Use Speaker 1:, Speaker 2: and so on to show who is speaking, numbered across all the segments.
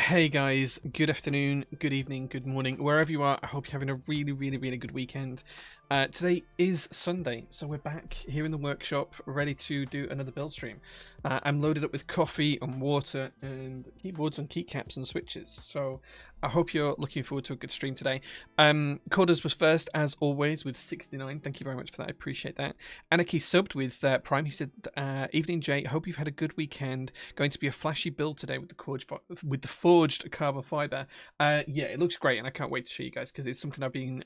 Speaker 1: Hey guys, good afternoon, good evening, good morning, wherever you are. I hope you're having a really good weekend. Today is Sunday, so we're back here in the workshop, ready to do another build stream. I'm loaded up with coffee and water and keyboards and keycaps and switches, so I hope you're looking forward to a good stream today. Corders was first, as always, with 69. Thank you very much for that, I appreciate that. Anarchy subbed with Prime. He said, evening Jay, hope you've had a good weekend. Going to be a flashy build today with the forged carbon fiber. Yeah, it looks great, and I can't wait to show you guys because it's something I've been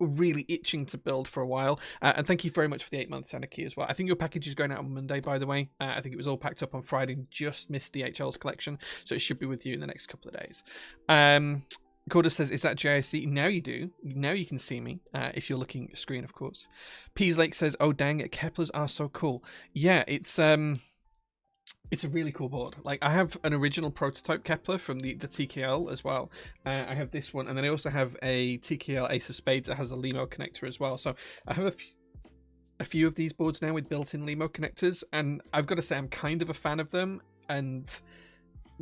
Speaker 1: really itching to build for a while. And thank you very much for the 8 months, Anarchy, as well. I think your package is going out on Monday, by the way. I think it was all packed up on Friday and just missed DHL's collection, so it should be with you in the next couple of days. Corda says, is that JIC? Now you do. Now you can see me, if you're looking at your screen, of course. Peas Lake says, oh dang it, Keplers are so cool. Yeah, it's a really cool board. Like, I have an original prototype Kepler from the TKL as well. I have this one, and then I also have a TKL Ace of Spades that has a Limo connector as well. So I have a few of these boards now with built-in Limo connectors, and I've got to say I'm kind of a fan of them and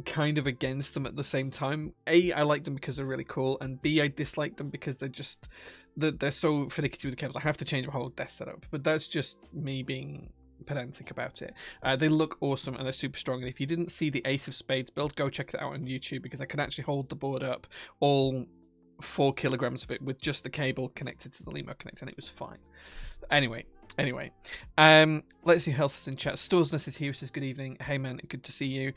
Speaker 1: kind of against them at the same time. A, I like them because they're really cool, and B, I dislike them because they're so finicky with the cables. I have to change my whole desk setup, but that's just me being pedantic about it. They look awesome and they're super strong, and if you didn't see the Ace of Spades build, go check it out on YouTube, because I can actually hold the board up, all 4 kilograms of it, with just the cable connected to the Limo connector, and it was fine. Anyway, let's see who else is in chat. Storesness is here, says good evening. Hey man, good to see you.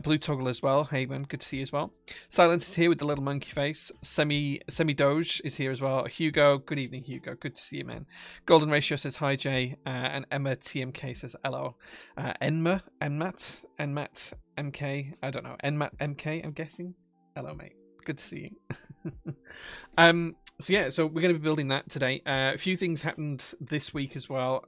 Speaker 1: Blue Toggle as well. Hey man, good to see you as well. Silence is here with the little monkey face. Semi Doge is here as well. Hugo, good evening Hugo, good to see you man. Golden Ratio says hi Jay, and Emma TMK says hello. Enmat MK, I don't know. Enmat MK, I'm guessing. Hello mate, good to see you. So we're going to be building that today. A few things happened this week as well.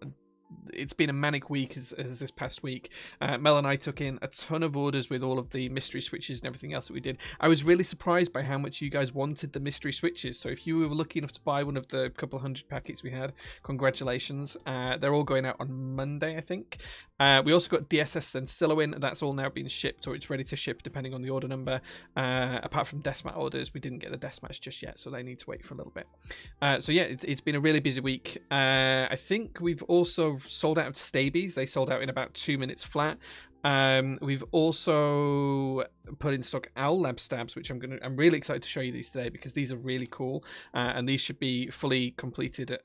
Speaker 1: It's been a manic week as this past week. Mel and I took in a ton of orders with all of the mystery switches and everything else that we did. I was really surprised by how much you guys wanted the mystery switches. So if you were lucky enough to buy one of the couple hundred packets we had, congratulations. They're all going out on Monday, I think. We also got DSS and Silo in. That's all now being shipped, or it's ready to ship depending on the order number. Apart from Desmat orders, we didn't get the Desmats just yet, so they need to wait for a little bit. So yeah, it's been a really busy week. I think we've also sold out of Stabies. They sold out in about 2 minutes flat. We've also put in stock Owl Lab stabs, which I'm really excited to show you these today, because these are really cool, and these should be fully completed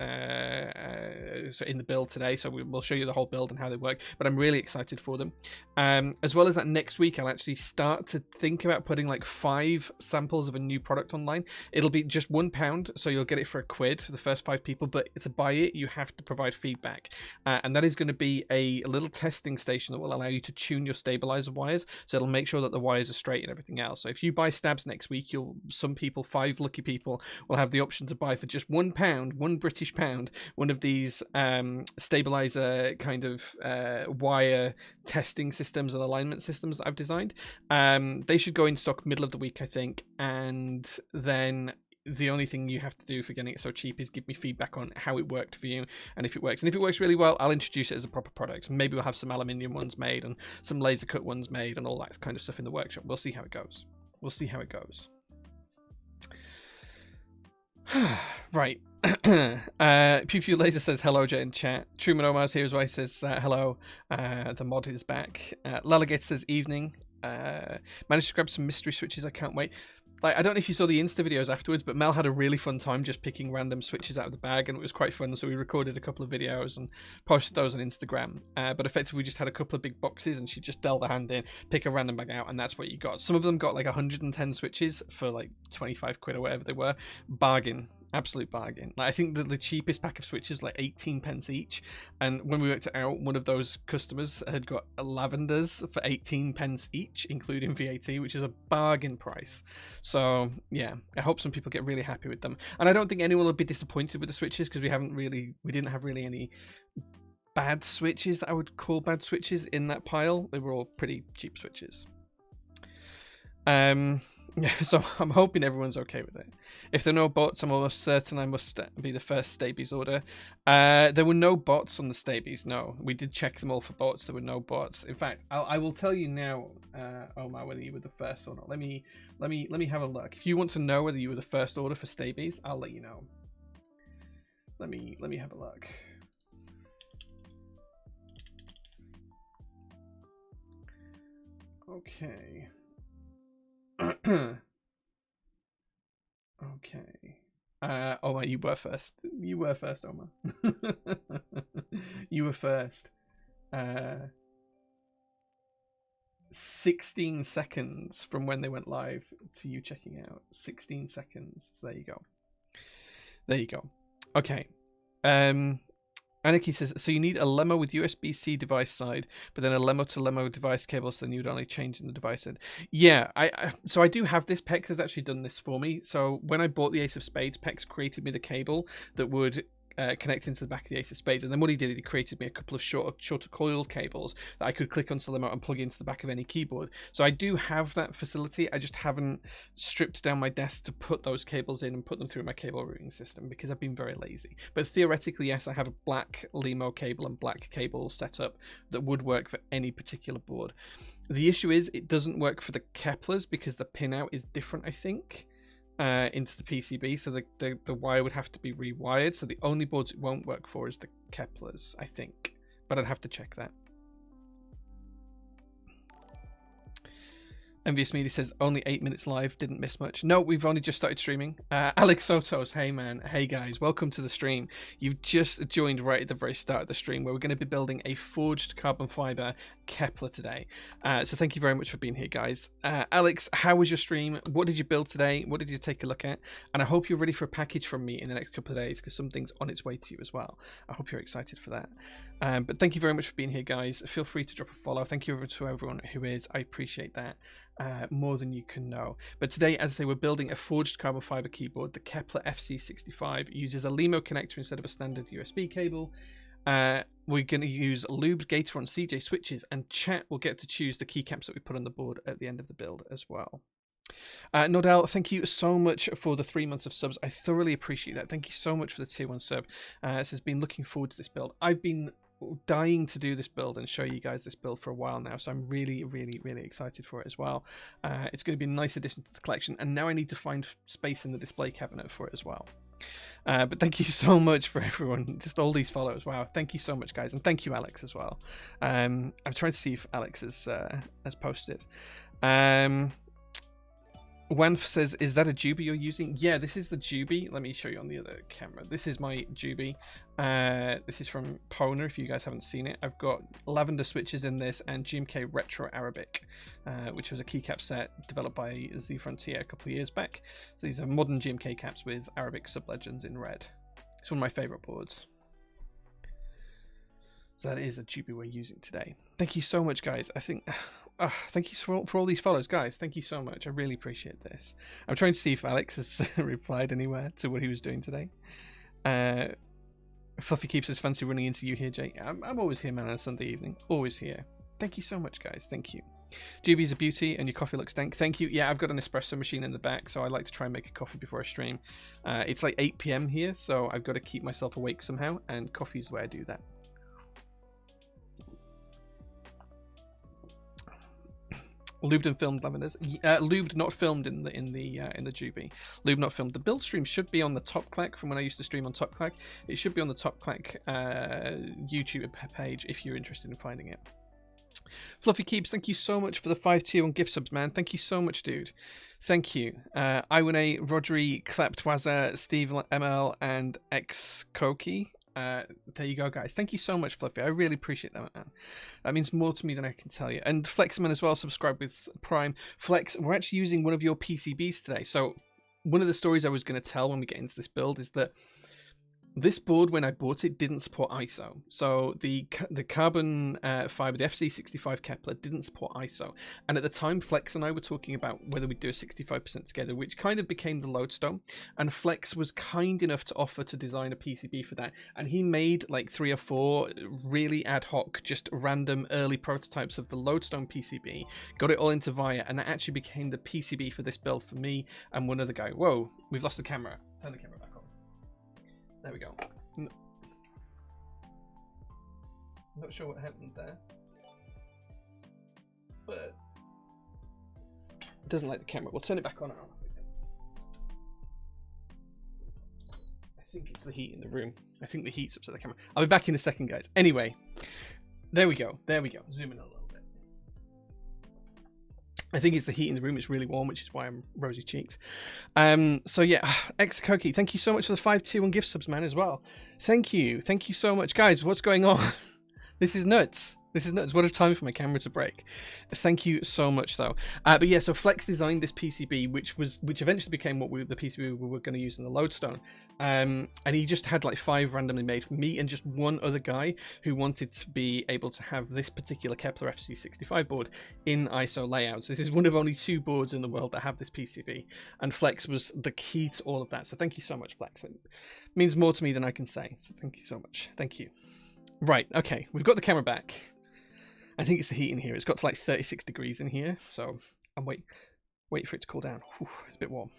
Speaker 1: so in the build today. So we'll show you the whole build and how they work, but I'm really excited for them. As well as that, next week I'll actually start to think about putting like 5 samples of a new product online. It'll be just £1, so you'll get it for £1 for the first 5 people, but to buy it you have to provide feedback, and that is going to be a little testing station that will allow you to tune your stabilizer wires, so it'll make sure that the wires are straight and everything else. So if you buy stabs next week, some people, 5 lucky people, will have the option to buy for just £1, £1 one of these stabilizer kind of wire testing systems and alignment systems that I've designed. They should go in stock middle of the week, I think, and then the only thing you have to do for getting it so cheap is give me feedback on how it worked for you, and if it works. And if it works really well, I'll introduce it as a proper product. Maybe we'll have some aluminium ones made and some laser cut ones made and all that kind of stuff in the workshop. We'll see how it goes. Right. Pew Pew Laser says hello, Jay, in chat. Truman Omar's here as well. He says hello. The mod is back. Lalagate says evening. Managed to grab some mystery switches. I can't wait. Like, I don't know if you saw the Insta videos afterwards, but Mel had a really fun time just picking random switches out of the bag, and it was quite fun. So we recorded a couple of videos and posted those on Instagram. But effectively, we just had a couple of big boxes, and she just dealt the hand in, pick a random bag out, and that's what you got. Some of them got like 110 switches for like 25 quid or whatever they were. Bargain. Absolute bargain. Like, I think that the cheapest pack of switches like 18 pence each, and when we worked it out, one of those customers had got lavenders for 18 pence each, including VAT, which is a bargain price. So yeah, I hope some people get really happy with them, and I don't think anyone will be disappointed with the switches, because we didn't have really any bad switches that I would call bad switches in that pile. They were all pretty cheap switches. So I'm hoping everyone's okay with it. If there are no bots, I'm almost certain I must be the first Stabies order. There were no bots on the Stabies. No, we did check them all for bots. There were no bots. In fact, I will tell you now, Omar, whether you were the first or not. Let me have a look. If you want to know whether you were the first order for Stabies, I'll let you know. Let me have a look. Okay. Okay. Omar, you were first. You were first, Omar. You were first. 16 seconds from when they went live to you checking out. 16 seconds. So there you go. There you go. Okay. Anarchy says, so you need a Lemo with USB-C device side, but then a Lemo to Lemo device cable, so then you'd only change in the device end. Yeah, so I do have this. Pex has actually done this for me. So when I bought the Ace of Spades, Pex created me the cable that would connect into the back of the Ace of Spades, and then what he did, he created me a couple of shorter coiled cables that I could click onto the Lemo and plug into the back of any keyboard. So I do have that facility. I just haven't stripped down my desk to put those cables in and put them through my cable routing system because I've been very lazy. But theoretically, yes, I have a black Lemo cable and black cable setup that would work for any particular board. The issue is it doesn't work for the Keplers because the pinout is different, I think. Into the PCB, so the wire would have to be rewired. So the only boards it won't work for is the Keplers, I think, but I'd have to check that. Envious Media says only 8 minutes live, didn't miss much. No, we've only just started streaming. Alex Sotos, hey man, hey guys, welcome to the stream. You've just joined right at the very start of the stream where we're going to be building a forged carbon fiber Kepler today. So thank you very much for being here, guys. Alex, how was your stream? What did you build today? What did you take a look at? And I hope you're ready for a package from me in the next couple of days because something's on its way to you as well. I hope you're excited for that. But thank you very much for being here, guys. Feel free to drop a follow. Thank you to everyone who is. I appreciate that. More than you can know. But today, as I say, we're building a forged carbon fiber keyboard. The Kepler FC65 uses a Lemo connector instead of a standard USB cable. We're going to use lubed Gateron CJ switches, and chat will get to choose the keycaps that we put on the board at the end of the build as well. Nodal, thank you so much for the 3 months of subs. I thoroughly appreciate that. Thank you so much for the tier 1 sub. This has been looking forward to this build. I've been dying to do this build and show you guys this build for a while now, so I'm really excited for it as well. It's going to be a nice addition to the collection, and now I need to find space in the display cabinet for it as well. But thank you so much for everyone, just all these follows. Wow, thank you so much, guys, and thank you, Alex, as well. I'm trying to see if Alex has posted. Wanf says, is that a Juby you're using? Yeah, this is the Juby. Let me show you on the other camera. This is my Juby. This is from Pona, if you guys haven't seen it. I've got lavender switches in this and GMK Retro Arabic, which was a keycap set developed by Z Frontier a couple of years back. So these are modern GMK caps with Arabic sublegends in red. It's one of my favorite boards. So that is a Juby we're using today. Thank you so much, guys. I think... thank you for all these follows, guys. Thank you so much. I really appreciate this. I'm trying to see if Alex has replied anywhere to what he was doing today. Fluffy keeps his fancy running into you here, Jake. I'm always here, man, on a Sunday evening. Always here. Thank you so much, guys. Thank you. Juby's a beauty, and your coffee looks dank. Thank you. Yeah, I've got an espresso machine in the back, so I like to try and make a coffee before I stream. It's like 8 p.m. here, so I've got to keep myself awake somehow, and coffee is the way I do that. Lubed and filmed lavenders. Lubed, not filmed in the Juby. Lubed, not filmed. The build stream should be on the Top Clack from when I used to stream on Top Clack. It should be on the Top Clack YouTube page if you're interested in finding it. Fluffy Keeps, thank you so much for the 5 tier 1 gift subs, man. Thank you so much, dude. Thank you. Iwane, Rodri, Kleptwaza, Steve ML, and X Koki. There you go, guys. Thank you so much, Fluffy. I really appreciate that, man. That means more to me than I can tell you. And Flexman as well, subscribe with Prime. Flex, we're actually using one of your PCBs today. So one of the stories I was going to tell when we get into this build is that This board, when I bought it, didn't support ISO. So the carbon fiber, the FC65 Kepler, didn't support ISO. And at the time, Flex and I were talking about whether we'd do a 65% together, which kind of became the lodestone. And Flex was kind enough to offer to design a PCB for that. And he made like 3 or 4 really ad hoc, just random early prototypes of the lodestone PCB, got it all into Via, and that actually became the PCB for this build for me and one other guy. Whoa, we've lost the camera. Turn the camera back on. There we go. Not sure what happened there, but it doesn't like the camera. We'll turn it back on. I think it's the heat in the room. I think the heat's upset the camera. I'll be back in a second, guys. Anyway, there we go. There we go. Zoom in a little bit. I think it's the heat in the room. It's really warm, which is why I'm rosy cheeks. So yeah, Xkoki, thank you so much for the 5 tier 1 gift subs, man, as well. Thank you so much, guys. What's going on? This is nuts. This is nuts. What a time for my camera to break. Thank you so much, though. But yeah, so Flex designed this PCB, which eventually became the PCB we were going to use in the lodestone. And he just had like 5 randomly made for me and just one other guy who wanted to be able to have this particular Kepler FC65 board in ISO layouts. This is one of only 2 boards in the world that have this PCB, and Flex was the key to all of that. So thank you so much, Flex. It means more to me than I can say. So thank you so much. Thank you. Right, okay, we've got the camera back. I think it's the heat in here. It's got to like 36 degrees in here, so I'm wait for it to cool down. Whew, it's a bit warm.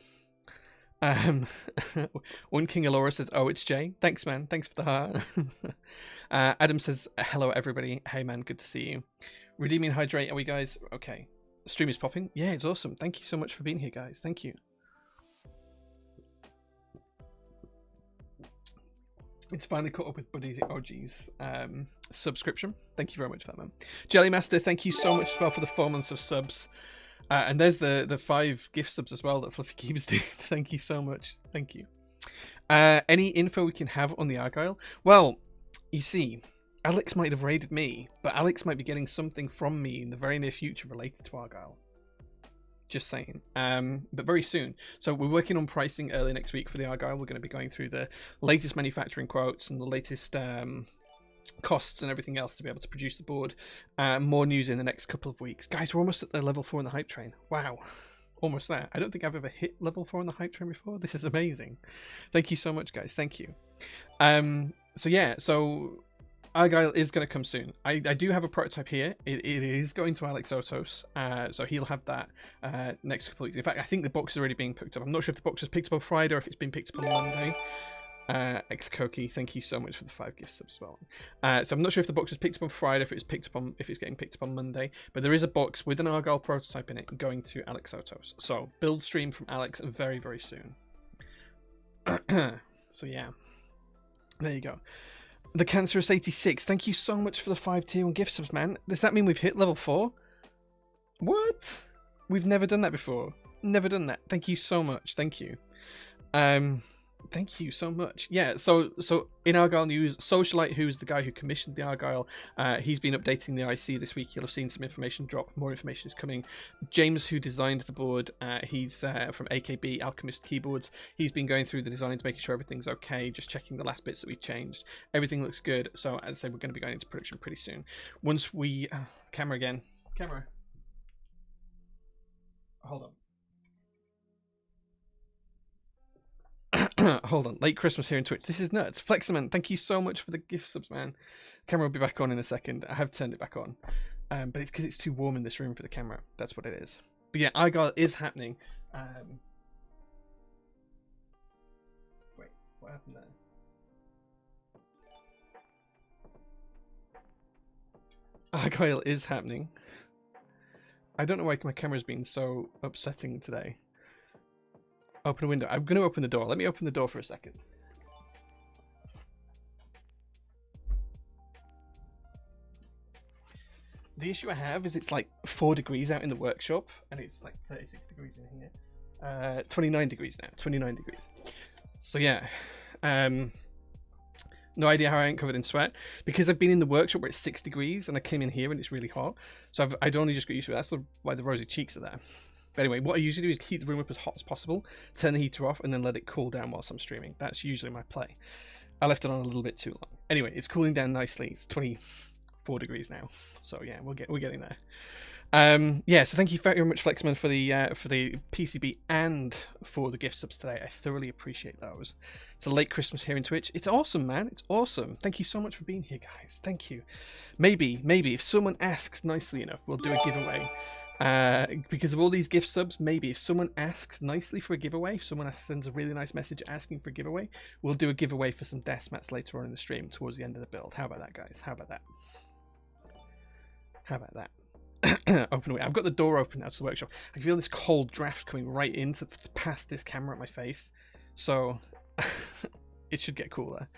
Speaker 1: One King Alora says, "Oh, it's Jay. Thanks, man. Thanks for the heart." Adam says, "Hello, everybody. Hey, man. Good to see you. Redeeming hydrate. Are we, guys? Okay. The stream is popping. Yeah, it's awesome. Thank you so much for being here, guys. Thank you." It's finally caught up with Buddy's OG's subscription. Thank you very much for that, man. Jellymaster, thank you so much as well for the 4 months of subs. And there's the 5 gift subs as well that Fluffy Keeps did. Thank you so much. Thank you. Any info we can have on the Argyle? Well, you see, Alex might have raided me, but Alex might be getting something from me in the very near future related to Argyle. Just saying. But very soon. So we're working on pricing early next week for the Argyle. We're going to be going through the latest manufacturing quotes and the latest costs and everything else to be able to produce the board. More news in the next couple of weeks. Guys, we're almost at the level 4 in the hype train. Wow. Almost there. I don't think I've ever hit level 4 in the hype train before. This is amazing. Thank you so much, guys. Thank you. So yeah, so Argyle is going to come soon. I do have a prototype here. It is going to Alex Otos, so he'll have that next couple of weeks. In fact, I think the box is already being picked up. I'm not sure if the box was picked up on Friday or if it's been picked up on Monday. Xkoki, thank you so much for the 5 gift subs as well. So I'm not sure if the box was picked up on Friday, if it's getting picked up on Monday, but there is a box with an Argyle prototype in it going to Alex Otos. So build stream from Alex very, very soon. So yeah, there you go. The Cancerous 86, thank you so much for the 5 tier 1 gift subs, man. Does that mean we've hit level 4? What? We've never done that before. Never done that. Thank you so much. Thank you. Thank you so much. Yeah, so in Argyle news, Socialite, who's the guy who commissioned the Argyle, he's been updating the IC this week. You'll have seen some information drop. More information is coming. James, who designed the board, he's from AKB Alchemist Keyboards. He's been going through the designs, making sure everything's okay, just checking the last bits that we've changed. Everything looks good. So as I say, we're going to be going into production pretty soon. Once we... camera again. Camera. Hold on. Hold on, late Christmas here in Twitch. This is nuts. Fleximent, thank you so much for the gift subs, man. Camera will be back on in a second. I have turned it back on, but it's because it's too warm in this room for the camera. That's what it is. But yeah, Argyle is happening. Wait, what happened there? Argyle is happening. I don't know why my camera's been so upsetting today. Open a window. I'm going to open the door. Let me open the door for a second. The issue I have is it's like 4 degrees out in the workshop, and it's like 36 degrees in here. 29 degrees now. 29 degrees. So yeah. No idea how I ain't covered in sweat. Because I've been in the workshop where it's 6 degrees, and I came in here and it's really hot. So I'd only just got used to it. That's why the rosy cheeks are there. But anyway, what I usually do is heat the room up as hot as possible, turn the heater off, and then let it cool down whilst I'm streaming. That's usually my play. I left it on a little bit too long. Anyway, it's cooling down nicely. It's 24 degrees now, so yeah, we're getting there. Yeah, so thank you very much, Flexman, for the PCB and for the gift subs today. I thoroughly appreciate those. It's a late Christmas here in Twitch. It's awesome, man. It's awesome. Thank you so much for being here, guys. Thank you. Maybe if someone asks nicely enough, we'll do a giveaway. Because of all these gift subs, maybe if someone asks nicely for a giveaway, if someone sends a really nice message asking for a giveaway, we'll do a giveaway for some desk mats later on in the stream towards the end of the build. How about that, guys? How about that? How about that? Open away. I've got the door open now to the workshop. I can feel this cold draft coming right into past this camera at my face, so it should get cooler.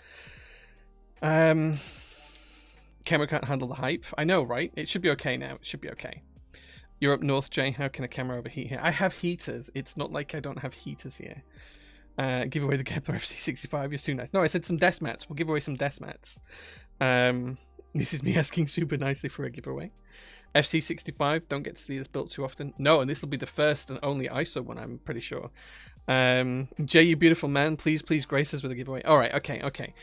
Speaker 1: Camera can't handle the hype. I know, right? It should be okay now. It should be okay. You're up north, Jay. How can a camera overheat here? I have heaters. It's not like I don't have heaters here. Give away the Kepler FC65. You're so nice. No, I said some desk mats. We'll give away some desk mats. This is me asking super nicely for a giveaway. FC65, don't get to see this built too often. No, and this will be the first and only ISO one, I'm pretty sure. Jay, you beautiful man, please grace us with a giveaway. Alright, okay.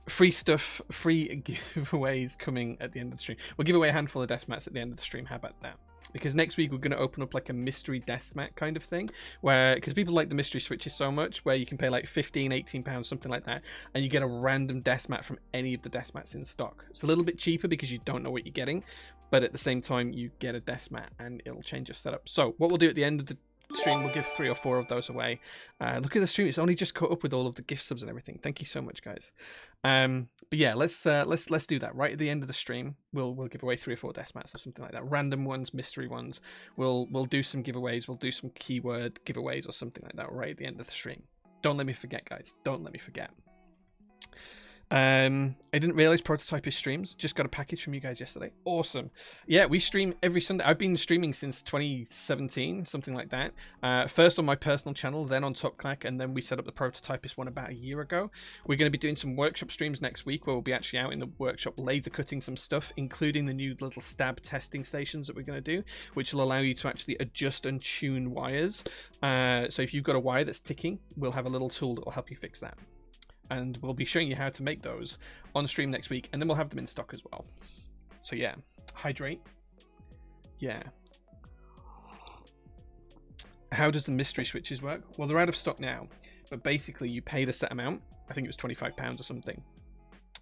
Speaker 1: Free stuff, free giveaways coming at the end of the stream. We'll give away a handful of desk mats at the end of the stream. How about that? Because next week we're going to open up like a mystery desk mat kind of thing, where, because people like the mystery switches so much, where you can pay like £15-18, something like that, and you get a random desk mat from any of the desk mats in stock. It's a little bit cheaper because you don't know what you're getting, but at the same time you get a desk mat and it'll change your setup. So what we'll do at the end of the stream, we'll give 3 or 4 of those away. Look at the stream, it's only just caught up with all of the gift subs and everything. Thank you so much, guys. But yeah, let's do that right at the end of the stream. We'll give away 3 or 4 desk mats or something like that, random ones, mystery ones. We'll do some giveaways, we'll do some keyword giveaways or something like that right at the end of the stream. Don't let me forget, guys. Don't let me forget. I didn't realize Prototype is streams. Just got a package from you guys yesterday. Awesome. Yeah, we stream every Sunday. I've been streaming since 2017, something like that. First on my personal channel, then on Top Clack, and then we set up the Prototypist one about a year ago. We're going to be doing some workshop streams next week where we'll be actually out in the workshop laser cutting some stuff, including the new little stab testing stations that we're going to do, which will allow you to actually adjust and tune wires. So if you've got a wire that's ticking, we'll have a little tool that will help you fix that. And we'll be showing you how to make those on stream next week, and then we'll have them in stock as well. So yeah, hydrate. Yeah. How does the mystery switches work? Well, they're out of stock now, but basically you paid a set amount. I think it was £25 or something.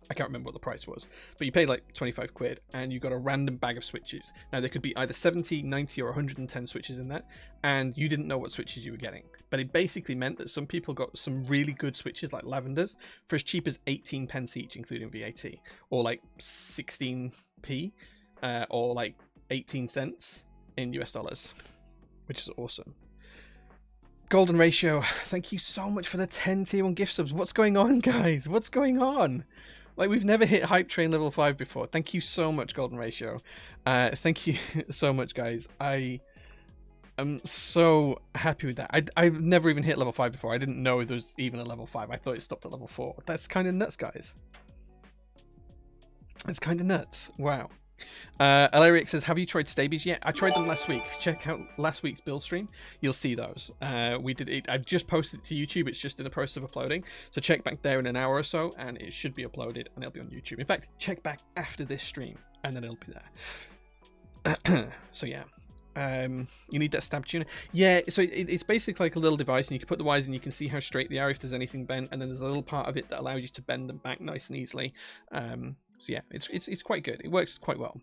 Speaker 1: I can't remember what the price was, but you paid like 25 quid and you got a random bag of switches. Now there could be either 70, 90 or 110 switches in that, and you didn't know what switches you were getting. But it basically meant that some people got some really good switches like lavenders for as cheap as 18 pence each, including VAT, or like 16p, or like 18 cents in US dollars, which is awesome. Golden Ratio, thank you so much for the 10 tier 1 gift subs. What's going on, guys? What's going on? Like, we've never hit Hype Train level 5 before. Thank you so much, Golden Ratio. Thank you so much, guys. I am so happy with that. I've never even hit level 5 before. I didn't know there was even a level 5. I thought it stopped at level 4. That's kind of nuts, guys. It's kind of nuts. Wow. Alaric says, have you tried stabies yet? I tried them last week. Check out last week's build stream. You'll see those. We did it. I just posted it to YouTube. It's just in the process of uploading. So check back there in an hour or so and it should be uploaded and it'll be on YouTube. In fact, check back after this stream and then it'll be there. So yeah. You need that stab tuner. Yeah, so it's basically like a little device and you can put the wires in, you can see how straight they are if there's anything bent, and then there's a little part of it that allows you to bend them back nice and easily. So yeah, it's quite good. It works quite well.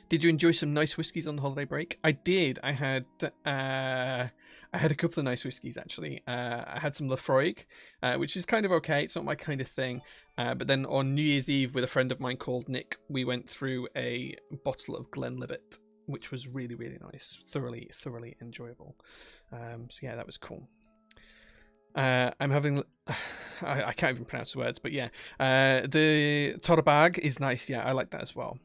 Speaker 1: Did you enjoy some nice whiskies on the holiday break? I did. I had a couple of nice whiskies actually. I had some Lafroig, which is kind of okay. It's not my kind of thing. But then on New Year's Eve with a friend of mine called Nick, we went through a bottle of Glenlivet, which was really, really nice. Thoroughly enjoyable. So yeah, that was cool. I'm having... I can't even pronounce the words, but yeah. The Torabag is nice. Yeah, I like that as well.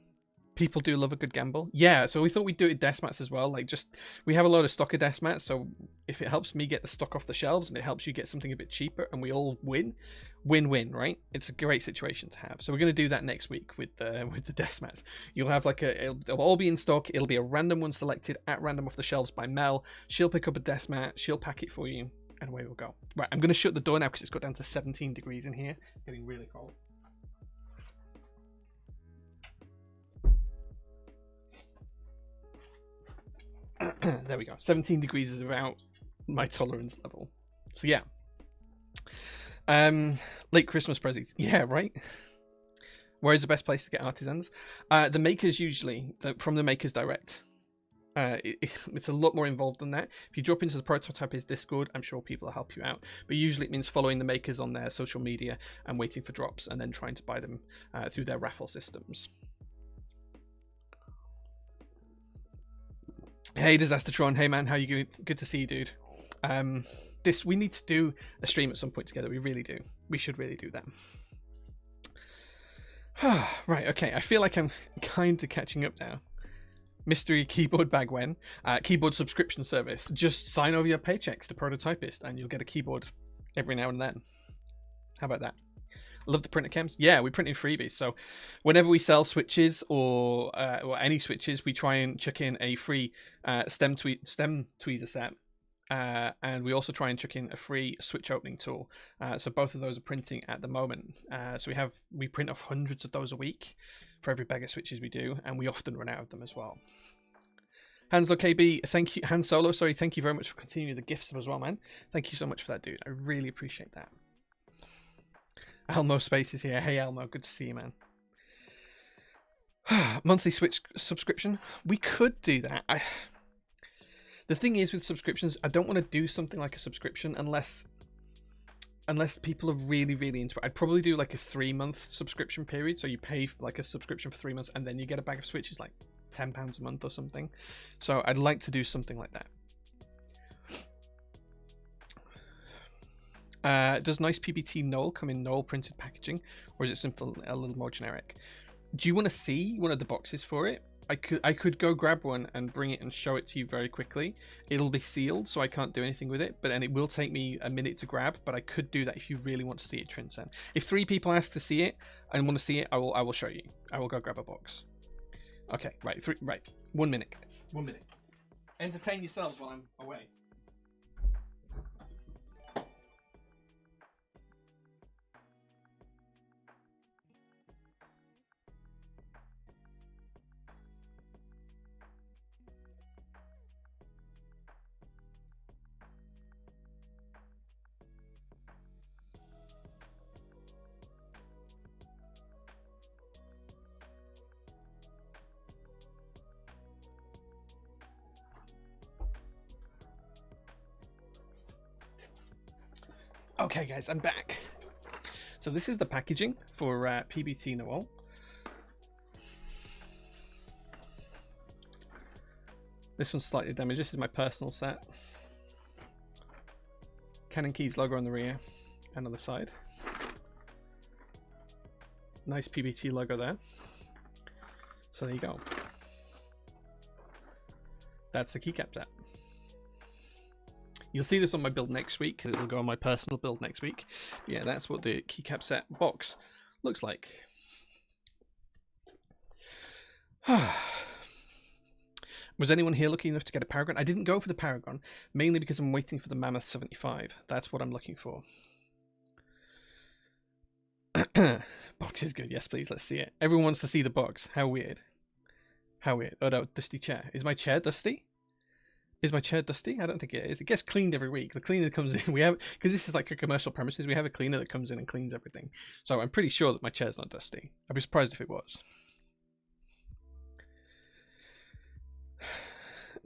Speaker 1: People do love a good gamble. Yeah, so we thought we'd do it desk mats as well. Like, just... We have a load of stock of desk mats, so if it helps me get the stock off the shelves and it helps you get something a bit cheaper and we all win, win-win, right? It's a great situation to have. So we're going to do that next week with the desk mats. You'll have like it'll all be in stock. It'll be a random one selected at random off the shelves by Mel. She'll pick up a desk mat. She'll pack it for you. And away we'll go. Right, I'm going to shut the door now because it's got down to 17 degrees in here. It's getting really cold. There we go. 17 degrees is about my tolerance level. So yeah. Late Christmas presents. Yeah, right? Where is the best place to get artisans? The makers usually, from the makers direct. It's a lot more involved than that. If you drop into the Prototypist Discord, I'm sure people will help you out. But usually it means following the makers on their social media and waiting for drops and then trying to buy them through their raffle systems. Hey, Disastertron. Hey, man. How you doing? Good to see you, dude. We need to do a stream at some point together. We really do. We should really do that. Right, okay. I feel like I'm kind of catching up now. Mystery keyboard bag when? Keyboard subscription service. Just sign over your paychecks to Prototypist and you'll get a keyboard every now and then. How about that? I love the printer chems. Yeah, we print in freebies. So whenever we sell switches or any switches, we try and chuck in a free stem tweezer set. And we also try and chuck in a free switch opening tool. So both of those are printing at the moment. So we print off hundreds of those a week for every bag of switches we do, and we often run out of them as well. Hanslo KB, thank you. Han Solo, sorry, thank you very much for continuing the gifts as well, man. Thank you so much for that, dude. I really appreciate that. Elmo Space is here. Hey, Elmo, good to see you, man. Monthly Switch subscription. We could do that. The thing is with subscriptions, I don't want to do something like a subscription unless people are really, really into it. I'd probably do like a 3-month subscription period. So you pay for like a subscription for 3 months and then you get a bag of switches, like £10 a month or something. So I'd like to do something like that. Does nice PBT Knoll come in Knoll printed packaging, or is it simply a little more generic? Do you want to see one of the boxes for it? I could go grab one and bring it and show it to you very quickly. It'll be sealed, so I can't do anything with it, and it will take me a minute to grab, but I could do that if you really want to see it, Trinsen. If 3 people ask to see it and want to see it, I will show you. I will go grab a box. Okay, right, 1 minute, guys. 1 minute. Entertain yourselves while I'm away. Okay, guys, I'm back. So this is the packaging for PBT Noel. This one's slightly damaged. This is my personal set. Canon Keys logo on the rear and on the side. Nice PBT logo there. So there you go. That's the keycap set. You'll see this on my build next week, because it'll go on my personal build next week. Yeah, that's what the keycap set box looks like. Was anyone here lucky enough to get a Paragon? I didn't go for the Paragon, mainly because I'm waiting for the Mammoth 75. That's what I'm looking for. Box is good. Yes, please. Let's see it. Everyone wants to see the box. How weird. How weird. Oh, no. Dusty chair. Is my chair dusty? Is my chair dusty? I don't think it is. It gets cleaned every week. The cleaner comes in. We have, because this is like a commercial premises, we have a cleaner that comes in and cleans everything. So I'm pretty sure that my chair's not dusty. I'd be surprised if it was.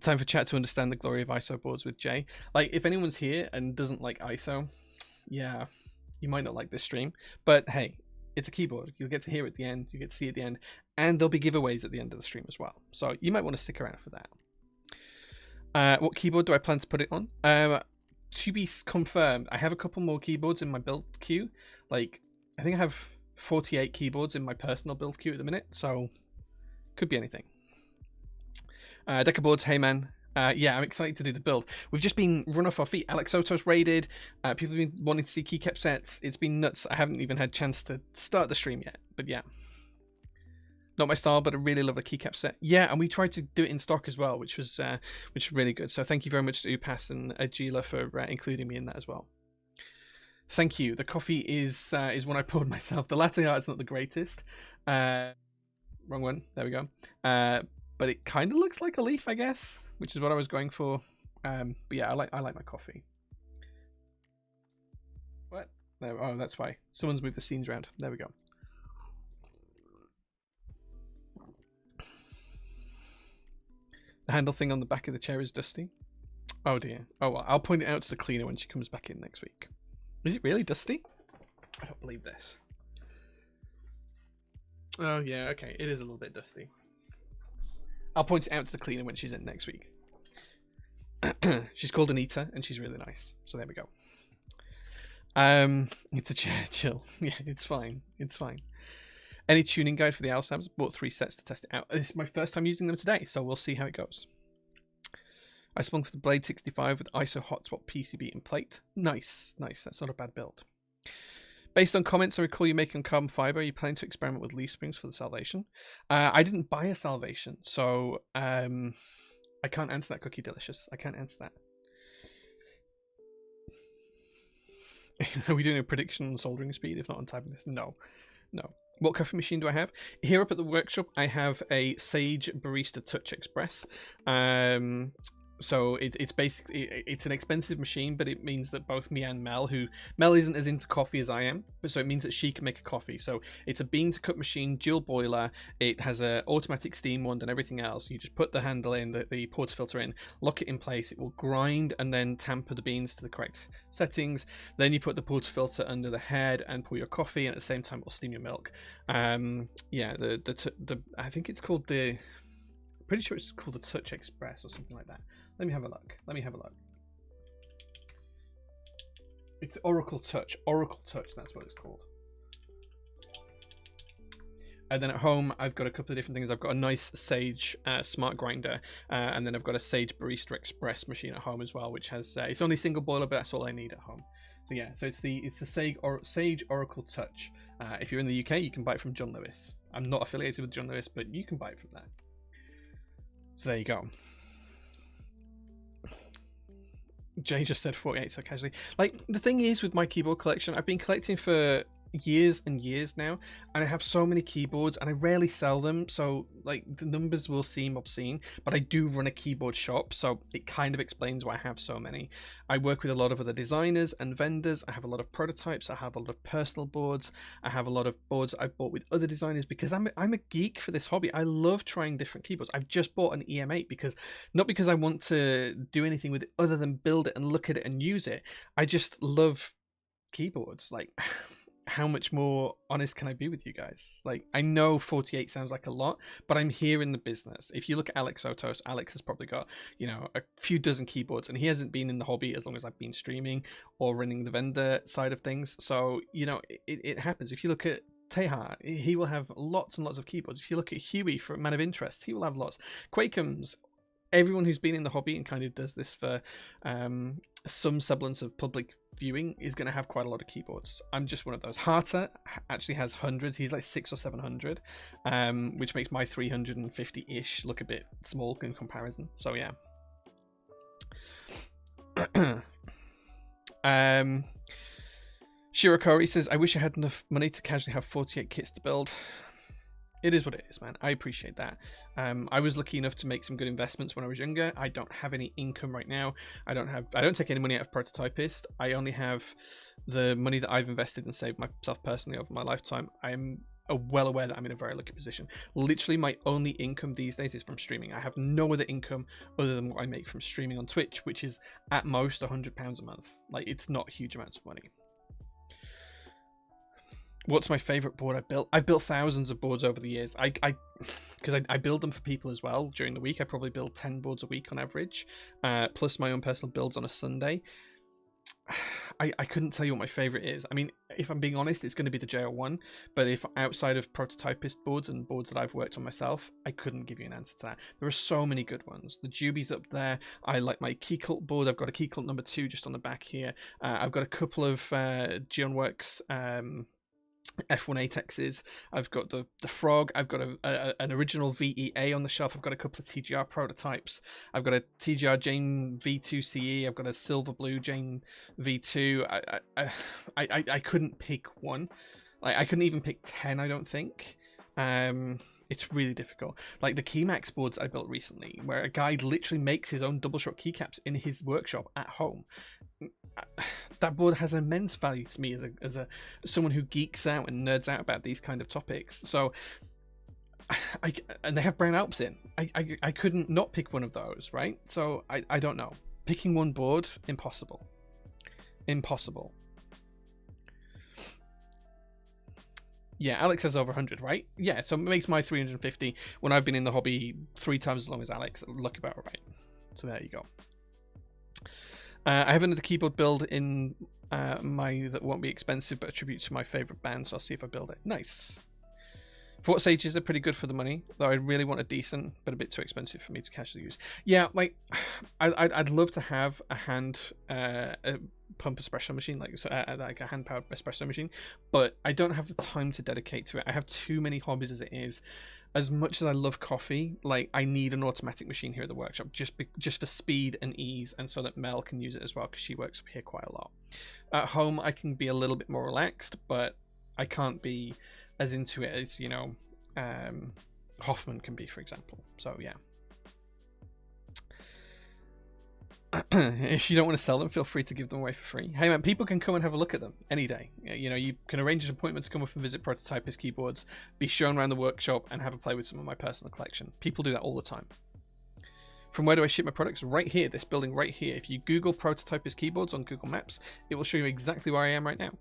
Speaker 1: Time for chat to understand the glory of ISO boards with Jay. Like, if anyone's here and doesn't like ISO, yeah, you might not like this stream. But hey, it's a keyboard. You'll get to hear it at the end. You get to see it at the end. And there'll be giveaways at the end of the stream as well. So you might want to stick around for that. What keyboard do I plan to put it on? To be confirmed, I have a couple more keyboards in my build queue. Like, I think I have 48 keyboards in my personal build queue at the minute, so could be anything. Deca boards, hey man. Yeah, I'm excited to do the build. We've just been run off our feet. Alex Soto's raided. People have been wanting to see keycap sets. It's been nuts. I haven't even had a chance to start the stream yet, but yeah. Not my style, but I really love a keycap set. Yeah, and we tried to do it in stock as well, which was really good. So thank you very much to Upas and Agila for including me in that as well. Thank you. The coffee is one I poured myself. The latte art is not the greatest. Wrong one. There we go. But it kind of looks like a leaf, I guess, which is what I was going for. But yeah, I like my coffee. What? No, oh, that's why. Someone's moved the scenes around. There we go. The handle thing on the back of the chair is dusty. Oh dear. Oh well, I'll point it out to the cleaner when she comes back in next week. Is it really dusty? I don't believe this. Oh yeah, okay. It is a little bit dusty. I'll point it out to the cleaner when she's in next week. She's called Anita and she's really nice. So there we go. It's a chair, chill. Yeah, it's fine. It's fine. Any tuning guide for the Alstabs? Bought 3 sets to test it out. This is my first time using them today, so we'll see how it goes. I spun for the Blade 65 with ISO hotspot PCB and plate. Nice, nice. That's not a bad build. Based on comments I recall you making carbon fiber, are you planning to experiment with leaf springs for the Salvation? I didn't buy a Salvation, so I can't answer that, Cookie Delicious. I can't answer that. Are we doing a prediction on soldering speed, if not on typing this? No. No. What coffee machine do I have? Here up at the workshop, I have a Sage Barista Touch Express. So it's basically, it's an expensive machine, but it means that both me and Mel isn't as into coffee as I am, but so it means that she can make a coffee. So it's a bean to cup machine, dual boiler. It has a automatic steam wand and everything else. You just put the handle in, the portafilter in, lock it in place. It will grind and then tamper the beans to the correct settings. Then you put the portafilter under the head and pour your coffee, and at the same time it will steam your milk. Yeah, the I think it's called the. Pretty sure it's called the Touch Express or something like that. Let me have a look. It's Oracle Touch. Oracle Touch, that's what it's called. And then at home, I've got a couple of different things. I've got a nice Sage smart grinder, and then I've got a Sage Barista Express machine at home as well, which has it's only single boiler, but that's all I need at home. So yeah, so it's the Sage Oracle Touch. If you're in the UK, you can buy it from John Lewis. I'm not affiliated with John Lewis, but you can buy it from there. So there you go. Jay just said 48 so casually. Like, the thing is with my keyboard collection, I've been collecting for years and years now, and I have so many keyboards and I rarely sell them, so like the numbers will seem obscene, but I do run a keyboard shop, so it kind of explains why I have so many. I work with a lot of other designers and vendors. I have a lot of prototypes. I have a lot of personal boards. I have a lot of boards I've bought with other designers because I'm a geek for this hobby. I love trying different keyboards. I've just bought an EM8 because not because I want to do anything with it other than build it and look at it and use it. I just love keyboards. Like, how much more honest can I be with you guys? Like, I know 48 sounds like a lot, but I'm here in the business. If you look at Alex Otos, Alex has probably got, you know, a few dozen keyboards, and he hasn't been in the hobby as long as I've been streaming or running the vendor side of things. So, you know, it happens. If you look at Teha, he will have lots and lots of keyboards. If you look at Huey for Man of Interest, he will have lots. Quakems, everyone who's been in the hobby and kind of does this for some semblance of public viewing is going to have quite a lot of keyboards. I'm just one of those. Harter actually has hundreds. He's like 600 or 700, which makes my 350-ish look a bit small in comparison. So yeah. Shirokori says, I wish I had enough money to casually have 48 kits to build. It is what it is, man. I appreciate that. I was lucky enough to make some good investments when I was younger. I don't have any income right now. I don't take any money out of Prototypist. I only have the money that I've invested and saved myself personally over my lifetime. I'm well aware that I'm in a very lucky position. Literally, my only income these days is from streaming. I have no other income other than what I make from streaming on Twitch, which is at most £100 a month. Like, it's not huge amounts of money. What's my favorite board I've built? I've built thousands of boards over the years. Because I build them for people as well during the week. I probably build 10 boards a week on average, plus my own personal builds on a Sunday. I couldn't tell you what my favorite is. I mean, if I'm being honest, it's going to be the JL1. But if outside of Prototypist boards and boards that I've worked on myself, I couldn't give you an answer to that. There are so many good ones. The Juby's up there. I like my Keycult board. I've got a Keycult #2 just on the back here. I've got a couple of Geonworks F1 I've got the Frog. I've got an original VEA on the shelf. I've got a couple of TGR prototypes. I've got a TGR Jane V2 CE. I've got a Silver Blue Jane V2. I couldn't pick one. Like, I couldn't even pick 10, I don't think. It's really difficult. Like the Keymax boards I built recently, where a guy literally makes his own double shot keycaps in his workshop at home. That board has immense value to me as someone who geeks out and nerds out about these kind of topics. So, and they have brown Alps in. I couldn't not pick one of those, right? So I don't know. Picking one board, impossible. Impossible. Yeah, Alex has over 100, right? Yeah, so it makes my 350 when I've been in the hobby 3 times as long as Alex. Lucky about it, right? So there you go. I have another keyboard build in my that won't be expensive, but a tribute to my favorite band, so I'll see if I build it. Nice. For what stages are pretty good for the money, though I really want a decent, but a bit too expensive for me to casually use. Yeah, like I'd love to have a hand pump espresso machine, like a hand powered espresso machine, but I don't have the time to dedicate to it. I have too many hobbies as it is. As much as I love coffee, like I need an automatic machine here at the workshop just for speed and ease, and so that Mel can use it as well because she works up here quite a lot. At home, I can be a little bit more relaxed, but I can't be as into it as, you know, Hoffman can be, for example. So yeah. If you don't want to sell them, feel free to give them away for free. Hey man, people can come and have a look at them any day. You know, you can arrange an appointment to come up and visit Prototypist keyboards, be shown around the workshop, and have a play with some of my personal collection. People do that all the time. From where do I ship my products? Right here, this building right here. If you Google Prototypist keyboards on Google Maps, it will show you exactly where I am right now.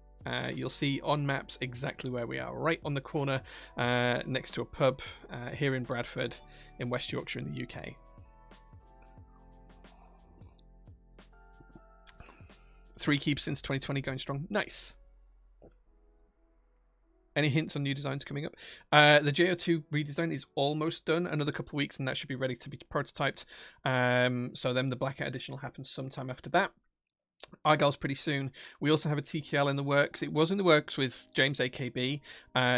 Speaker 1: You'll see on maps exactly where we are, right on the corner next to a pub here in Bradford in West Yorkshire in the UK. Three keeps since 2020 going strong. Nice. Any hints on new designs coming up? The JO2 redesign is almost done. Another couple of weeks and that should be ready to be prototyped. So then the Blackout edition will happen sometime after that. Argyle's pretty soon. We also have a TKL in the works. It was in the works with James AKB.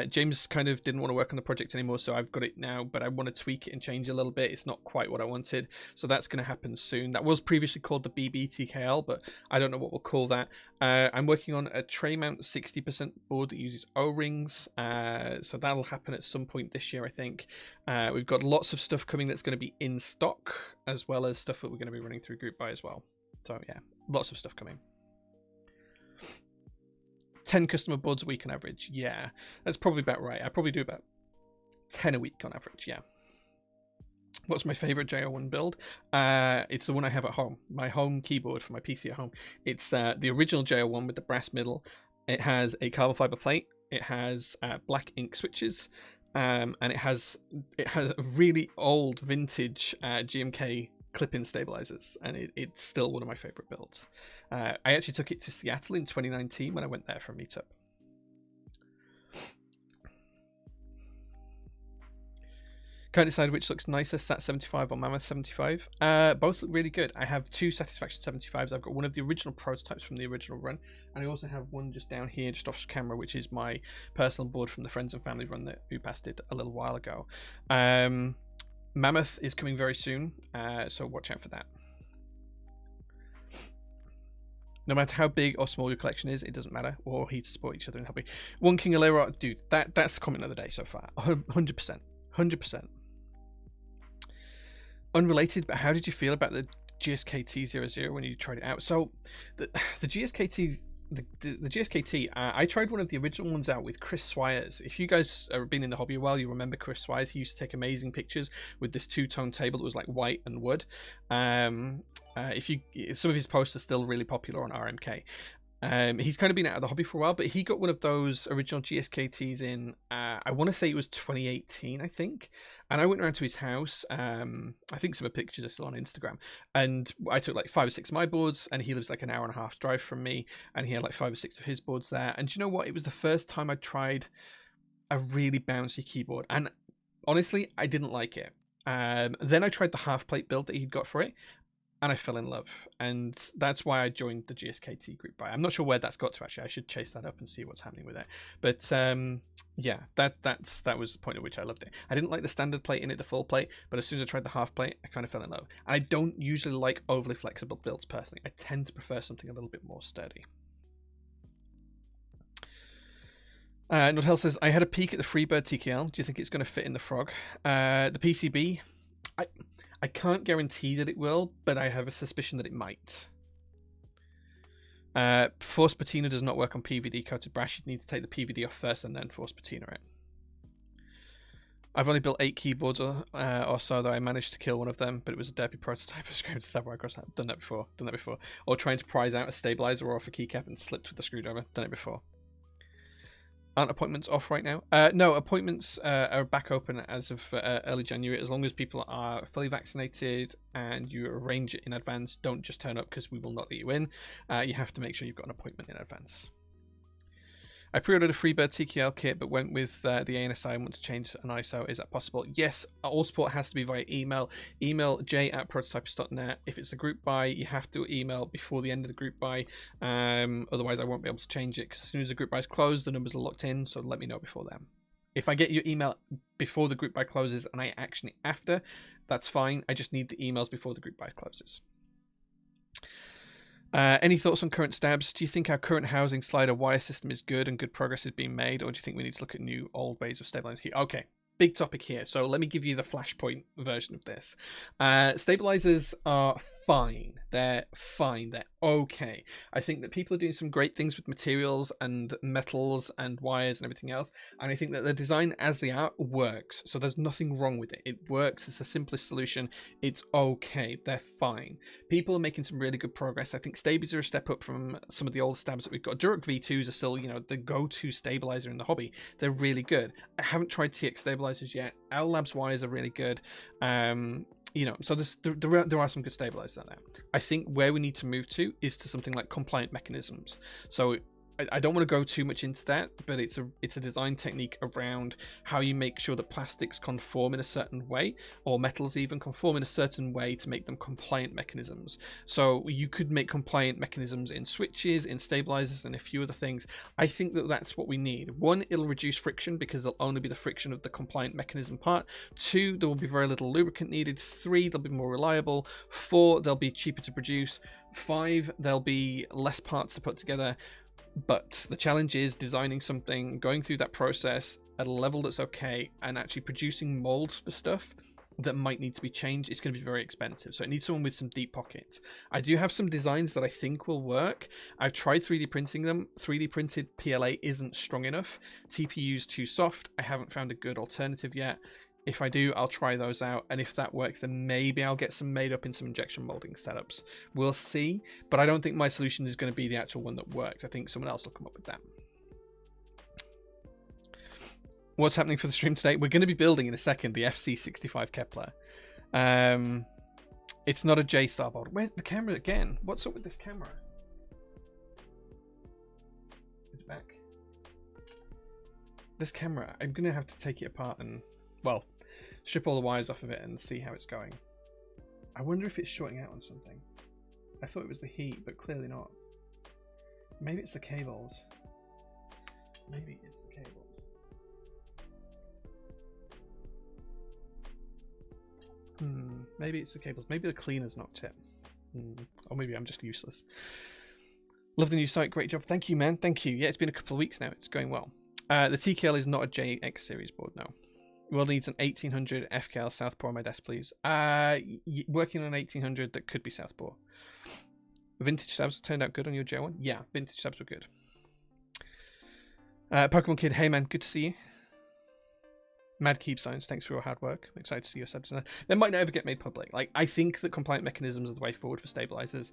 Speaker 1: James kind of didn't want to work on the project anymore, so I've got it now, but I want to tweak it and change it a little bit. It's not quite what I wanted, so that's going to happen soon. That was previously called the BB TKL, but I don't know what we'll call that. I'm working on a tray mount 60% board that uses O-rings, so that'll happen at some point this year, I think. We've got lots of stuff coming that's going to be in stock, as well as stuff that we're going to be running through Group Buy as well. So yeah, lots of stuff coming. 10 customer boards a week on average. Yeah, that's probably about right. I probably do about 10 a week on average. Yeah. What's my favorite JO1 build? It's the one I have at home. My home keyboard for my PC at home. It's the original JO1 with the brass middle. It has a carbon fiber plate. It has black ink switches, and it has a really old vintage GMK clip-in stabilizers, and it's still one of my favorite builds. I actually took it to Seattle in 2019 when I went there for a meetup. Can't decide which looks nicer, Sat 75 or Mammoth 75. Both look really good. I have 2 Satisfaction 75s. I've got one of the original prototypes from the original run, and I also have one just down here, just off camera, which is my personal board from the Friends and Family run that Upas did a little while ago. Mammoth is coming very soon, so watch out for that. No matter how big or small your collection is, it doesn't matter. Or he support each other in hobby. One King Alera, dude, that's the comment of the day so far. 100%. 100%. Unrelated, but how did you feel about the GSKT00 when you tried it out? So, the GSKT... The GSKT, I tried one of the original ones out with Chris Swires. If you guys have been in the hobby a while, you remember Chris Swires. He used to take amazing pictures with this 2-tone table that was like white and wood. Some of his posts are still really popular on RMK. He's kind of been out of the hobby for a while, but he got one of those original GSKTs in, I want to say it was 2018, I think. And I went around to his house. I think some of the pictures are still on Instagram. And I took like 5 or 6 of my boards, and he lives like an hour and a half drive from me. And he had like 5 or 6 of his boards there. And do you know what? It was the first time I tried a really bouncy keyboard. And honestly, I didn't like it. Then I tried the half plate build that he'd got for it. and I fell in love, and that's why I joined the GSKT group buy. I'm not sure where that's got to actually. I should chase that up and see what's happening with it. But yeah, that was the point at which I loved it. I didn't like the standard plate in it, the full plate, but as soon as I tried the half plate, I kind of fell in love. And I don't usually like overly flexible builds personally. I tend to prefer something a little bit more sturdy. Nordhell says, I had a peek at the Freebird TKL. Do you think it's going to fit in the Frog? The PCB, I can't guarantee that it will, but I have a suspicion that it might. Force patina does not work on PVD coated brass. You'd need to take the PVD off first and then force patina it. I've only built 8 keyboards or so, though I managed to kill one of them, but it was a derpy prototype. I screwed the samurai across that. Done that before. Or trying to prise out a stabilizer off a keycap and slipped with the screwdriver. Done it before. Aren't appointments off right now? No, appointments are back open as of early January. As long as people are fully vaccinated and you arrange it in advance, don't just turn up because we will not let you in. You have to make sure you've got an appointment in advance. I pre-ordered a Freebird TKL kit, but went with the ANSI and want to change an ISO. Is that possible? Yes, all support has to be via email. Email j@prototypist.net. If it's a group buy, you have to email before the end of the group buy. Otherwise, I won't be able to change it, because as soon as the group buy is closed, the numbers are locked in, so let me know before then. If I get your email before the group buy closes and I action it after, that's fine. I just need the emails before the group buy closes. Any thoughts on current stabs? Do you think our current housing slider wire system is good and good progress is being made, or do you think we need to look at new old ways of stabilizing here? Okay, big topic here. So let me give you the flashpoint version of this. Stabilizers are fine. They're fine. They're okay. I think that people are doing some great things with materials and metals and wires and everything else. And I think that the design as they are works. So there's nothing wrong with it. It works. It's the simplest solution. It's okay. They're fine. People are making some really good progress. I think Stabies are a step up from some of the old stabs that we've got. Durok V2s are still, you know, the go-to stabilizer in the hobby. They're really good. I haven't tried TX stabilizers yet. Owl Labs wires are really good. You know, so there are some good stabilizers out there. I think where we need to move to is to something like compliant mechanisms. So I don't want to go too much into that, but it's a design technique around how you make sure that plastics conform in a certain way, or metals even conform in a certain way to make them compliant mechanisms. So you could make compliant mechanisms in switches, in stabilizers, and a few other things. I think that that's what we need. One, it'll reduce friction because there'll only be the friction of the compliant mechanism part. 2, there will be very little lubricant needed. 3, they'll be more reliable. 4, they'll be cheaper to produce. 5, there'll be less parts to put together. But the challenge is designing something, going through that process at a level that's okay, and actually producing molds for stuff that might need to be changed. It's going to be very expensive, so it needs someone with some deep pockets. I do have some designs that I think will work. I've tried 3D printing them. 3D printed PLA isn't strong enough. TPU's too soft. I haven't found a good alternative yet. If I do, I'll try those out, and if that works, then maybe I'll get some made up in some injection molding setups. We'll see, but I don't think my solution is going to be the actual one that works. I think someone else will come up with that. What's happening for the stream today? We're going to be building in a second the FC65 Kepler. It's not a J-Star board. Where's the camera again? What's up with this camera? It's back. This camera, I'm going to have to take it apart and, well, strip all the wires off of it and see how it's going. I wonder if it's shorting out on something. I thought it was the heat, but clearly not. Maybe it's the cables. Maybe it's the cables. Maybe it's the cables. Maybe the cleaner's knocked it. Or maybe I'm just useless. Love the new site. Great job. Thank you, man. Thank you. Yeah, it's been a couple of weeks now. It's going well. The TKL is not a JX series board, no. World needs an 1800 FKL Southpaw on my desk, please. Working on an 1800 that could be Southpaw. Vintage stabs turned out good on your J1? Yeah, vintage stabs were good. Pokemon Kid, hey man, good to see you. Mad Keep Science, thanks for your hard work. I'm excited to see your subs. They might not ever get made public. Like, I think that compliant mechanisms are the way forward for stabilizers,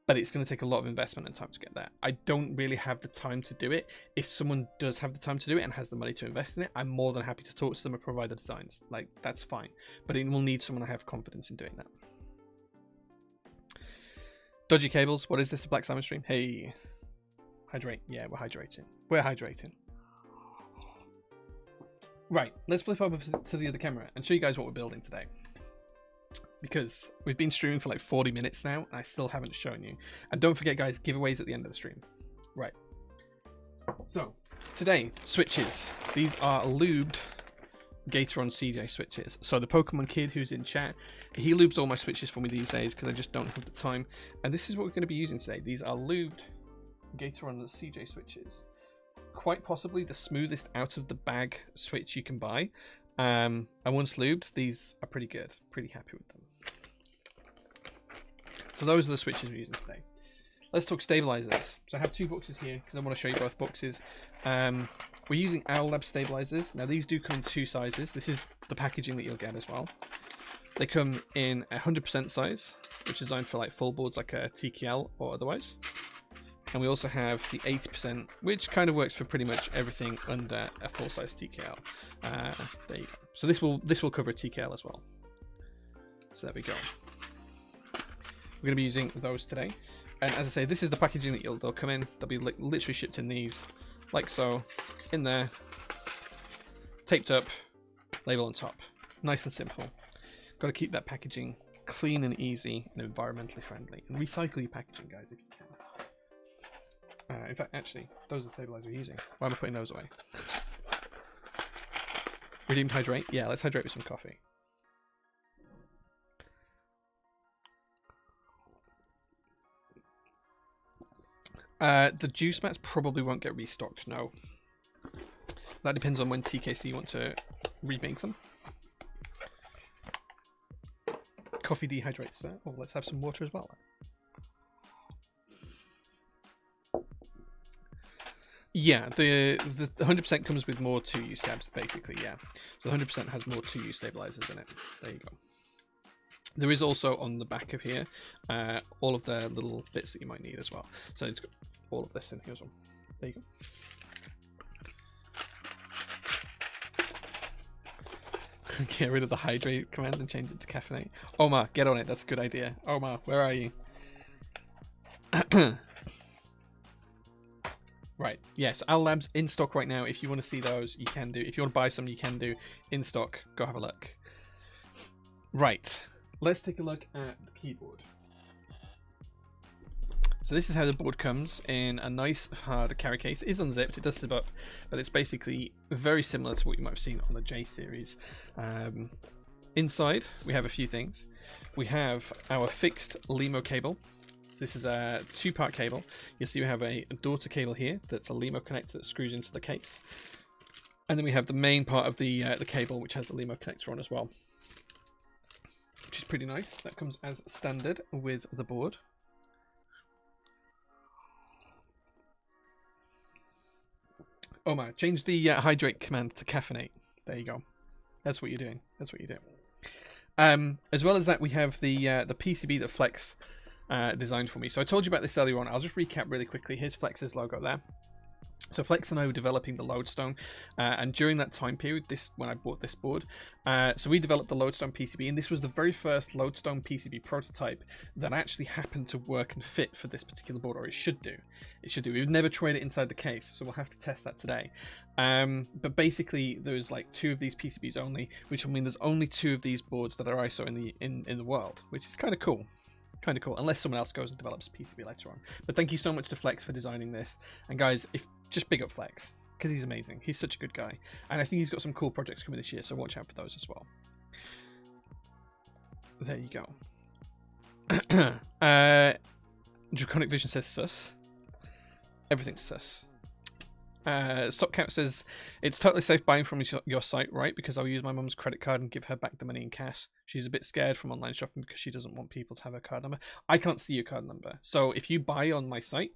Speaker 1: but it's going to take a lot of investment and time to get there. I don't really have the time to do it. If someone does have the time to do it and has the money to invest in it, I'm more than happy to talk to them and provide the designs. Like, that's fine. But it will need someone to have confidence in doing that. Dodgy cables. What is this, a Black Salmon stream? Hey. Hydrate. Yeah, we're hydrating. We're hydrating. Right, let's flip over to the other camera and show you guys what we're building today. because we've been streaming for like 40 minutes now, and I still haven't shown you. And don't forget, guys, giveaways at the end of the stream. Right. So, today, switches. These are lubed Gateron CJ switches. So the Pokemon kid who's in chat, he lubes all my switches for me these days because I just don't have the time. And this is what we're going to be using today. These are lubed Gateron CJ switches. Quite possibly the smoothest out of the bag switch you can buy. And once lubed, these are pretty good. Pretty happy with them. So those are the switches we're using today. Let's talk stabilizers. So I have two boxes here because I want to show you both boxes. We're using Owl Lab stabilizers. Now these do come in two sizes. This is the packaging that you'll get as well. They come in 100% size, which is designed for like full boards like a TKL or otherwise. And we also have the 80%, which kind of works for pretty much everything under a full-size TKL. There you go. So this will cover a TKL as well. So there we go. We're going to be using those today. And as I say, this is the packaging that they'll come in. They'll be literally shipped in these, like so, in there, taped up, label on top. Nice and simple. Got to keep that packaging clean and easy and environmentally friendly. And recycle your packaging, guys, if you can. In fact, actually, those are the stabilizers we're using. Why am I putting those away? Redeemed hydrate? Yeah, let's hydrate with some coffee. The juice mats probably won't get restocked, no. That depends on when TKC want to remake them. Coffee dehydrates there. Oh, let's have some water as well. Yeah, the 100% comes with more 2U stabs, basically, yeah. So the 100% has more 2U stabilizers in it. There you go. There is also on the back of here all of the little bits that you might need as well. So it's got all of this in here as well. There you go. Get rid of the hydrate command and change it to caffeinate. Omar, get on it. That's a good idea. Omar, where are you? Right, yes, Owl Labs in stock right now. If you want to see those, you can do. If you want to buy some, you can do. In stock, go have a look. Right, let's take a look at the keyboard. So this is how the board comes in a nice hard carry case. It is unzipped, it does zip up, but it's basically very similar to what you might have seen on the J series. Inside, we have a few things. We have our fixed LEMO cable. So this is a two-part cable. You'll see we have a daughter cable here that's a LEMO connector that screws into the case. And then we have the main part of the cable, which has a LEMO connector on as well, which is pretty nice. That comes as standard with the board. Omar, change the hydrate command to caffeinate. There you go. That's what you're doing. That's what you're doing. As well as that, we have the PCB that Flex designed for me. So I told you about this earlier on. I'll just recap really quickly. Here's Flex's logo there. So Flex and I were developing the Lodestone, and during that time period, when I bought this board, so we developed the Lodestone PCB, and this was the very first Lodestone PCB prototype that actually happened to work and fit for this particular board, or it should do. It should do. We've never tried it inside the case, so we'll have to test that today. But basically, there's like 2 of these PCBs only, which will mean there's only 2 of these boards that are ISO in the world, which is kind of cool. Kind of cool, unless someone else goes and develops a PCB later on. But thank you so much to Flex for designing this. And guys, just big up Flex, because he's amazing. He's such a good guy. And I think he's got some cool projects coming this year, so watch out for those as well. There you go. Draconic Vision says sus. Everything's sus. Stopcount says, it's totally safe buying from your site, right? Because I'll use my mum's credit card and give her back the money in cash. She's a bit scared from online shopping because she doesn't want people to have her card number. I can't see your card number. So if you buy on my site,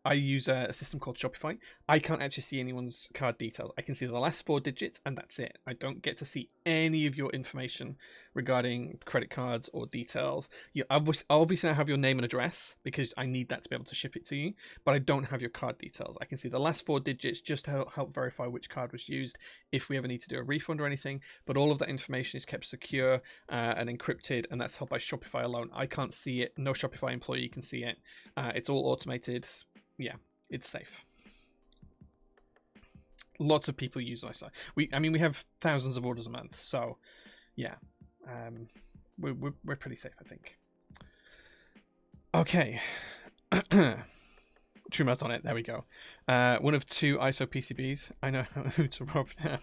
Speaker 1: I use a system called Shopify. I can't actually see anyone's card details. I can see the last 4 digits and that's it. I don't get to see any of your information regarding credit cards or details. Obviously I have your name and address because I need that to be able to ship it to you, but I don't have your card details. I can see the last 4 digits just to help verify which card was used if we ever need to do a refund or anything, but all of that information is kept secure and encrypted, and that's held by Shopify alone. I can't see it. No Shopify employee can see it. It's all automated. Yeah, it's safe. Lots of people use our site. I mean, we have thousands of orders a month, so yeah, we're pretty safe, I think. Okay. True mouse on it. There we go. One of 2 ISO PCBs. I know who to rob now.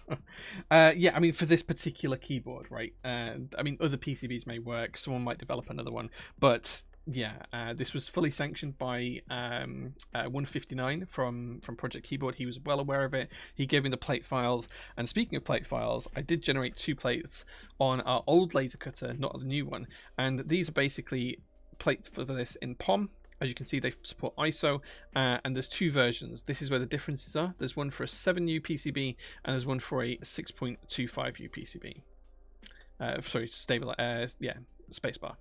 Speaker 1: Yeah, I mean, for this particular keyboard, right? I mean, other PCBs may work. Someone might develop another one, but yeah, this was fully sanctioned by 159 from Project Keyboard. He was well aware of it. He gave me the plate files. And speaking of plate files, I did generate 2 plates on our old laser cutter, not the new one. And these are basically plates for this in POM. As you can see, they support ISO, and there's 2 versions. This is where the differences are. There's one for a 7U PCB, and there's one for a 6.25U PCB. Sorry, spacebar.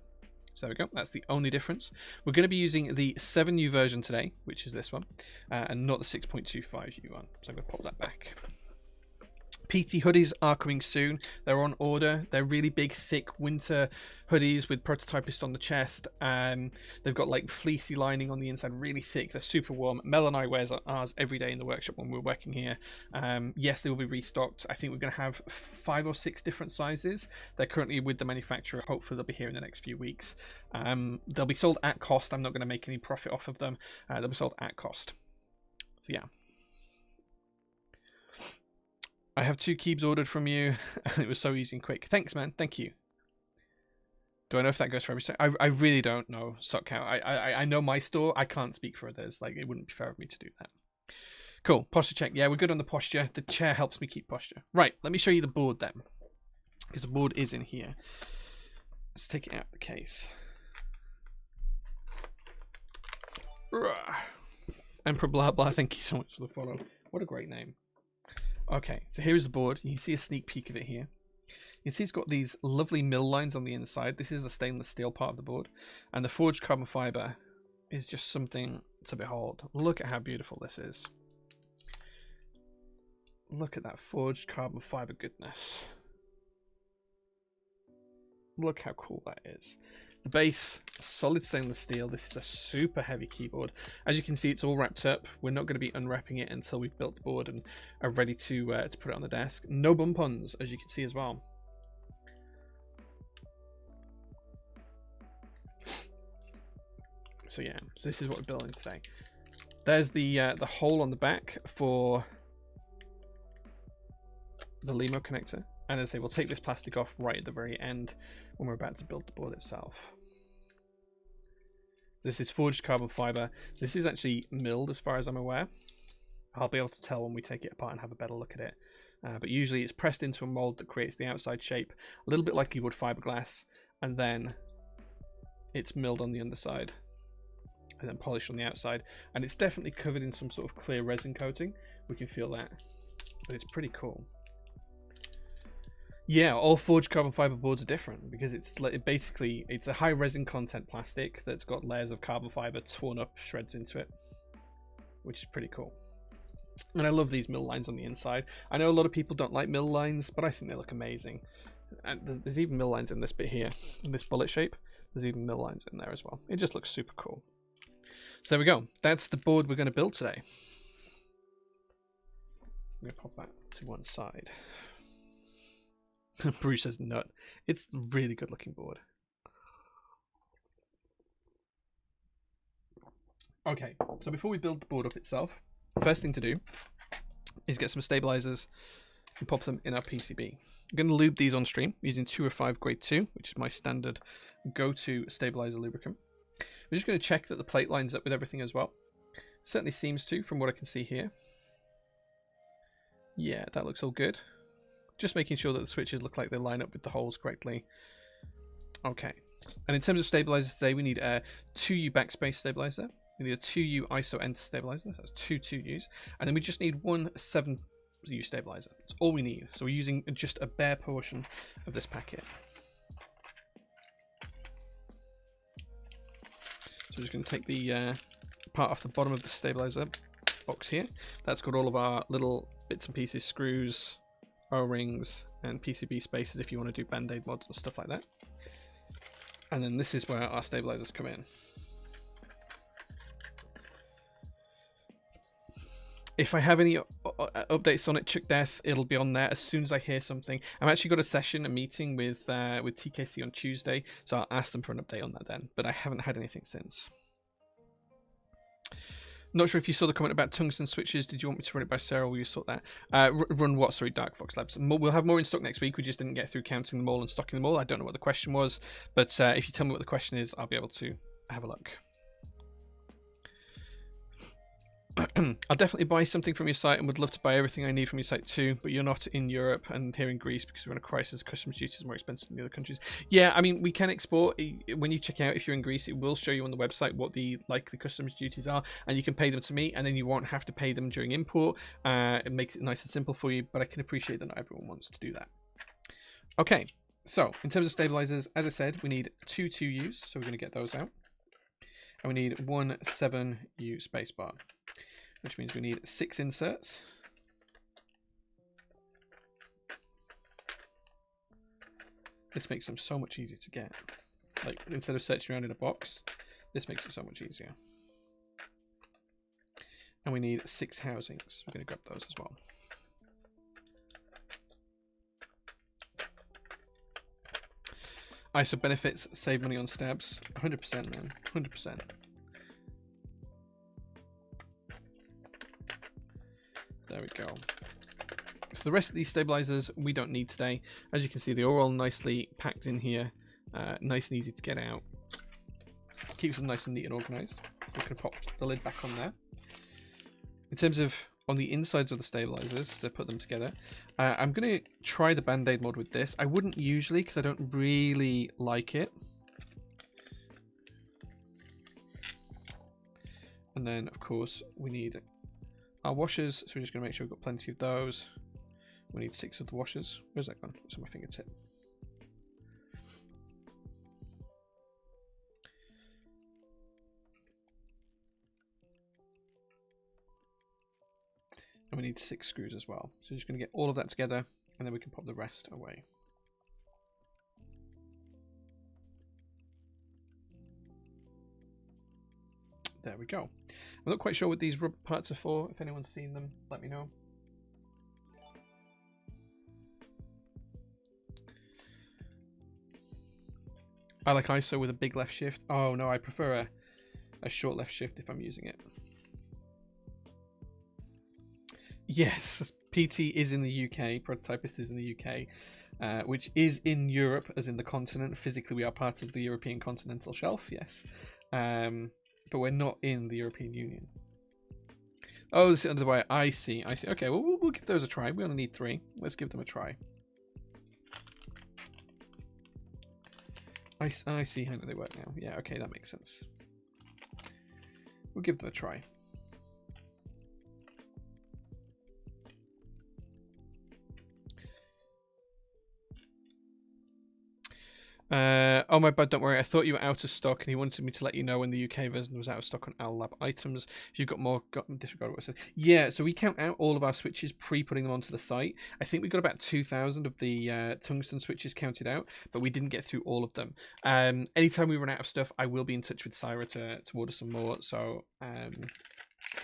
Speaker 1: So there we go. That's the only difference. We're going to be using the 7U version today, which is this one, and not the 6.25U one. So I'm going to pop that back. PT hoodies are coming soon. They're on order. They're really big, thick winter hoodies with prototypist on the chest. They've got like fleecy lining on the inside, really thick. They're super warm. Mel and I wears ours every day in the workshop when we're working here. Yes, they will be restocked. I think we're going to have 5 or 6 different sizes. They're currently with the manufacturer. Hopefully they'll be here in the next few weeks. They'll be sold at cost. I'm not going to make any profit off of them. They'll be sold at cost. So yeah. I have 2 keys ordered from you. It was so easy and quick. Thanks, man. Thank you. Do I know if that goes for every store? I really don't know, Sockcow. I know my store. I can't speak for others. Like, it wouldn't be fair of me to do that. Cool. Posture check. Yeah, we're good on the posture. The chair helps me keep posture. Right. Let me show you the board then. Because the board is in here. Let's take it out of the case. Emperor blah blah. Thank you so much for the follow. What a great name. Okay, so here's the board. You can see a sneak peek of it here. You can see it's got these lovely mill lines on the inside. This is the stainless steel part of the board. And the forged carbon fiber is just something to behold. Look at how beautiful this is. Look at that forged carbon fiber goodness. Look how cool that is. The base, solid stainless steel. This is a super heavy keyboard. As you can see, it's all wrapped up. We're not going to be unwrapping it until we've built the board and are ready to put it on the desk. No bump-ons, as you can see as well. So yeah, so this is what we're building today. There's the hole on the back for the LEMO connector. And as I say, we'll take this plastic off right at the very end when we're about to build the board itself. This is forged carbon fiber. This is actually milled as far as I'm aware. I'll be able to tell when we take it apart and have a better look at it. But usually it's pressed into a mold that creates the outside shape, a little bit like you would fiberglass, and then it's milled on the underside and then polished on the outside. And it's definitely covered in some sort of clear resin coating. We can feel that, but it's pretty cool. Yeah, all forged carbon fiber boards are different because it's basically a high resin content plastic that's got layers of carbon fiber torn up shreds into it, which is pretty cool. And I love these mill lines on the inside. I know a lot of people don't like mill lines, but I think they look amazing. And there's even mill lines in this bit here, in this bullet shape. There's even mill lines in there as well. It just looks super cool. So there we go. That's the board we're going to build today. I'm going to pop that to one side. Bruce says nut. It's a really good looking board. Okay, so before we build the board up itself, first thing to do is get some stabilizers and pop them in our PCB. I'm going to lube these on stream using 205 grade 2, which is my standard go-to stabilizer lubricant. We're just going to check that the plate lines up with everything as well. Certainly seems to, from what I can see here. Yeah, that looks all good. Just making sure that the switches look like they line up with the holes correctly. Okay. And in terms of stabilizers today, we need a 2U backspace stabilizer. We need a 2U ISO enter stabilizer. That's 2 2Us. And then we just need one 7U stabilizer. That's all we need. So we're using just a bare portion of this packet. So we're just going to take the part off the bottom of the stabilizer box here. That's got all of our little bits and pieces, screws, O-rings and PCB spaces if you want to do band-aid mods and stuff like that. And then this is where our stabilizers come in. If I have any updates on it, Chuck Death, it'll be on there as soon as I hear something. I've actually got a meeting with TKC on Tuesday, so I'll ask them for an update on that then. But I haven't had anything since. Not sure if you saw the comment about tungsten switches. Did you want me to run it by Sarah, or will you sort that? Run what? Sorry, Dark Fox Labs. We'll have more in stock next week. We just didn't get through counting them all and stocking them all. I don't know what the question was, but if you tell me what the question is, I'll be able to have a look. I'll definitely buy something from your site and would love to buy everything I need from your site too, but you're not in Europe and here in Greece because we're in a crisis. Customs duties are more expensive than the other countries. Yeah, I mean, we can export. When you check out, if you're in Greece, it will show you on the website what the customs duties are, and you can pay them to me, and then you won't have to pay them during import. It makes it nice and simple for you, but I can appreciate that not everyone wants to do that. Okay, so in terms of stabilizers, as I said, we need 2 2Us, so we're going to get those out. And we need 1 7U spacebar, which means we need 6 inserts. This makes them so much easier to get. Like, instead of searching around in a box, this makes it so much easier. And we need 6 housings. We're going to grab those as well. ISO benefits, save money on stabs. 100%, man. 100%. There we go. So the rest of these stabilizers we don't need today. As you can see, they're all nicely packed in here. Nice and easy to get out. Keeps them nice and neat and organized. We're going to pop the lid back on there. In terms of on the insides of the stabilizers to put them together, I'm going to try the Band-Aid mod with this. I wouldn't usually because I don't really like it. And then, of course, we need our washers, so we're just going to make sure we've got plenty of those. We need 6 of the washers. Where's that gone? It's on my fingertip. And we need 6 screws as well. So we're just going to get all of that together, and then we can pop the rest away. There we go. I'm not quite sure what these rubber parts are for. If anyone's seen them, let me know. I like ISO with a big left shift. Oh no, I prefer a short left shift if I'm using it. Yes, PT is in the UK, Prototypist is in the UK, which is in Europe, as in the continent. Physically, we are part of the European continental shelf, yes. But we're not in the European Union. Oh, this is under the wire. I see, I see. Okay, well, we'll give those a try. We only need 3. Let's give them a try. I see how they work now. Yeah, okay, that makes sense. We'll give them a try. Oh my bad, don't worry. I thought you were out of stock, and he wanted me to let you know when the UK version was out of stock on Owl Lab items. If you've got more, disregard what I said. Yeah, so we count out all of our switches pre-putting them onto the site. I think we got about 2,000 of the tungsten switches counted out, but we didn't get through all of them. Anytime we run out of stuff, I will be in touch with Syra to order some more. So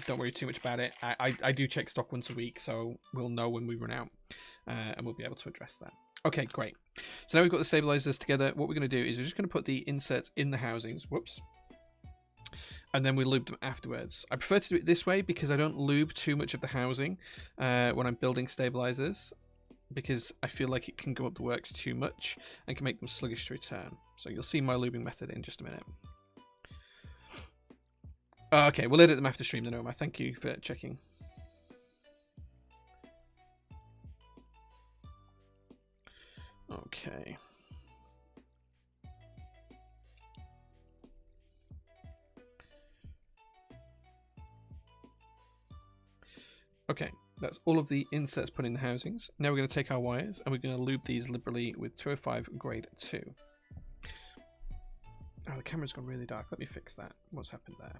Speaker 1: don't worry too much about it. I do check stock once a week, so we'll know when we run out, and we'll be able to address that. Okay, great. So now we've got the stabilizers together. What we're going to do is we're just going to put the inserts in the housings. Whoops. And then we lube them afterwards. I prefer to do it this way because I don't lube too much of the housing when I'm building stabilizers, because I feel like it can go up the works too much and can make them sluggish to return. So you'll see my lubing method in just a minute. Okay, we'll edit them after stream then, Omar. Thank you for checking. Okay. Okay, that's all of the inserts put in the housings. Now we're going to take our wires and we're going to lube these liberally with 205 grade 2. Oh, the camera's gone really dark. Let me fix that. What's happened there?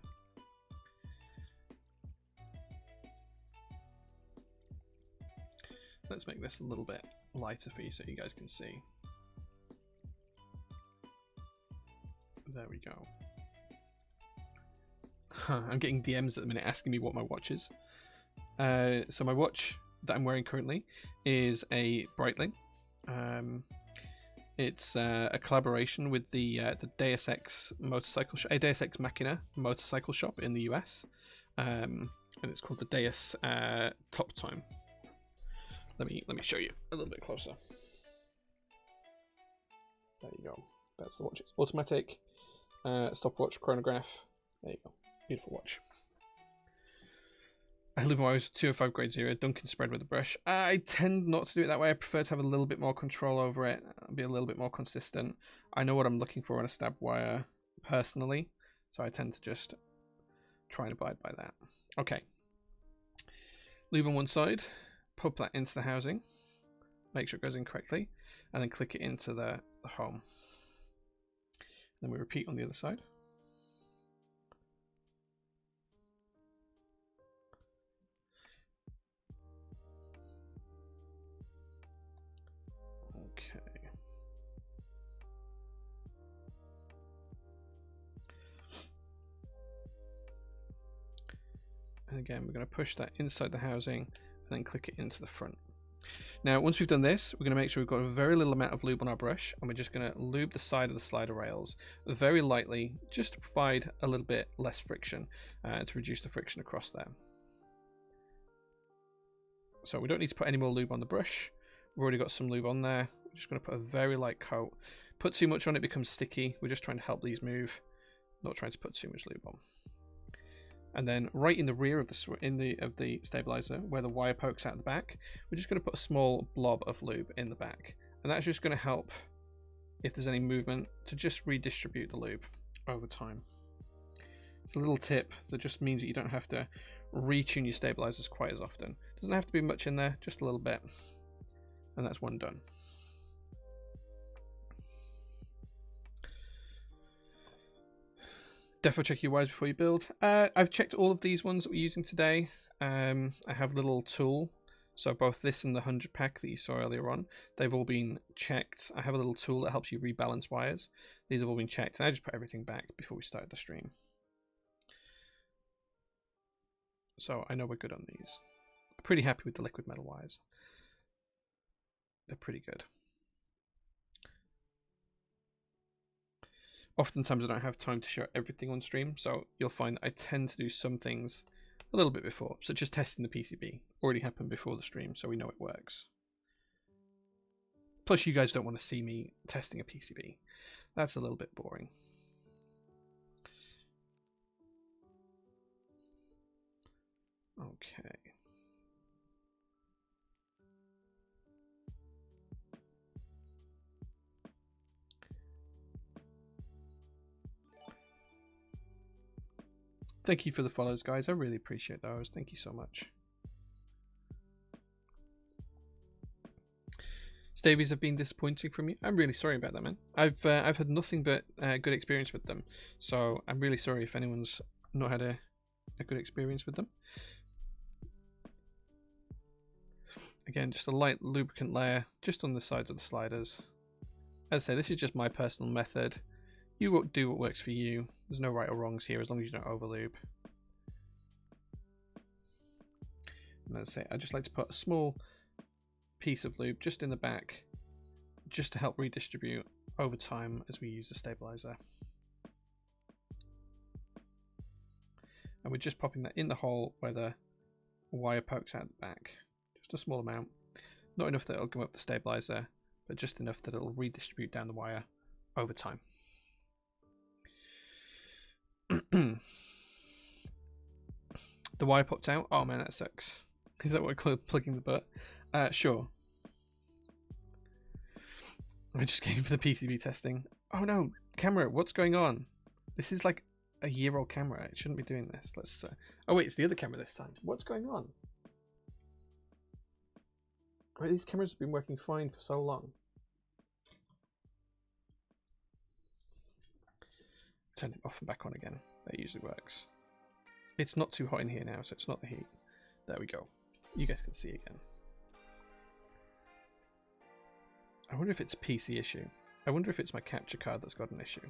Speaker 1: Let's make this a little bit lighter for you so you guys can see. There we go. I'm getting DMs at the minute asking me what my watch is. So my watch that I'm wearing currently is a Breitling. It's a collaboration with the Deus Ex motorcycle shop, a Deus Ex Machina motorcycle shop in the US, and it's called the Deus Top Time. Let me show you a little bit closer. There you go. That's the watch. It's automatic stopwatch chronograph. There you go. Beautiful watch. I live my 205 grade 0 Duncan spread with a brush. I tend not to do it that way. I prefer to have a little bit more control over it, be a little bit more consistent. I know what I'm looking for in a stab wire personally, so I tend to just try and abide by that. Okay. Lube on one side, pop that into the housing, make sure it goes in correctly, and then click it into the home. Then we repeat on the other side. And again, we're going to push that inside the housing and then click it into the front. Now, once we've done this, we're going to make sure we've got a very little amount of lube on our brush, and we're just going to lube the side of the slider rails very lightly, just to provide a little bit less friction, to reduce the friction across there. So we don't need to put any more lube on the brush. We've already got some lube on there. We're just going to put a very light coat. Put too much on, it becomes sticky. We're just trying to help these move, not trying to put too much lube on. And then right in the rear of the stabilizer, where the wire pokes out the back, we're just going to put a small blob of lube in the back, and that's just going to help, if there's any movement, to just redistribute the lube over time. It's a little tip that just means that you don't have to retune your stabilizers quite as often. Doesn't have to be much in there, just a little bit, and that's one done. Defo check your wires before you build. I've checked all of these ones that we're using today. I have a little tool. So both this and the 100 pack that you saw earlier on, they've all been checked. I have a little tool that helps you rebalance wires. These have all been checked. And I just put everything back before we started the stream. So I know we're good on these. I'm pretty happy with the liquid metal wires. They're pretty good. Oftentimes I don't have time to show everything on stream, so you'll find I tend to do some things a little bit before, such as testing the PCB. Already happened before the stream, so we know it works. Plus you guys don't want to see me testing a PCB. That's a little bit boring. Okay. Thank you for the follows, guys. I really appreciate those. Thank you so much. Stavies have been disappointing from you. I'm really sorry about that, man. I've had nothing but good experience with them. So I'm really sorry if anyone's not had a good experience with them. Again, just a light lubricant layer just on the sides of the sliders. As I say, this is just my personal method. You do what works for you. There's no right or wrongs here as long as you don't overlube. And as I say, I just like to put a small piece of lube just in the back, just to help redistribute over time as we use the stabilizer. And we're just popping that in the hole where the wire pokes out the back. Just a small amount. Not enough that it'll go up the stabilizer, but just enough that it'll redistribute down the wire over time. The wire popped out. Oh man, that sucks. Is that what I call plugging the butt? Sure. I just came for the PCB testing. Oh no, camera, what's going on? This is like a year-old camera. It shouldn't be doing this. Let's. Oh wait, it's the other camera this time. What's going on? Right, these cameras have been working fine for so long. Turn it off and back on again. That usually works. It's not too hot in here now, so it's not the heat. There we go. You guys can see again. I wonder if it's a PC issue. I wonder if it's my capture card that's got an issue.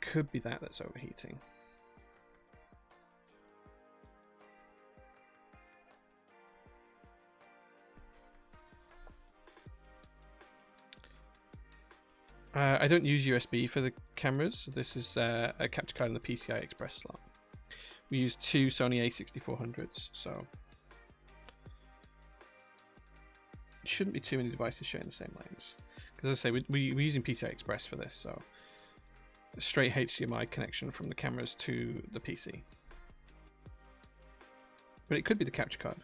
Speaker 1: Could be that that's overheating. I don't use USB for the cameras. So this is a capture card in the PCI Express slot. We use two Sony A6400s, so it shouldn't be too many devices sharing the same lanes. Because as I say, we're using PCI Express for this, so a straight HDMI connection from the cameras to the PC. But it could be the capture card.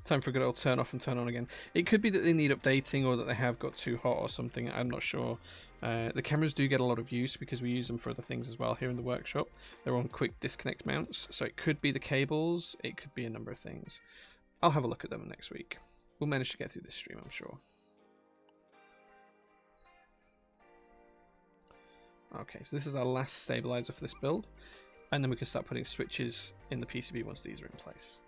Speaker 1: Time for a good old turn off and turn on again. It could be that they need updating or that they have got too hot or something. I'm not sure. The cameras do get a lot of use because we use them for other things as well here in the workshop. They're on quick disconnect mounts, so it could be the cables. It could be a number of things. I'll have a look at them next week. We'll manage to get through this stream, I'm sure. Okay, so this is our last stabilizer for this build, and then we can start putting switches in the PCB once these are in place.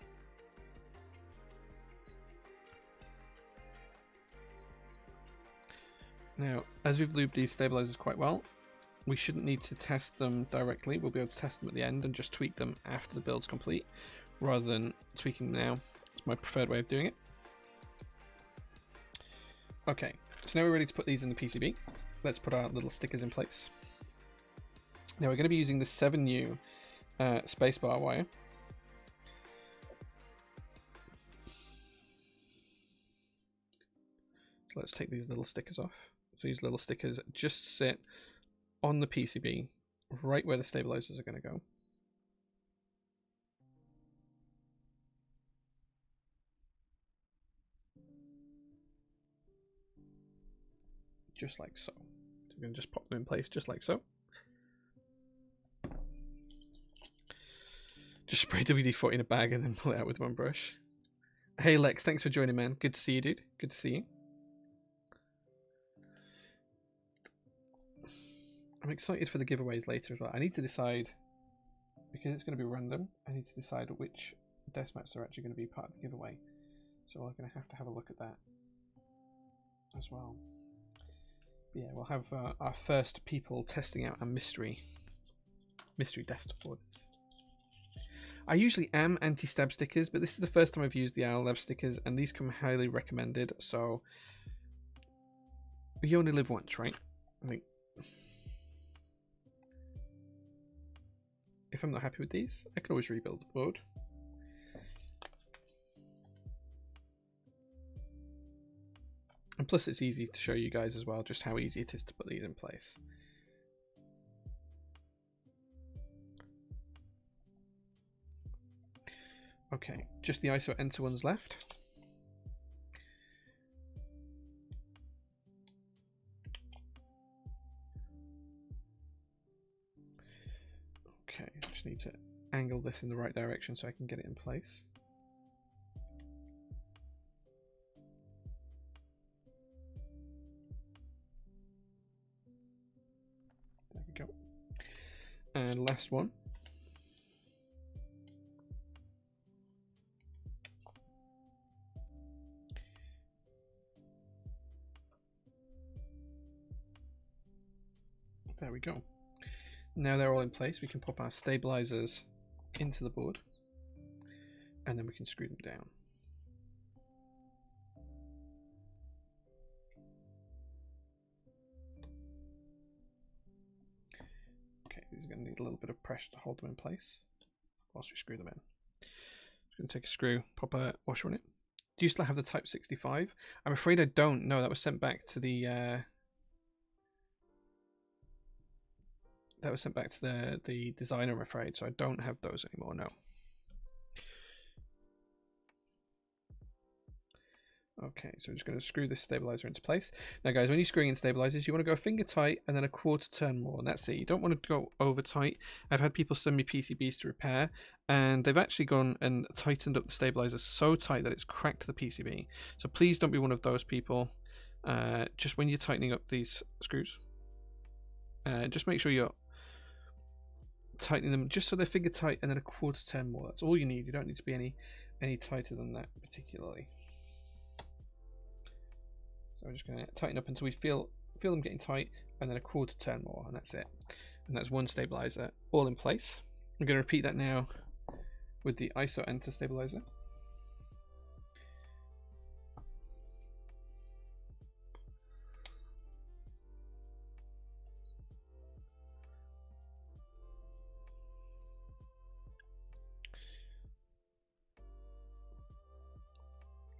Speaker 1: Now, as we've lubed these stabilizers quite well, we shouldn't need to test them directly. We'll be able to test them at the end and just tweak them after the build's complete, rather than tweaking them now. It's my preferred way of doing it. Okay, so now we're ready to put these in the PCB. Let's put our little stickers in place. Now we're going to be using the 7U spacebar wire. So let's take these little stickers off. So these little stickers just sit on the PCB, right where the stabilizers are going to go. Just like so. So we're going to just pop them in place just like so. Just spray WD-40 in a bag and then pull it out with one brush. Hey Lex, thanks for joining, man. Good to see you, dude. Good to see you. I'm excited for the giveaways later as well. I need to decide, because it's going to be random, I need to decide which desk mats are actually going to be part of the giveaway. So we're going to have a look at that as well. But yeah, we'll have our first people testing out our mystery desktop orders. I usually am anti-stab stickers, but this is the first time I've used the ILF stickers, and these come highly recommended, so you only live once, right? I think. If I'm not happy with these, I can always rebuild the board. And plus it's easy to show you guys as well just how easy it is to put these in place. Okay, just the ISO enter ones left. Okay, I just need to angle this in the right direction so I can get it in place. There we go. And last one. There we go. Now they're all in place, we can pop our stabilizers into the board and then we can screw them down. Okay, these are going to need a little bit of pressure to hold them in place whilst we screw them in. Just going to take a screw, pop a washer on it. Do you still have the Type 65? I'm afraid I don't. No, that was sent back to the the designer, I'm afraid, so I don't have those anymore, no. Okay, so we're just going to screw this stabilizer into place. Now guys, when you're screwing in stabilizers, you want to go finger tight and then a quarter turn more, and that's it. You don't want to go over tight. I've had people send me PCBs to repair, and they've actually gone and tightened up the stabilizer so tight that it's cracked the PCB. So please don't be one of those people. Just when you're tightening up these screws, just make sure you're tightening them just so they're finger tight and then a quarter turn more. That's all you need. You don't need to be any tighter than that particularly. So we're just going to tighten up until we feel them getting tight, and then a quarter turn more, and that's it. And that's one stabilizer all in place. I'm going to repeat that now with the ISO enter stabilizer.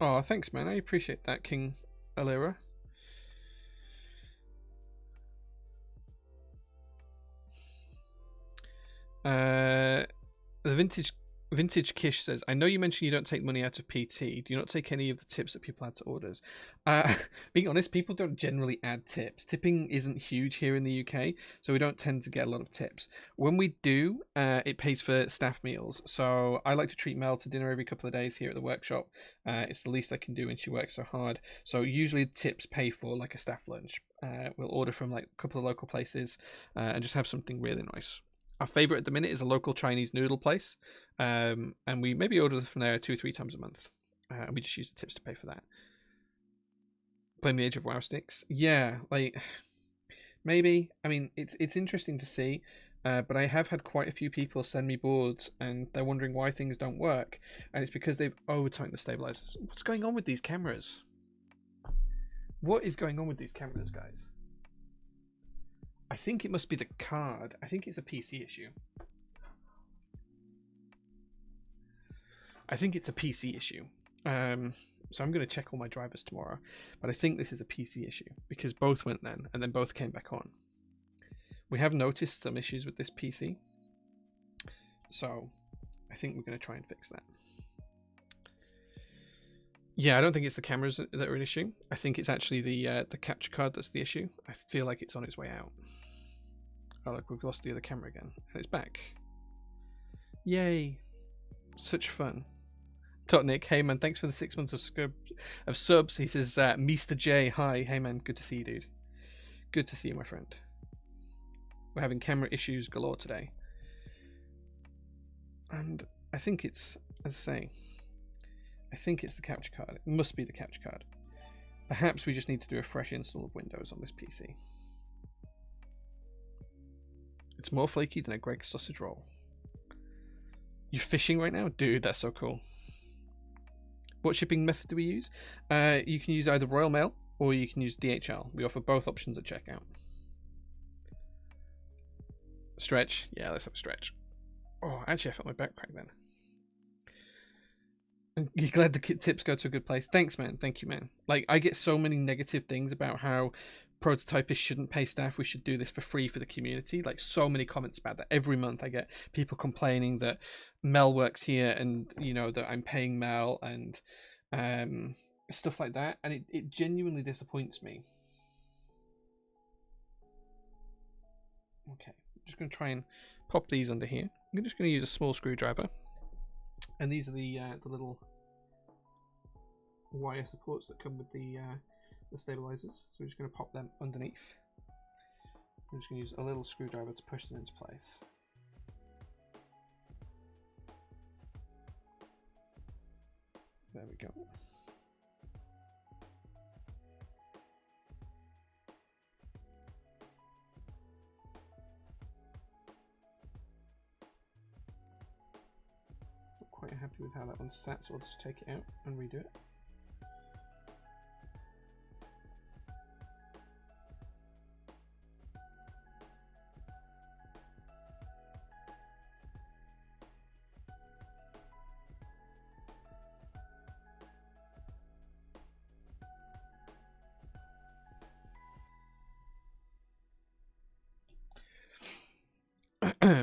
Speaker 1: Oh, thanks, man. I appreciate that, King Alira. The Vintage Kish says, I know you mentioned you don't take money out of PT. Do you not take any of the tips that people add to orders? Being honest, people don't generally add tips. Tipping isn't huge here in the UK, so we don't tend to get a lot of tips. When we do, it pays for staff meals. So I like to treat Mel to dinner every couple of days here at the workshop. It's the least I can do when she works so hard. So usually tips pay for like a staff lunch. We'll order from like a couple of local places and just have something really nice. Our favorite at the minute is a local Chinese noodle place, and we maybe order from there 2 or 3 times a month. And we just use the tips to pay for that. Playing the Age of WoW sticks, yeah, like maybe. I mean, it's interesting to see, but I have had quite a few people send me boards, and they're wondering why things don't work, and it's because they've over-tightened the stabilizers. What's going on with these cameras? What is going on with these cameras, guys? I think it must be the card. I think it's a PC issue. I think it's a PC issue. So I'm going to check all my drivers tomorrow. But I think this is a PC issue because both went then and then both came back on. We have noticed some issues with this PC. So I think we're going to try and fix that. Yeah, I don't think it's the cameras that are an issue. I think it's actually the capture card that's the issue. I feel like it's on its way out. Oh look, we've lost the other camera again. And it's back. Yay. Such fun. Totnik, hey man, thanks for the 6 months of subs. He says, Mr. J, hi. Hey man, good to see you, dude. Good to see you, my friend. We're having camera issues galore today. And I think it's, as I say, I think it's the capture card. It must be the capture card. Perhaps we just need to do a fresh install of Windows on this PC. It's more flaky than a Greg's sausage roll. You're fishing right now? Dude, that's so cool. What shipping method do we use? You can use either Royal Mail or you can use DHL. We offer both options at checkout. Stretch? Yeah, let's have a stretch. Oh, actually, I felt my back crack then. You're glad the tips go to a good place. Thanks, man. Thank you, man. Like, I get so many negative things about how prototypists shouldn't pay staff. We should do this for free for the community. Like, so many comments about that. Every month I get people complaining that Mel works here and, you know, that I'm paying Mel and stuff like that. And it genuinely disappoints me. Okay, I'm just going to try and pop these under here. I'm just going to use a small screwdriver. And these are the little wire supports that come with the stabilizers. So we're just going to pop them underneath. I'm just going to use a little screwdriver to push them into place. There we go. Quite happy with how that one's sat, so I'll just take it out and redo it.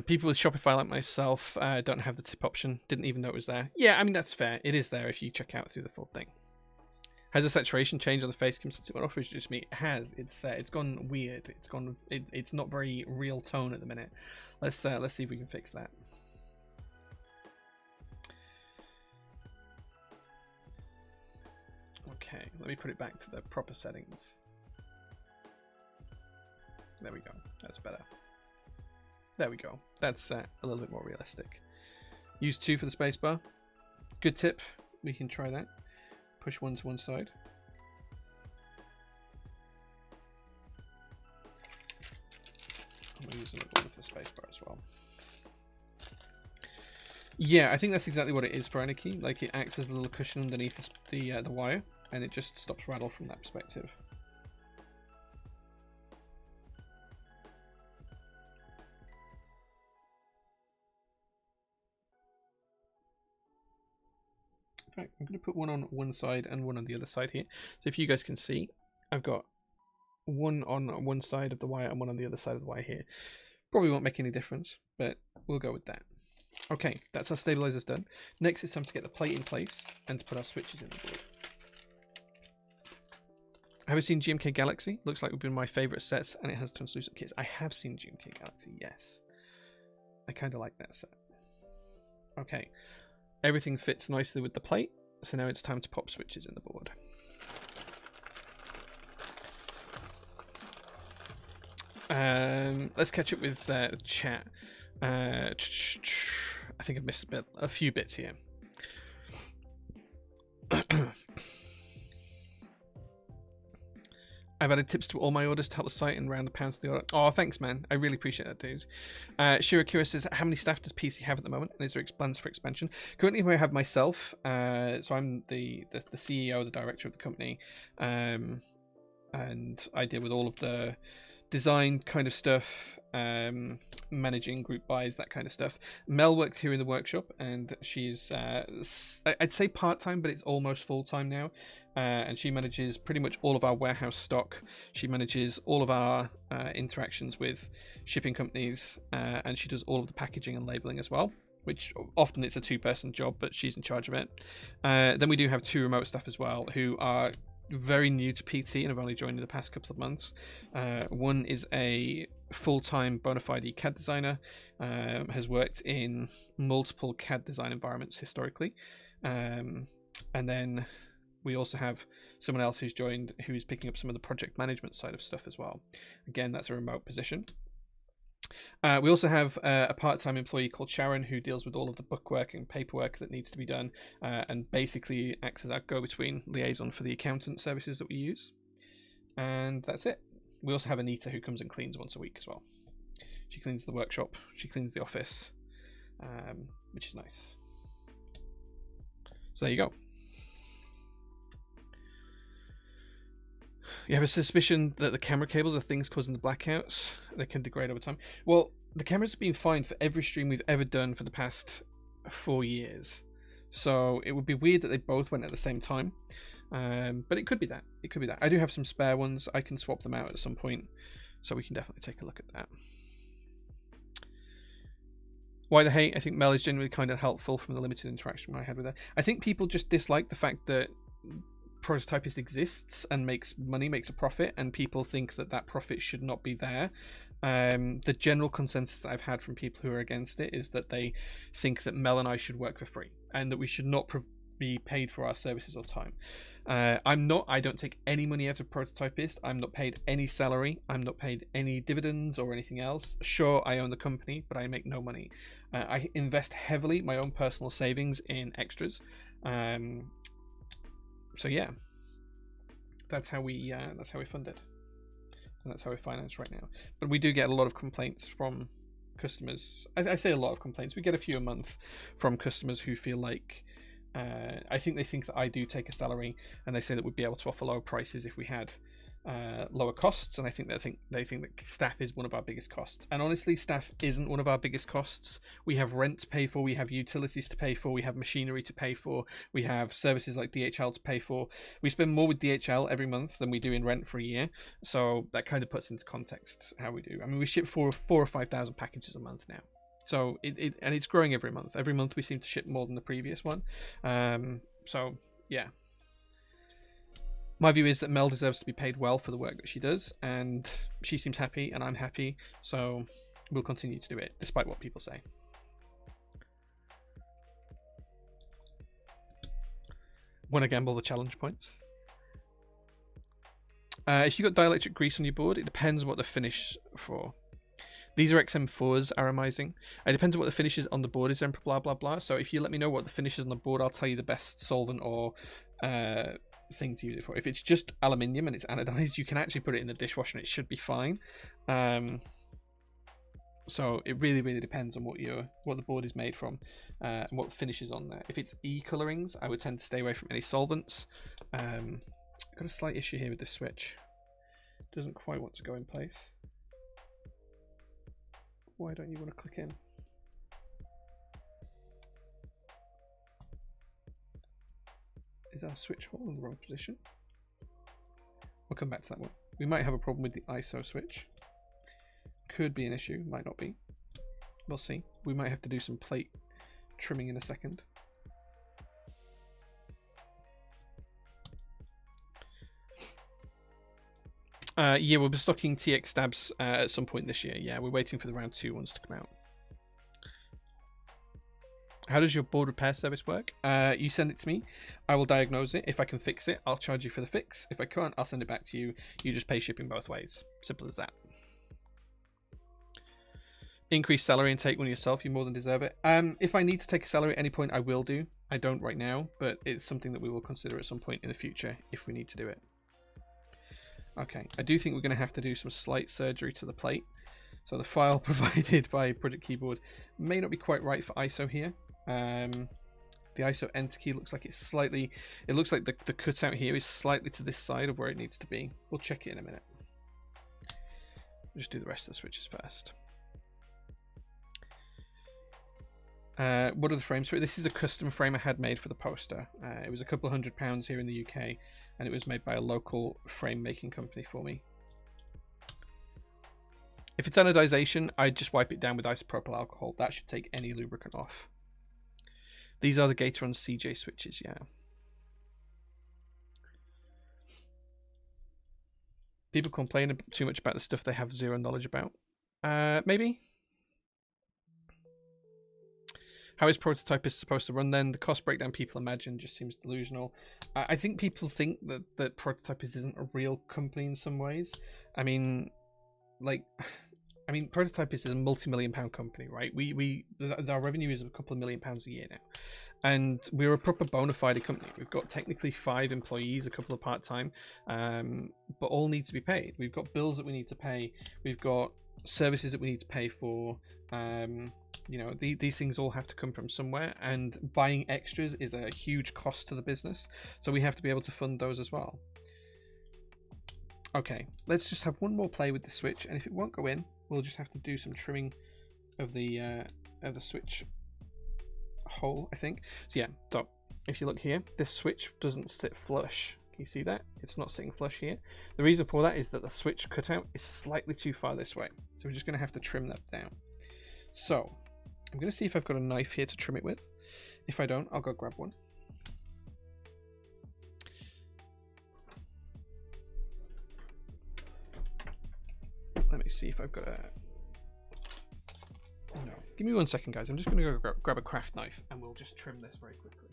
Speaker 1: People with Shopify like myself don't have the tip option. Didn't even know it was there. Yeah, I mean, that's fair. It is there if you check out through the full thing. Has the saturation changed on the face cam since it went off? Or is it just me? It has. It's gone weird. It's gone. It's not very real tone at the minute. Let's see if we can fix that. Okay, let me put it back to the proper settings. There we go. That's better. There we go. That's a little bit more realistic. Use 2 for the spacebar. Good tip. We can try that. Push 1 to one side. I'm going to use another one for the spacebar as well. Yeah, I think that's exactly what it is for any key. Like, it acts as a little cushion underneath the wire, and it just stops rattle from that perspective. In fact, I'm going to put one on one side and one on the other side here. So if you guys can see, I've got one on one side of the wire and one on the other side of the wire here. Probably won't make any difference, but we'll go with that. Okay, that's our stabilizers done. Next, it's time to get the plate in place and to put our switches in the board. Have you seen GMK Galaxy? Looks like would be my favourite sets, and it has translucent kits. I have seen GMK Galaxy, yes. I kind of like that set. Okay, everything fits nicely with the plate, so now it's time to pop switches in the board. Let's catch up with chat. I think I've missed a few bits here. I've added tips to all my orders to help the site and round the pounds to the order. Oh, thanks, man. I really appreciate that, dude. Shirakura says, how many staff does PC have at the moment? And is there plans for expansion? Currently, I have myself. So I'm the CEO, the director of the company. And I deal with all of the design kind of stuff, managing group buys, that kind of stuff. Mel works here in the workshop, and she's I'd say part-time, but it's almost full-time now, and she manages pretty much all of our warehouse stock. She manages all of our interactions with shipping companies, and she does all of the packaging and labeling as well, which often it's a two-person job, but she's in charge of it. Then we do have 2 remote staff as well, who are very new to PT and have only joined in the past couple of months. One is a full-time bona fide CAD designer, has worked in multiple CAD design environments historically, and then we also have someone else who's joined who's picking up some of the project management side of stuff as well. Again, that's a remote position. We also have a part-time employee called Sharon who deals with all of the bookwork and paperwork that needs to be done, and basically acts as our go-between liaison for the accountant services that we use. And that's it. We also have Anita who comes and cleans once a week as well. She cleans the workshop, she cleans the office, which is nice. So there you go. You have a suspicion that the camera cables are things causing the blackouts. They can degrade over time. Well, the cameras have been fine for every stream we've ever done for the past 4 years. So it would be weird that they both went at the same time. But it could be that. It could be that. I do have some spare ones. I can swap them out at some point. So we can definitely take a look at that. Why the hate? I think Mel is genuinely kind of helpful from the limited interaction I had with her. I think people just dislike the fact that Prototypist exists and makes money, makes a profit, and people think that that profit should not be there. The general consensus that I've had from people who are against it is that they think that Mel and I should work for free and that we should not be paid for our services or time. I'm not. I don't take any money out of Prototypist. I'm not paid any salary. I'm not paid any dividends or anything else. Sure, I own the company, but I make no money. I invest heavily my own personal savings in extras. So yeah, that's how we fund it, and that's how we finance right now. But we do get a lot of complaints from customers. I say a lot of complaints. We get a few a month from customers who feel like I think they think that I do take a salary, and they say that we'd be able to offer lower prices if we had lower costs. And I think they think that staff is one of our biggest costs. And honestly, staff isn't one of our biggest costs. We have rent to pay for, we have utilities to pay for, we have machinery to pay for, we have services like DHL to pay for. We spend more with DHL every month than we do in rent for a year. So that kind of puts into context how we do. I mean, we ship 4,000 or 5,000 packages a month now. So and it's growing every month. Every month we seem to ship more than the previous one. So yeah. My view is that Mel deserves to be paid well for the work that she does, and she seems happy, and I'm happy, so we'll continue to do it, despite what people say. Wanna gamble the challenge points? If you've got dielectric grease on your board, it depends what the finish for. These are XM4s aramizing. It depends on what the finish is on the board is, and blah blah blah. So if you let me know what the finish is on the board, I'll tell you the best solvent or thing to use it for. If it's just aluminium and it's anodized, you can actually put it in the dishwasher and it should be fine. So So it really depends on what the board is made from and what finish is on there. If it's colorings, I would tend to stay away from any solvents. Got a slight issue here with this switch. Doesn't quite want to go in place. Why don't you want to click in? Is our switch hole in the wrong position? We'll come back to that one. We might have a problem with the ISO switch. Could be an issue, might not be. We'll see. We might have to do some plate trimming in a second. Yeah, we'll be stocking TX stabs at some point this year. Yeah, we're waiting for the round 2 ones to come out. How does your board repair service work? You send it to me. I will diagnose it. If I can fix it, I'll charge you for the fix. If I can't, I'll send it back to you. You just pay shipping both ways. Simple as that. Increase salary and take one yourself. You more than deserve it. If I need to take a salary at any point, I will do. I don't right now, but it's something that we will consider at some point in the future if we need to do it. Okay, I do think we're going to have to do some slight surgery to the plate. So the file provided by Project Keyboard may not be quite right for ISO here. The ISO enter key looks like it's slightly, it looks like the cutout here is slightly to this side of where it needs to be. We'll check it in a minute. We'll just do the rest of the switches first. What are the frames for it? This is a custom frame I had made for the poster. It was a couple of £100 here in the UK, and it was made by a local frame making company for me. If it's anodization, I'd just wipe it down with isopropyl alcohol. That should take any lubricant off. These are the Gateron CJ switches, yeah. People complain too much about the stuff they have zero knowledge about. Maybe. How is Prototypist supposed to run then? The cost breakdown people imagine just seems delusional. I think people think that Prototypist isn't a real company in some ways. I mean, Prototypist is a multi-million-pound company, right? Our revenue is a couple of £1,000,000 a year now. And we're a proper bona fide company. We've got technically 5 employees, a couple of part-time, but all need to be paid. We've got bills that we need to pay. We've got services that we need to pay for. You know, these things all have to come from somewhere, and buying extras is a huge cost to the business. So we have to be able to fund those as well. Okay, let's just have one more play with the switch, and if it won't go in, we'll just have to do some trimming of the switch hole, I think. So yeah, so if you look here, this switch doesn't sit flush. Can you see that? It's not sitting flush here. The reason for that is that the switch cutout is slightly too far this way. So we're just going to have to trim that down. So I'm going to see if I've got a knife here to trim it with. If I don't, I'll go grab one. Let me see if I've got a... No. Give me 1 second, guys. I'm just going to go grab a craft knife, and we'll just trim this very quickly.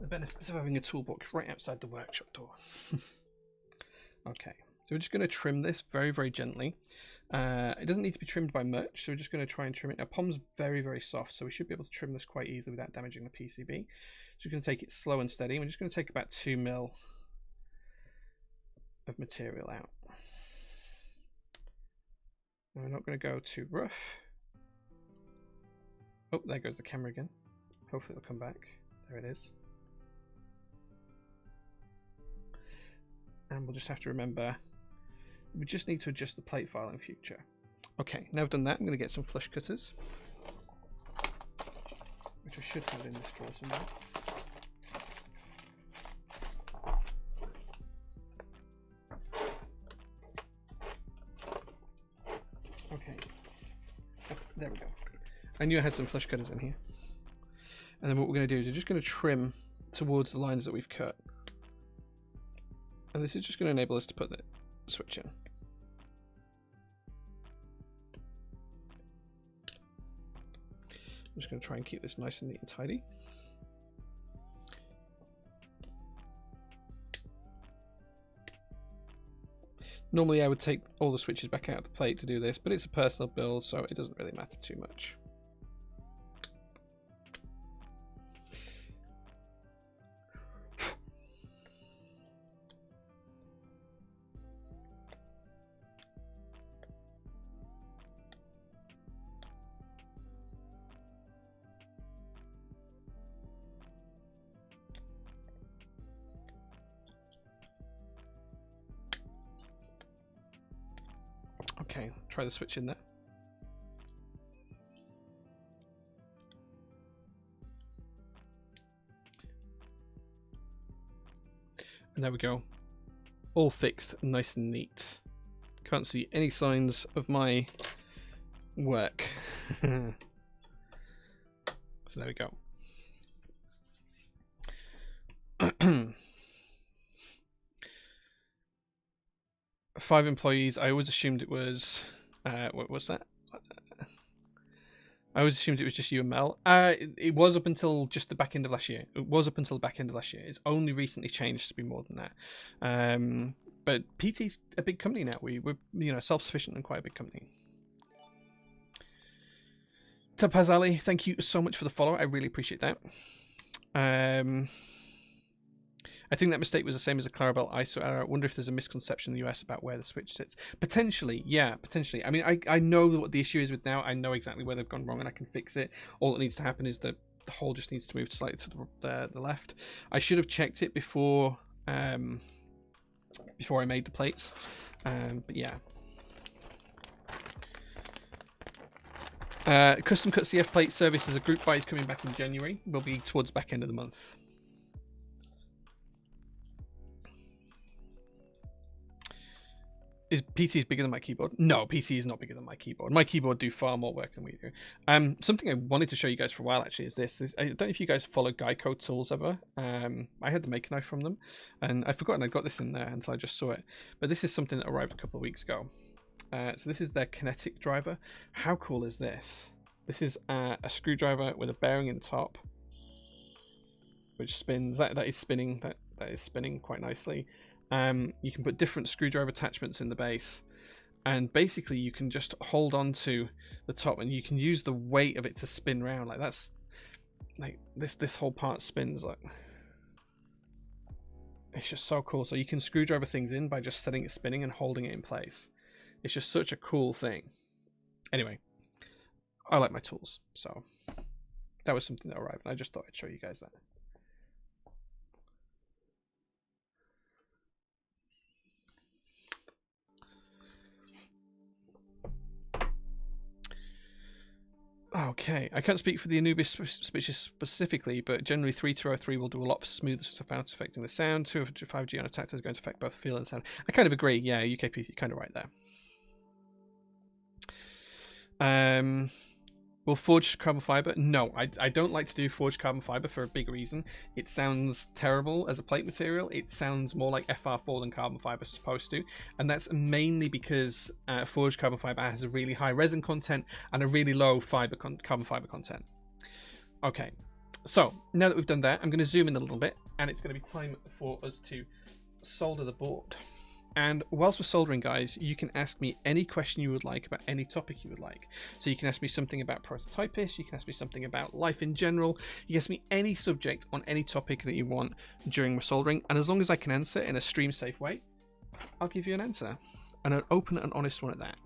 Speaker 1: The benefits of having a toolbox right outside the workshop door. Okay, so we're just going to trim this very, very gently. It doesn't need to be trimmed by much, so we're just going to try and trim it. Now, POM's very, very soft, so we should be able to trim this quite easily without damaging the PCB. So we're going to take it slow and steady. We're just going to take about 2 mil of material out. And we're not going to go too rough. Oh, there goes the camera again. Hopefully it'll come back. There it is. And we'll just have to remember, we just need to adjust the plate file in future. Okay, now I've done that, I'm going to get some flush cutters, which I should have in this drawer somewhere. Okay, there we go. I knew I had some flush cutters in here. And then what we're going to do is we're just going to trim towards the lines that we've cut. And this is just going to enable us to put the switch in. I'm just going to try and keep this nice and neat and tidy. Normally I would take all the switches back out of the plate to do this, but it's a personal build, so it doesn't really matter too much. Okay, try the switch in there. And there we go. All fixed, nice and neat. Can't see any signs of my work. So there we go. 5 employees. I always assumed it was what was that? I always assumed it was just you and Mel. It was up until just the back end of last year. It was up until the back end of last year. It's only recently changed to be more than that. But PT's a big company now. We're self-sufficient and quite a big company. Tapaz Ali, thank you so much for the follow. I really appreciate that. I think that mistake was the same as a Clarabelle ISO error. I wonder if there's a misconception in the US about where the switch sits. Potentially, yeah, potentially. I mean, I know what the issue is with now. I know exactly where they've gone wrong and I can fix it. All that needs to happen is that the hole just needs to move slightly to the left. I should have checked it before I made the plates. But yeah. Custom Cut CF plate service as a group buy is coming back in January. Will be towards the back end of the month. Is PC bigger than my keyboard? No, PC is not bigger than my keyboard. My keyboard do far more work than we do. Something I wanted to show you guys for a while actually is this. I don't know if you guys follow Geico tools ever. I had the make knife from them, and I'd forgotten I got this in there until I just saw it. But this is something that arrived a couple of weeks ago. So this is their kinetic driver. How cool is this? This is a screwdriver with a bearing in top, which spins. That is spinning. That is spinning quite nicely. You can put different screwdriver attachments in the base, and basically you can just hold on to the top and you can use the weight of it to spin round. Like that's like this whole part spins. Like it's just so cool. So you can screwdriver things in by just setting it spinning and holding it in place. It's just such a cool thing. Anyway, I like my tools, so that was something that arrived and I just thought I'd show you guys that. Okay, I can't speak for the Anubis switches specifically, but generally 3203 will do a lot for smooth without affecting the sound. 205G on a tactile is going to affect both feel and sound. I kind of agree. Yeah, UKP, you're kind of right there. Will forged carbon fiber? No, I don't like to do forged carbon fiber for a big reason. It sounds terrible as a plate material. It sounds more like FR4 than carbon fiber is supposed to, and that's mainly because forged carbon fiber has a really high resin content and a really low carbon fiber content. Okay, so now that we've done that, I'm going to zoom in a little bit, and it's going to be time for us to solder the board. And whilst we're soldering, guys, you can ask me any question you would like about any topic you would like. So you can ask me something about prototypists, you can ask me something about life in general, you can ask me any subject on any topic that you want during my soldering, and as long as I can answer in a stream safe way, I'll give you an answer, and an open and honest one at that.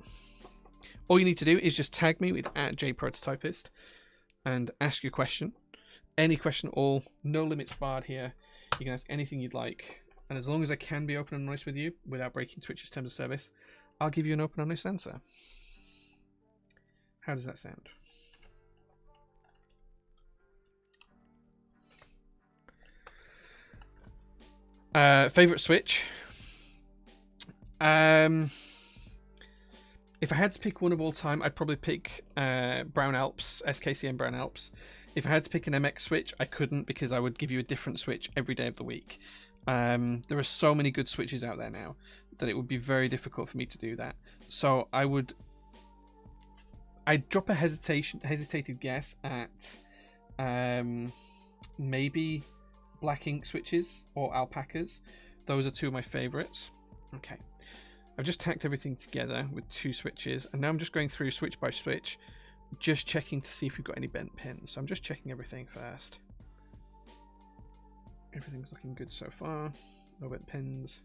Speaker 1: All you need to do is just tag me with @jprototypist and ask your question. Any question at all, no limits barred here. You can ask anything you'd like. And as long as I can be open and honest with you without breaking Twitch's terms of service, I'll give you an open and honest answer. How does that sound? Favorite switch? If I had to pick one of all time, I'd probably pick Brown Alps, SKCM Brown Alps. If I had to pick an MX switch, I couldn't, because I would give you a different switch every day of the week. There are so many good switches out there now that it would be very difficult for me to do that. So I'd drop a hesitated guess at maybe black ink switches or alpacas. Those are two of my favorites. Okay, I've just tacked everything together with 2 switches, and now I'm just going through switch by switch, just checking to see if we've got any bent pins. So I'm just checking everything first. Everything's looking good so far. No bent pins.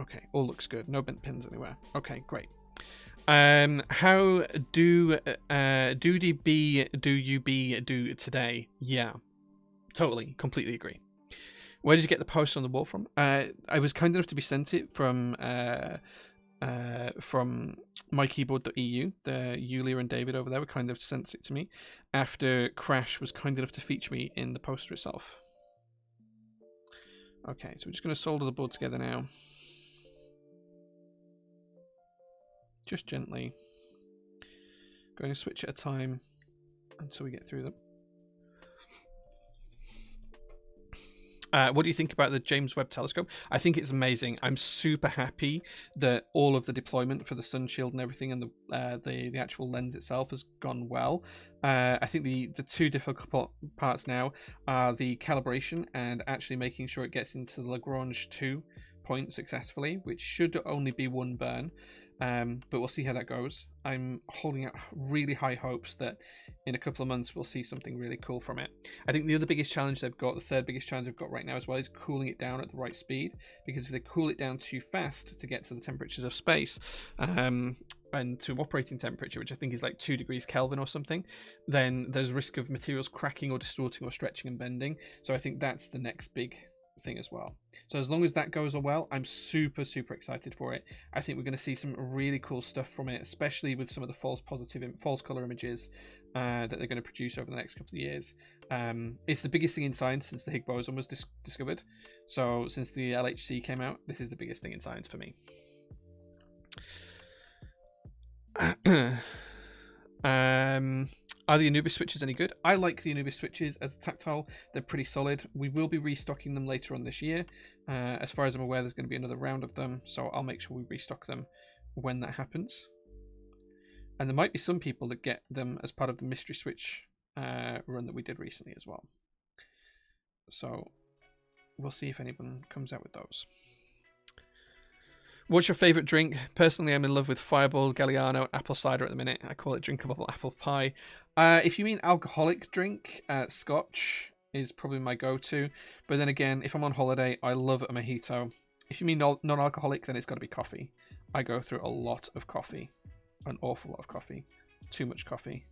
Speaker 1: Okay, all looks good. No bent pins anywhere. Okay, great. How do you be today? Yeah, totally, completely agree. Where did you get the post on the wall from? I was kind enough to be sent it from mykeyboard.eu. The Yulia and David over there were kind enough to send it to me after Crash was kind enough to feature me in the poster itself. Okay, so we're just going to solder the board together now. Just gently. Going a switch at a time until we get through them. What do you think about the James Webb Telescope? I think it's amazing. I'm super happy that all of the deployment for the sun shield and everything, and the actual lens itself has gone well. I think the 2 difficult parts now are the calibration and actually making sure it gets into the Lagrange 2 point successfully, which should only be 1 burn. But we'll see how that goes. I'm holding out really high hopes that in a couple of months we'll see something really cool from it. I think the other biggest challenge they've got, the third biggest challenge they've got right now as well, is cooling it down at the right speed. Because if they cool it down too fast to get to the temperatures of space, and to operating temperature, which I think is like 2 degrees Kelvin or something, then there's risk of materials cracking or distorting or stretching and bending. So I think that's the next big thing as well. So as long as that goes well, I'm super excited for it. I think we're going to see some really cool stuff from it, especially with some of the false color images that they're going to produce over the next couple of years. It's the biggest thing in science since the Higgs boson was discovered. So since the LHC came out, this is the biggest thing in science for me. Are the Anubis switches any good? I like the Anubis switches as a tactile. They're pretty solid. We will be restocking them later on this year. As far as I'm aware, there's going to be another round of them, so I'll make sure we restock them when that happens. And there might be some people that get them as part of the mystery switch run that we did recently as well. So we'll see if anyone comes out with those. What's your favourite drink? Personally, I'm in love with Fireball, Galliano, apple cider at the minute. I call it drinkable apple pie. If you mean alcoholic drink, Scotch is probably my go-to. But then again, if I'm on holiday, I love a mojito. If you mean non-alcoholic, then it's got to be coffee. I go through a lot of coffee. An awful lot of coffee. Too much coffee.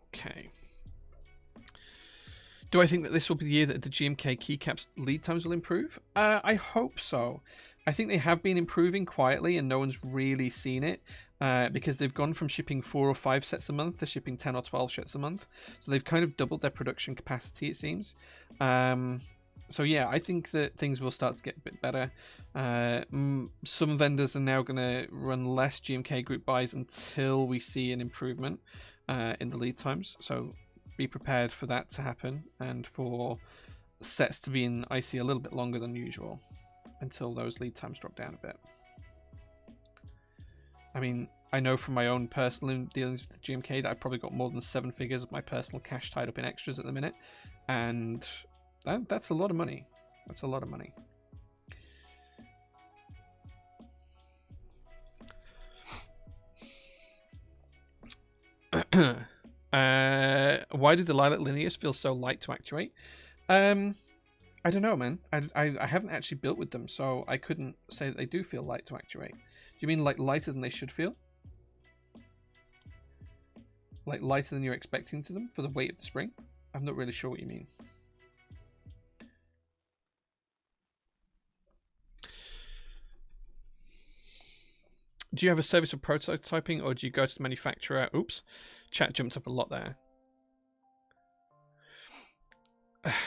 Speaker 1: Okay. Do I think that this will be the year that the GMK keycaps lead times will improve? I hope so. I think they have been improving quietly and no one's really seen it because they've gone from shipping 4 or 5 sets a month to shipping 10 or 12 sets a month. So they've kind of doubled their production capacity, it seems. So yeah, I think that things will start to get a bit better. Some vendors are now going to run less GMK group buys until we see an improvement in the lead times. So be prepared for that to happen and for sets to be in IC a little bit longer than usual until those lead times drop down a bit. I mean, I know from my own personal dealings with the GMK that I've probably got more than 7 figures of my personal cash tied up in extras at the minute, and that's a lot of money. That's a lot of money. Why do the Lilac Linears feel so light to actuate? I don't know, man. I haven't actually built with them, so I couldn't say that they do feel light to actuate. Do you mean like lighter than they should feel? Like lighter than you're expecting to them for the weight of the spring? I'm not really sure what you mean. Do you have a service for prototyping, or do you go to the manufacturer? Oops, chat jumped up a lot there.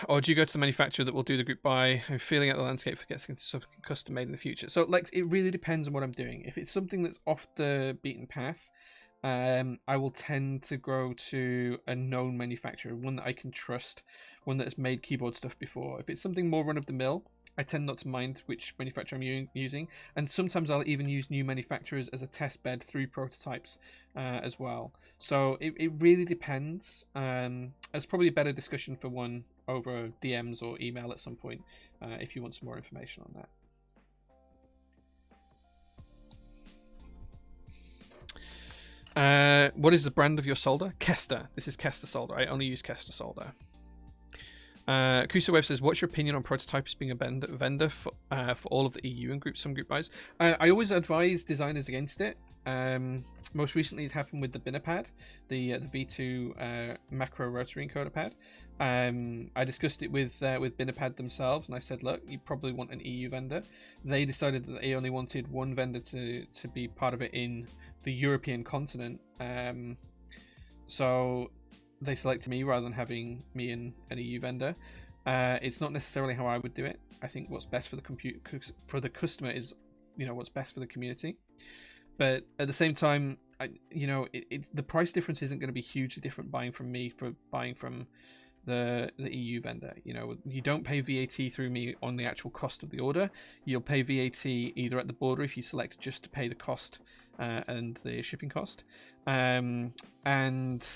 Speaker 1: Or do you go to the manufacturer that will do the group buy? I'm feeling out the landscape for getting something custom made in the future. So, Lex, it really depends on what I'm doing. If it's something that's off the beaten path, I will tend to go to a known manufacturer, one that I can trust, one that has made keyboard stuff before. If it's something more run of the mill, I tend not to mind which manufacturer I'm using, and sometimes I'll even use new manufacturers as a test bed through prototypes as well. So it really depends. It's probably a better discussion for one over DMs or email at some point if you want some more information on that. What is the brand of your solder? Kester. This is Kester solder. I only use Kester solder. Kusa says, what's your opinion on prototypes being a vendor for all of the EU and some group buys? I always advise designers against it. Most recently it happened with the Binapad, the V2 macro rotary encoder pad. I discussed it with Binapad themselves, and I said, look, you probably want an EU vendor. They decided that they only wanted one vendor to be part of it in the European continent. So they selected me rather than having me and an EU vendor. It's not necessarily how I would do it. I think what's best for the customer is, what's best for the community. But at the same time, the price difference isn't going to be hugely different buying from me for buying from the EU vendor. You don't pay VAT through me on the actual cost of the order. You'll pay VAT either at the border if you select just to pay the cost and the shipping cost, and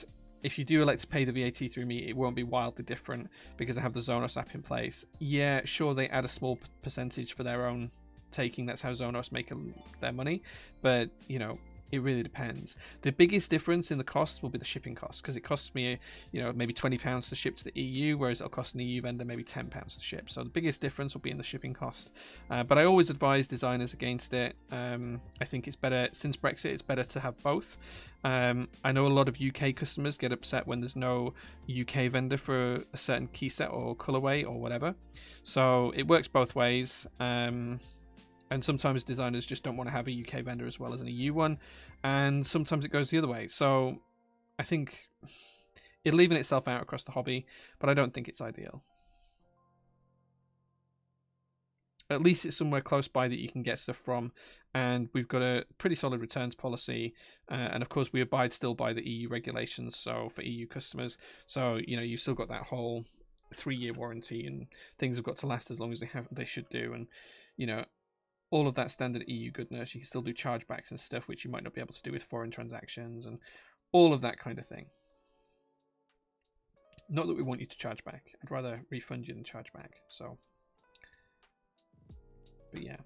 Speaker 1: if you do elect to pay the VAT through me, it won't be wildly different because I have the Zonos app in place. Yeah, sure, they add a small percentage for their own taking. That's how Zonos make their money. But, it really depends. The biggest difference in the cost will be the shipping cost, because it costs me, maybe £20 to ship to the EU, whereas it'll cost an EU vendor maybe £10 to ship. So the biggest difference will be in the shipping cost. But I always advise designers against it. I think it's better, since Brexit, it's better to have both. I know a lot of UK customers get upset when there's no UK vendor for a certain key set or colorway or whatever. So it works both ways. And sometimes designers just don't want to have a UK vendor as well as an EU one, and sometimes it goes the other way. So I think it'll even itself out across the hobby, but I don't think it's ideal. At least it's somewhere close by that you can get stuff from, and we've got a pretty solid returns policy, and of course we abide still by the EU regulations, so for EU customers. So you've still got that whole 3-year warranty, and things have got to last as long as they should do, and all of that standard EU goodness. You can still do chargebacks and stuff, which you might not be able to do with foreign transactions, and all of that kind of thing. Not that we want you to charge back. I'd rather refund you than charge back. So, but yeah.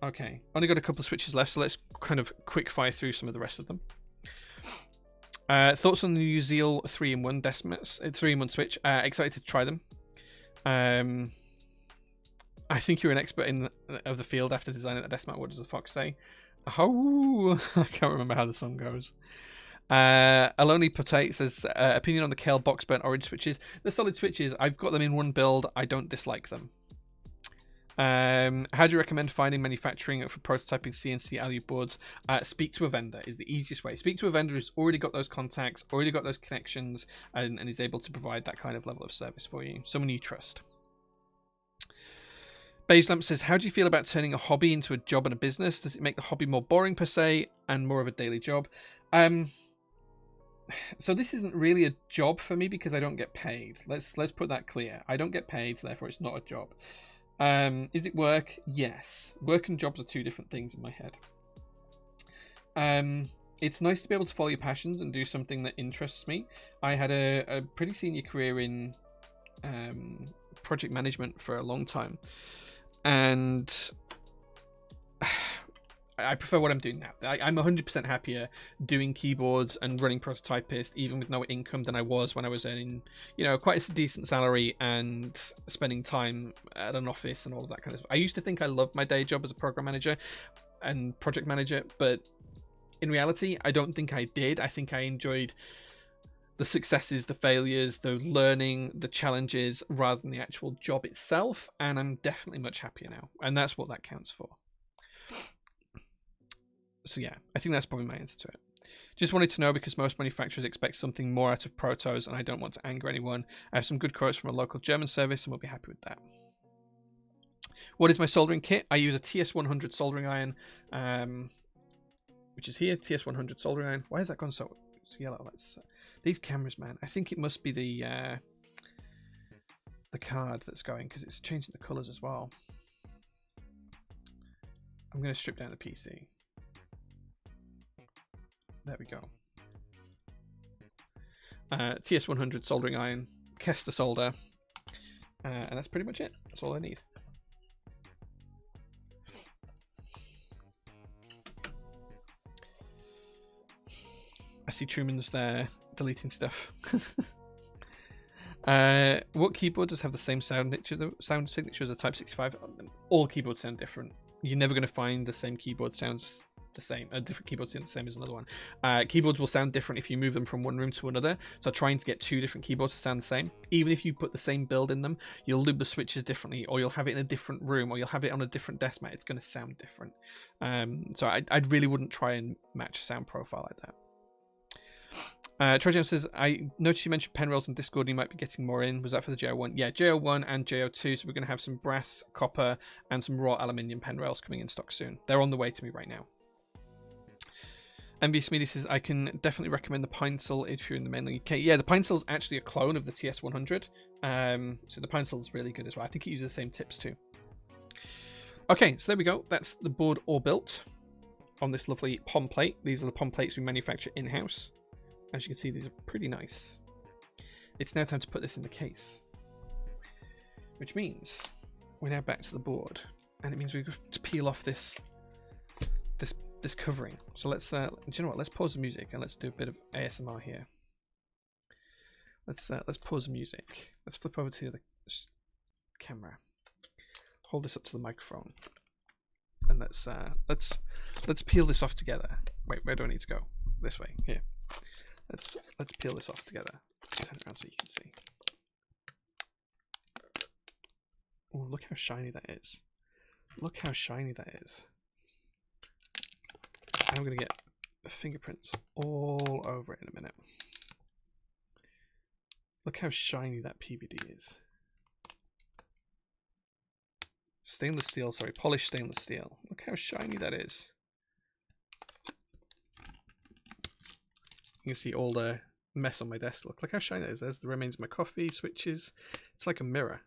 Speaker 1: Okay, only got a couple of switches left, so let's kind of quick fire through some of the rest of them. Thoughts on the new Zeal 3-in-1 Decimus, 3-in-1 switch? Excited to try them. I think you're an expert of the field after designing that Decimat. What does the fox say? Oh, I can't remember how the song goes. Aloni Potate says, opinion on the Kale box burnt orange switches. The solid switches, I've got them in one build. I don't dislike them. How do you recommend finding manufacturing for prototyping CNC ALU boards? Speak to a vendor is the easiest way. Speak to a vendor who's already got those contacts, already got those connections, and is able to provide that kind of level of service for you. Someone you trust. Beige Lamp says, how do you feel about turning a hobby into a job and a business? Does it make the hobby more boring per se and more of a daily job? So this isn't really a job for me because I don't get paid. Let's put that clear. I don't get paid, so therefore it's not a job. Is it work? Yes. Work and jobs are two different things in my head. It's nice to be able to follow your passions and do something that interests me. I had a pretty senior career in project management for a long time. And I prefer what I'm doing now. I'm 100% happier doing keyboards and running Prototypist, even with no income, than I was when I was earning, quite a decent salary and spending time at an office and all of that kind of stuff. I used to think I loved my day job as a program manager and project manager, but in reality, I don't think I did. I think I enjoyed the successes, the failures, the learning, the challenges, rather than the actual job itself, and I'm definitely much happier now, and that's what that counts for. So yeah, I think that's probably my answer to it. Just wanted to know because most manufacturers expect something more out of protos, and I don't want to anger anyone. I have some good quotes from a local German service, and we'll be happy with that. What is my soldering kit? I use a TS100 soldering iron, which is here, TS100 soldering iron. Why has that gone so yellow? These cameras, man. I think it must be the the card that's going, because it's changing the colors as well. I'm going to strip down the PC. There we go. TS100 soldering iron, Kepler solder, and that's pretty much it. That's all I need. I see Truman's there deleting stuff. What keyboard does have the same sound signature as a Type 65? All keyboards sound different. You're never going to find the same keyboard sounds the same. A different keyboard sounds the same as another one. Keyboards will sound different if you move them from one room to another. So trying to get two different keyboards to sound the same, even if you put the same build in them, you'll loop the switches differently, or you'll have it in a different room, or you'll have it on a different desk mat. It's going to sound different. So I really wouldn't try and match a sound profile like that. Trojan says, I noticed you mentioned pen rails in Discord, you might be getting more in. Was that for the JO1? Yeah, JO1 and JO2, so we're going to have some brass, copper, and some raw aluminium pen rails coming in stock soon. They're on the way to me right now. MB Smeedy says, I can definitely recommend the Pinesil if you're in the mainland UK. Yeah, the Pinesil is actually a clone of the TS100, so the Pinesil is really good as well. I think it uses the same tips too. Okay, so there we go. That's the board all built on this lovely POM plate. These are the POM plates we manufacture in-house. As you can see, these are pretty nice. It's now time to put this in the case, which means we're now back to the board, and it means we have to peel off this covering. So let's, do you know what? Let's pause the music and let's do a bit of ASMR here. Let's pause the music. Let's flip over to the camera. Hold this up to the microphone, and let's peel this off together. Wait, where do I need to go? This way. Here. Let's peel this off together. Turn it around so you can see. Oh, look how shiny that is. Look how shiny that is. I'm going to get fingerprints all over it in a minute. Look how shiny that PVD is. Stainless steel, sorry, polished stainless steel. Look how shiny that is. You can see all the mess on my desk. Look how shiny it is. There's the remains of my coffee, switches. It's like a mirror.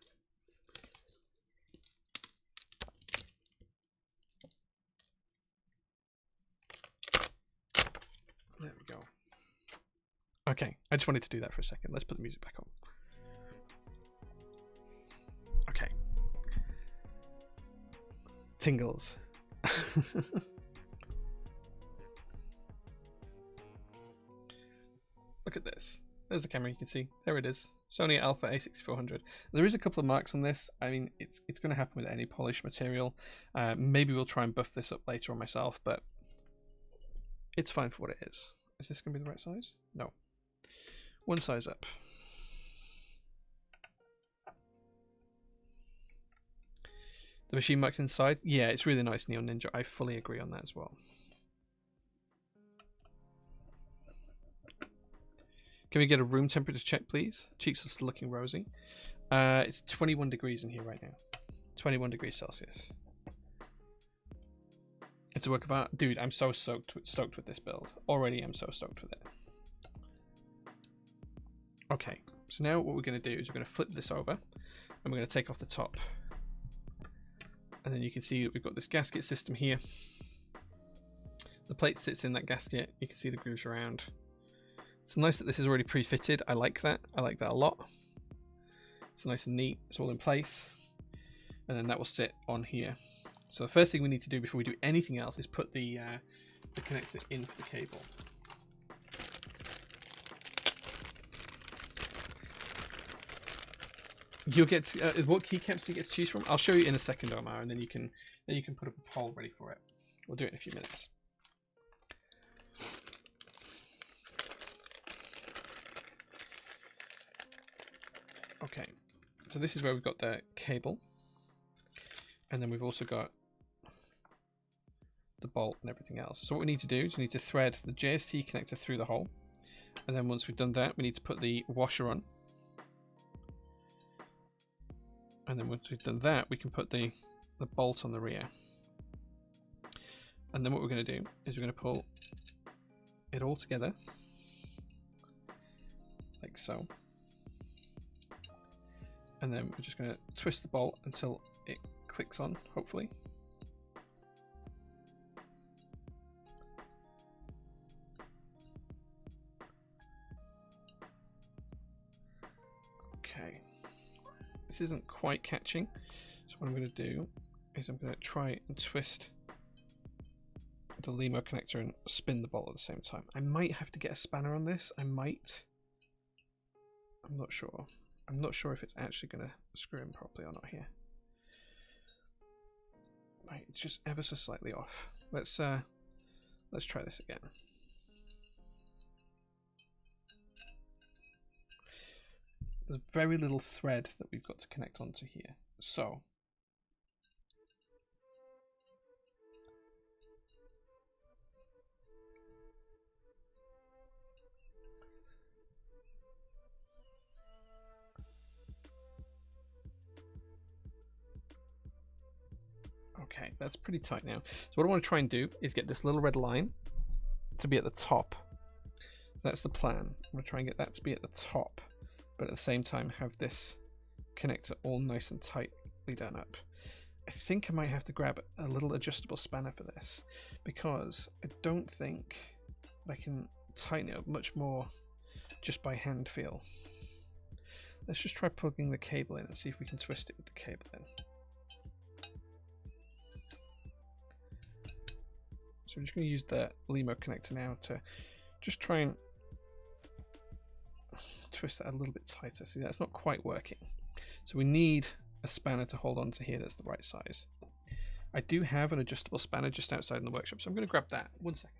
Speaker 1: There we go. Okay, I just wanted to do that for a second. Let's put the music back on. Okay. Tingles. Look at this. There's the camera, you can see. There it is. Sony Alpha A6400. There is a couple of marks on this. I mean, it's going to happen with any polished material. Maybe we'll try and buff this up later on myself, but it's fine for what it is. Is this going to be the right size? No. One size up. The machine marks inside. Yeah, it's really nice, Neon Ninja. I fully agree on that as well. Can we get a room temperature check, please? Cheeks are still looking rosy. It's 21 degrees in here right now. 21 degrees Celsius. It's a work of art. Dude, I'm so stoked with this build. Already I'm so stoked with it. Okay, so now what we're going to do is we're going to flip this over, and we're going to take off the top. And then you can see we've got this gasket system here. The plate sits in that gasket. You can see the grooves around. It's nice that this is already pre-fitted. I like that. I like that a lot. It's nice and neat. It's all in place. And then that will sit on here. So the first thing we need to do before we do anything else is put the connector in for the cable. You'll get what keycaps you get to choose from. I'll show you in a second, Omar, and then you can put up a poll ready for it. We'll do it in a few minutes. Okay, so this is where we've got the cable, and then we've also got the bolt and everything else. So what we need to do is we need to thread the JST connector through the hole, and then once we've done that, we need to put the washer on, and then once we've done that, we can put the bolt on the rear. And then what we're going to do is we're going to pull it all together like so. And then we're just going to twist the bolt until it clicks on, hopefully. Okay. This isn't quite catching. So what I'm going to do is I'm going to try and twist the Limo connector and spin the bolt at the same time. I might have to get a spanner on this. I might. I'm not sure. I'm not sure if it's actually going to screw in properly or not here. Right, it's just ever so slightly off. Let's try this again. There's very little thread that we've got to connect onto here. So okay, that's pretty tight now. So what I want to try and do is get this little red line to be at the top. So that's the plan. I'm going to try and get that to be at the top, but at the same time have this connector all nice and tightly done up. I think I might have to grab a little adjustable spanner for this, because I don't think I can tighten it up much more just by hand feel. Let's just try plugging the cable in and see if we can twist it with the cable in. So I'm just going to use the Limo connector now to just try and twist that a little bit tighter. See, that's not quite working. So we need a spanner to hold on to here that's the right size. I do have an adjustable spanner just outside in the workshop, so I'm going to grab that. 1 second.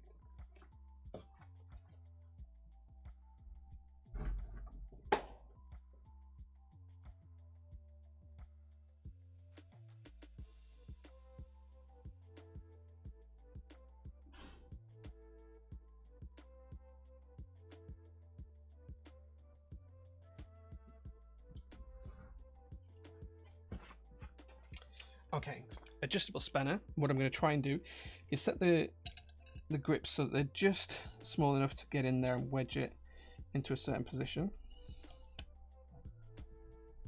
Speaker 1: Okay, adjustable spanner. What I'm going to try and do is set the grips so that they're just small enough to get in there and wedge it into a certain position.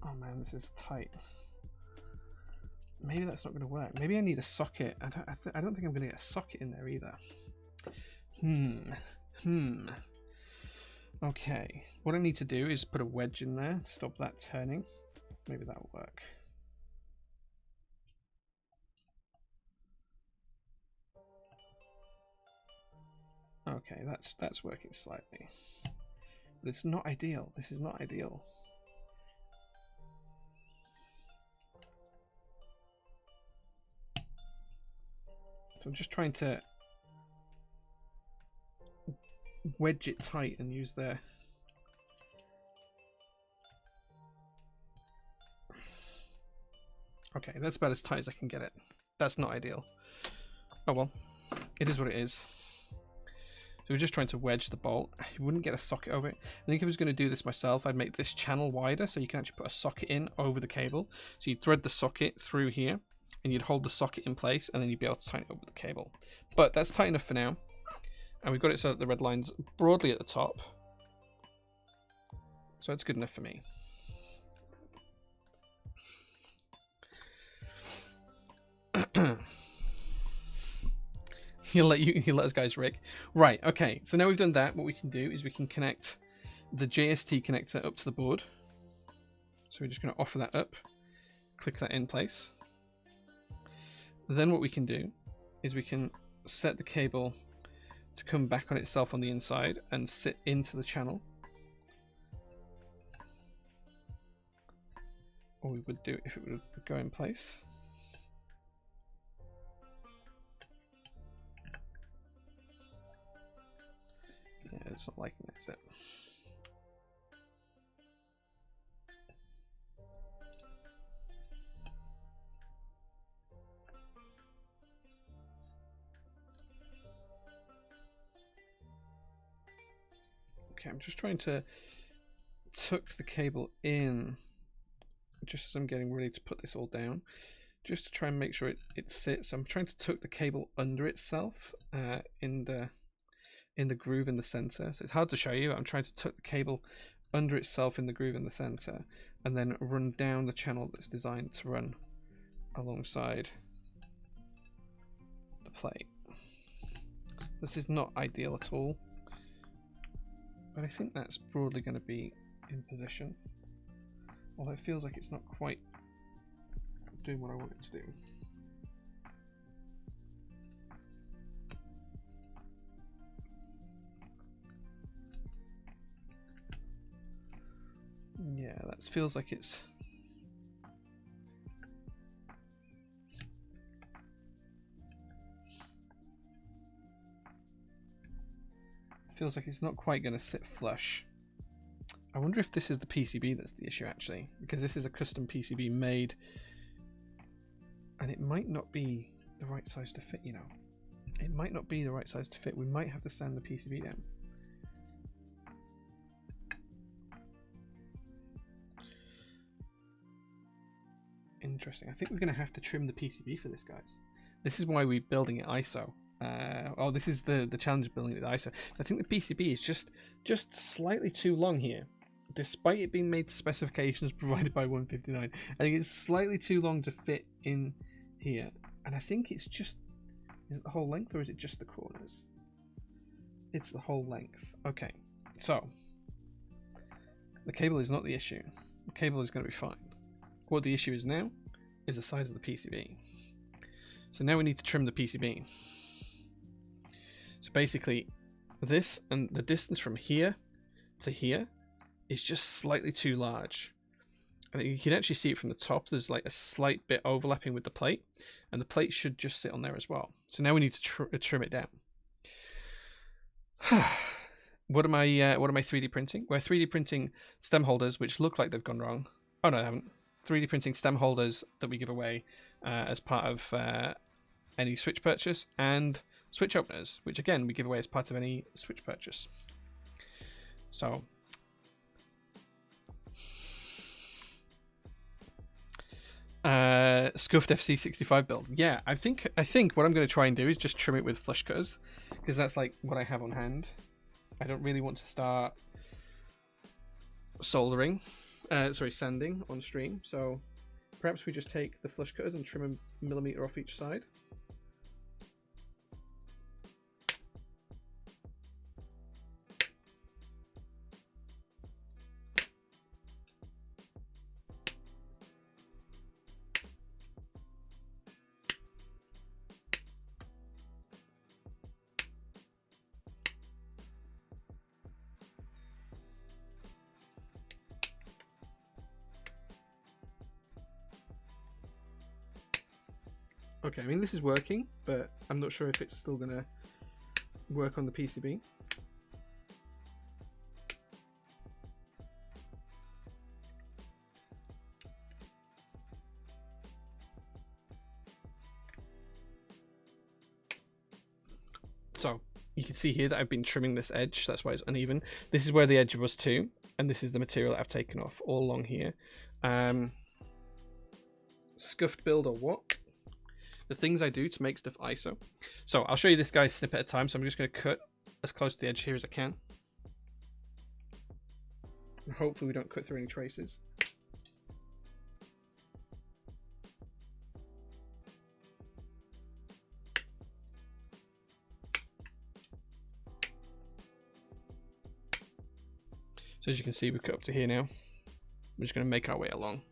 Speaker 1: Oh man, this is tight. Maybe that's not going to work. Maybe I need a socket. I don't think I'm going to get a socket in there either. Okay, what I need to do is put a wedge in there, stop that turning. Maybe that'll work. Okay, that's working slightly, but it's not ideal. This is not ideal. So I'm just trying to wedge it tight and use the okay, that's about as tight as I can get it. That's not ideal. Oh well, it is what it is. So we're just trying to wedge the bolt. You wouldn't get a socket over it. I think if I was going to do this myself, I'd make this channel wider so you can actually put a socket in over the cable. So you'd thread the socket through here and you'd hold the socket in place and then you'd be able to tighten it up with the cable. But that's tight enough for now. And we've got it so that the red line's broadly at the top. So it's good enough for me. He'll let us guys rig. Right, okay, so now we've done that, what we can do is we can connect the JST connector up to the board. So we're just going to offer that up, click that in place. Then what we can do is we can set the cable to come back on itself on the inside and sit into the channel. Or we would do if it would go in place. Yeah, it's not liking that, is it? Okay, I'm just trying to tuck the cable in just as I'm getting ready to put this all down, just to try and make sure it sits. I'm trying to tuck the cable under itself in the groove in the center. So it's hard to show you. I'm trying to tuck the cable under itself in the groove in the center, and then run down the channel that's designed to run alongside the plate. This is not ideal at all, but I think that's broadly going to be in position, although it feels like it's not quite doing what I want it to do. Yeah, that feels like it's not quite going to sit flush. I wonder if this is the PCB that's the issue, actually, because this is a custom PCB made, and it might not be the right size to fit, you know. It might not be the right size to fit. We might have to sand the PCB down. Interesting. I think we're going to have to trim the PCB for this, guys. This is why we're building it ISO. Oh, this is the challenge of building it ISO. I think the PCB is just slightly too long here, despite it being made to specifications provided by 159. I think it's slightly too long to fit in here, and I think it's just, is it the whole length or is it just the corners? It's the whole length. Okay, so the cable is not the issue. The cable is going to be fine. What the issue is now is the size of the PCB. So now we need to trim the PCB. So basically, this and the distance from here to here is just slightly too large. And you can actually see it from the top. There's like a slight bit overlapping with the plate, and the plate should just sit on there as well. So now we need to trim it down. What am I 3D printing? We're 3D printing stem holders, which look like they've gone wrong. Oh no, they haven't. 3D printing stem holders that we give away as part of any Switch purchase, and Switch openers, which again we give away as part of any Switch purchase. So scuffed FC65 build. Yeah, I think what I'm going to try and do is just trim it with flush cutters, because that's like what I have on hand. I don't really want to start sanding on stream, so perhaps we just take the flush cutters and trim a millimeter off each side. Okay, I mean this is working, but I'm not sure if it's still going to work on the PCB. So you can see here that I've been trimming this edge, that's why it's uneven. This is where the edge was too, and this is the material that I've taken off all along here. Scuffed build or what? The things I do to make stuff ISO. So I'll show you this guy's snippet at a time. So I'm just going to cut as close to the edge here as I can. And hopefully we don't cut through any traces. So as you can see, we've cut up to here now. We're just going to make our way along.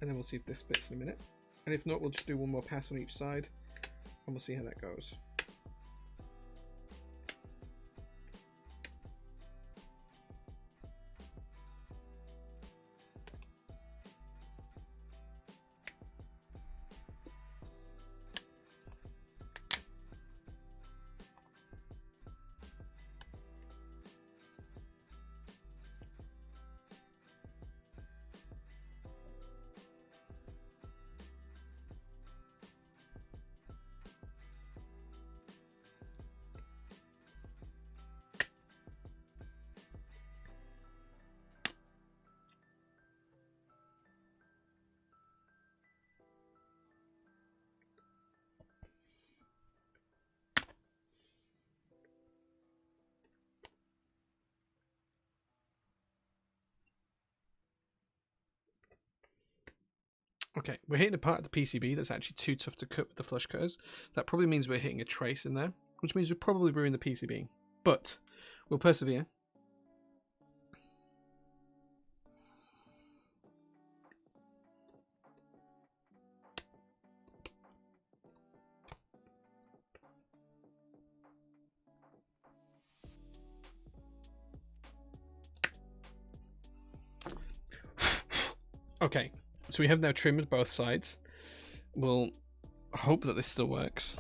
Speaker 1: And then we'll see if this fits in a minute. And if not, we'll just do one more pass on each side, and we'll see how that goes. Okay, we're hitting a part of the PCB that's actually too tough to cut with the flush cutters. That probably means we're hitting a trace in there, which means we'll probably ruin the PCB. But we'll persevere. Okay, so we have now trimmed both sides. We'll hope that this still works.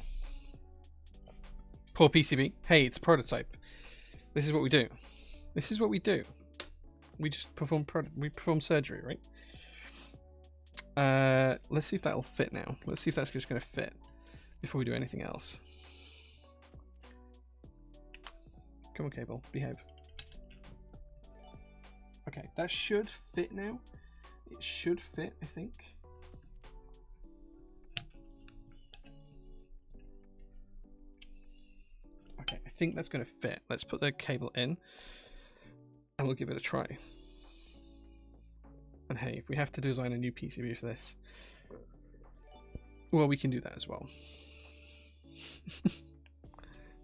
Speaker 1: Poor PCB. Hey, it's a prototype. This is what we do. This is what we do. We just perform surgery, right? Let's see if that'll fit now. Let's see if that's just going to fit before we do anything else. Come on, cable, behave. Okay, that should fit now. It should fit, I think. Okay, I think that's going to fit. Let's put the cable in and we'll give it a try. And hey, if we have to design a new PCB for this, well, we can do that as well.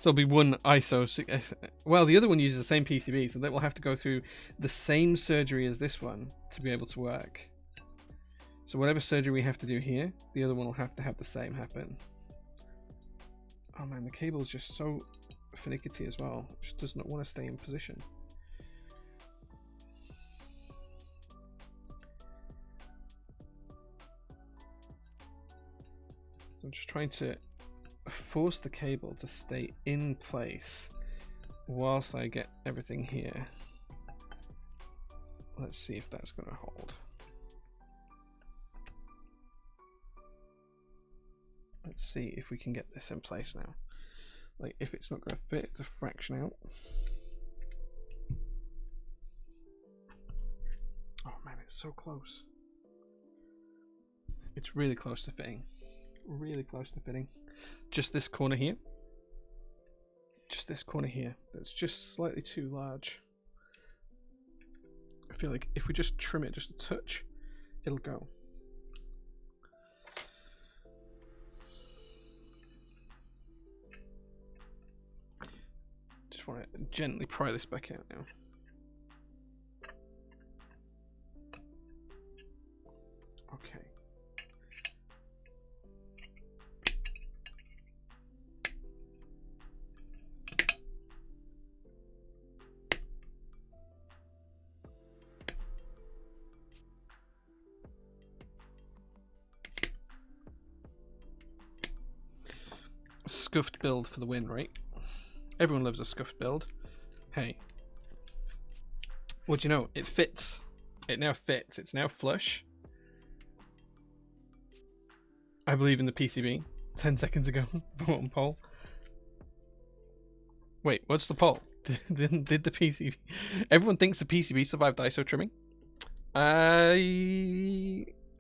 Speaker 1: So it'll be one ISO. Well, the other one uses the same PCB, so that will have to go through the same surgery as this one to be able to work. So whatever surgery we have to do here, the other one will have to have the same happen. Oh man, the cable is just so finicky as well. It just does not want to stay in position. So I'm just trying to force the cable to stay in place whilst I get everything here. Let's see if that's going to hold. Let's see if we can get this in place now. Like, if it's not going to fit, it's a fraction out. Oh man, it's so close. It's really close to fitting. Really close to fitting. Just this corner here. Just this corner here. That's just slightly too large. I feel like if we just trim it just a touch, it'll go. Just want to gently pry this back out now. Okay. Scuffed build for the win, right? Everyone loves a scuffed build. Hey. What do you know? It fits. It now fits. It's now flush. I believe in the PCB. 10 seconds ago. Vote on poll. Wait, what's the poll? Did the PCB... Everyone thinks the PCB survived ISO trimming?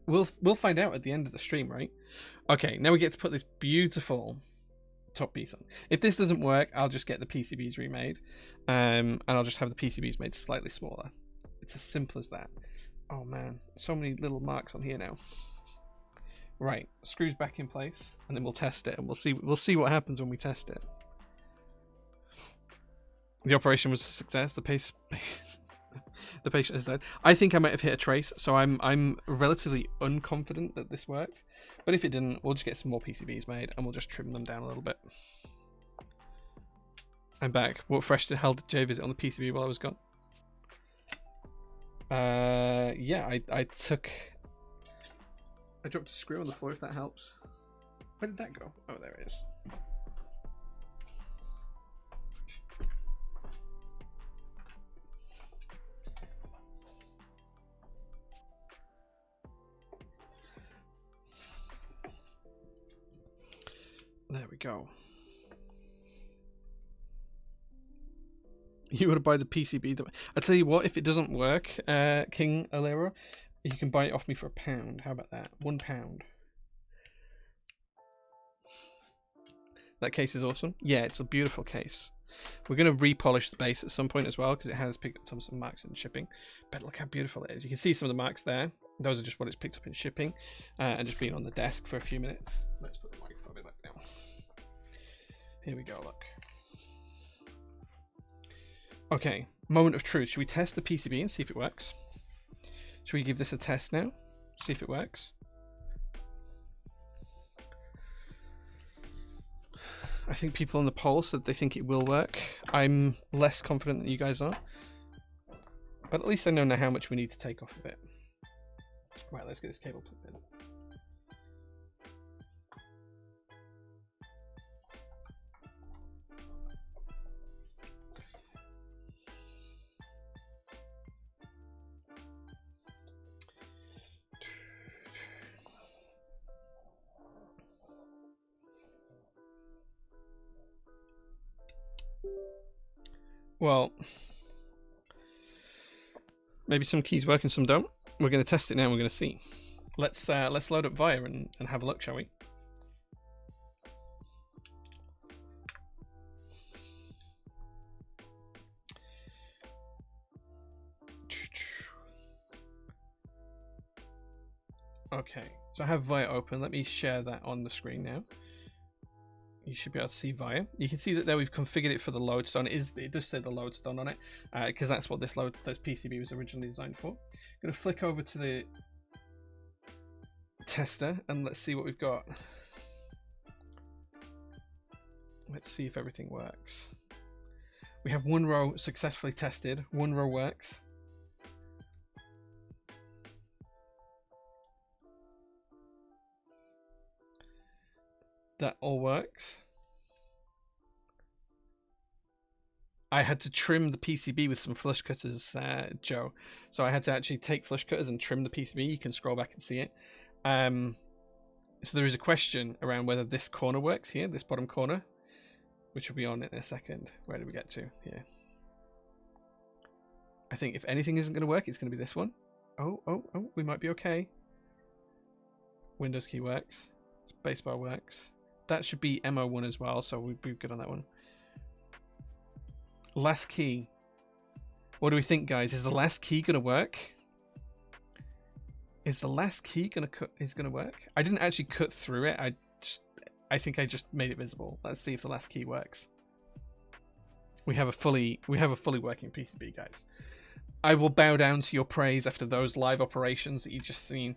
Speaker 1: We'll find out at the end of the stream, right? Okay, now we get to put this beautiful top piece on. If this doesn't work, I'll just get the PCBs remade, and I'll just have the PCBs made slightly smaller. It's as simple as that. Oh man, so many little marks on here now. Right, screws back in place, and then we'll test it, and we'll see what happens when we test it. The operation was a success. The patient has died. I think I might have hit a trace, so I'm relatively unconfident that this worked. But if it didn't, we'll just get some more PCBs made and we'll just trim them down a little bit. I'm back. What fresh to hell did Jay visit on the PCB while I was gone? Yeah, I dropped a screw on the floor, if that helps. Where did that go? Oh, there it is. There we go. You would buy the PCB. I tell you what, if it doesn't work, King Alera, you can buy it off me for £1. How about that? £1. That case is awesome. Yeah, it's a beautiful case. We're going to repolish the base at some point as well, because it has picked up some marks in shipping. But look how beautiful it is. You can see some of the marks there. Those are just what it's picked up in shipping, and just being on the desk for a few minutes. Let's put the microphone back down. Here we go, look. Okay, moment of truth. Should we test the PCB and see if it works? Should we give this a test now? See if it works? I think people on the poll said they think it will work. I'm less confident than you guys are. But at least I know how much we need to take off of it. Right, let's get this cable plugged in. Well, maybe some keys work and some don't. We're going to test it now and we're going to see. Let's load up Via and have a look, shall we? Okay, so I have Via open. Let me share that on the screen now. You should be able to see Via. You can see that there we've configured it for the lodestone. It does say the lodestone on it, because that's what this PCB was originally designed for. I'm going to flick over to the tester and let's see what we've got. Let's see if everything works. We have one row successfully tested. One row works. That all works. I had to trim the PCB with some flush cutters, Joe. So I had to actually take flush cutters and trim the PCB. You can scroll back and see it. So there is a question around whether this corner works here, this bottom corner, which will be on in a second. Where do we get to? Here. I think if anything isn't going to work, it's going to be this one. Oh, we might be okay. Windows key works. Spacebar works. That should be MO1 as well, so we'd be good on that one. Last key. What do we think, guys? Is the last key gonna work? Is the last key gonna work? I didn't actually cut through it. I think I just made it visible. Let's see if the last key works. We have a fully working PCB, guys. I will bow down to your praise after those live operations that you've just seen.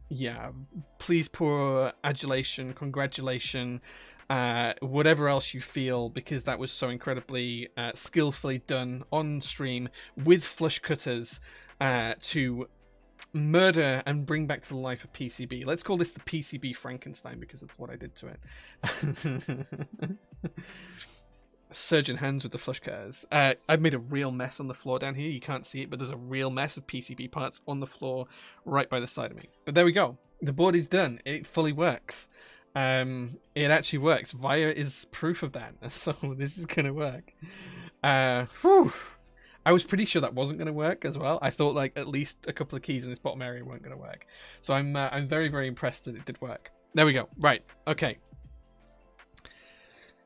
Speaker 1: Yeah, please pour adulation, congratulation, whatever else you feel, because that was so incredibly skillfully done on stream with flush cutters to murder and bring back to life a PCB. Let's call this the PCB Frankenstein because of what I did to it. Surgeon hands with the flush cutters. I've made a real mess on the floor down here. You can't see it, but there's a real mess of PCB parts on the floor right by the side of me. But there we go. The board is done. It fully works. It actually works. Via is proof of that. So this is going to work. Whew. I was pretty sure that wasn't going to work as well. I thought like at least a couple of keys in this bottom area weren't going to work. So I'm very, very impressed that it did work. There we go. Right. Okay.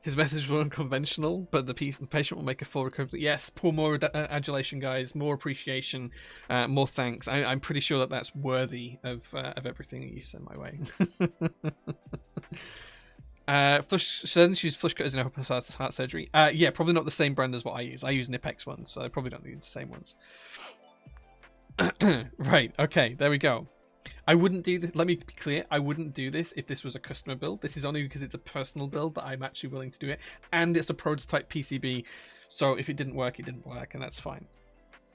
Speaker 1: His message was unconventional, but the patient will make a full recovery. Yes, pour more adulation, guys. More appreciation, more thanks. I'm pretty sure that that's worthy of everything that you send my way. She used flush cutters in open heart surgery. Yeah, probably not the same brand as what I use. I use Nipex ones, so I probably don't use the same ones. Right. Okay. There we go. I wouldn't do this. Let me be clear. I wouldn't do this if this was a customer build. This is only because it's a personal build that I'm actually willing to do it. And it's a prototype PCB. So if it didn't work, it didn't work. And that's fine.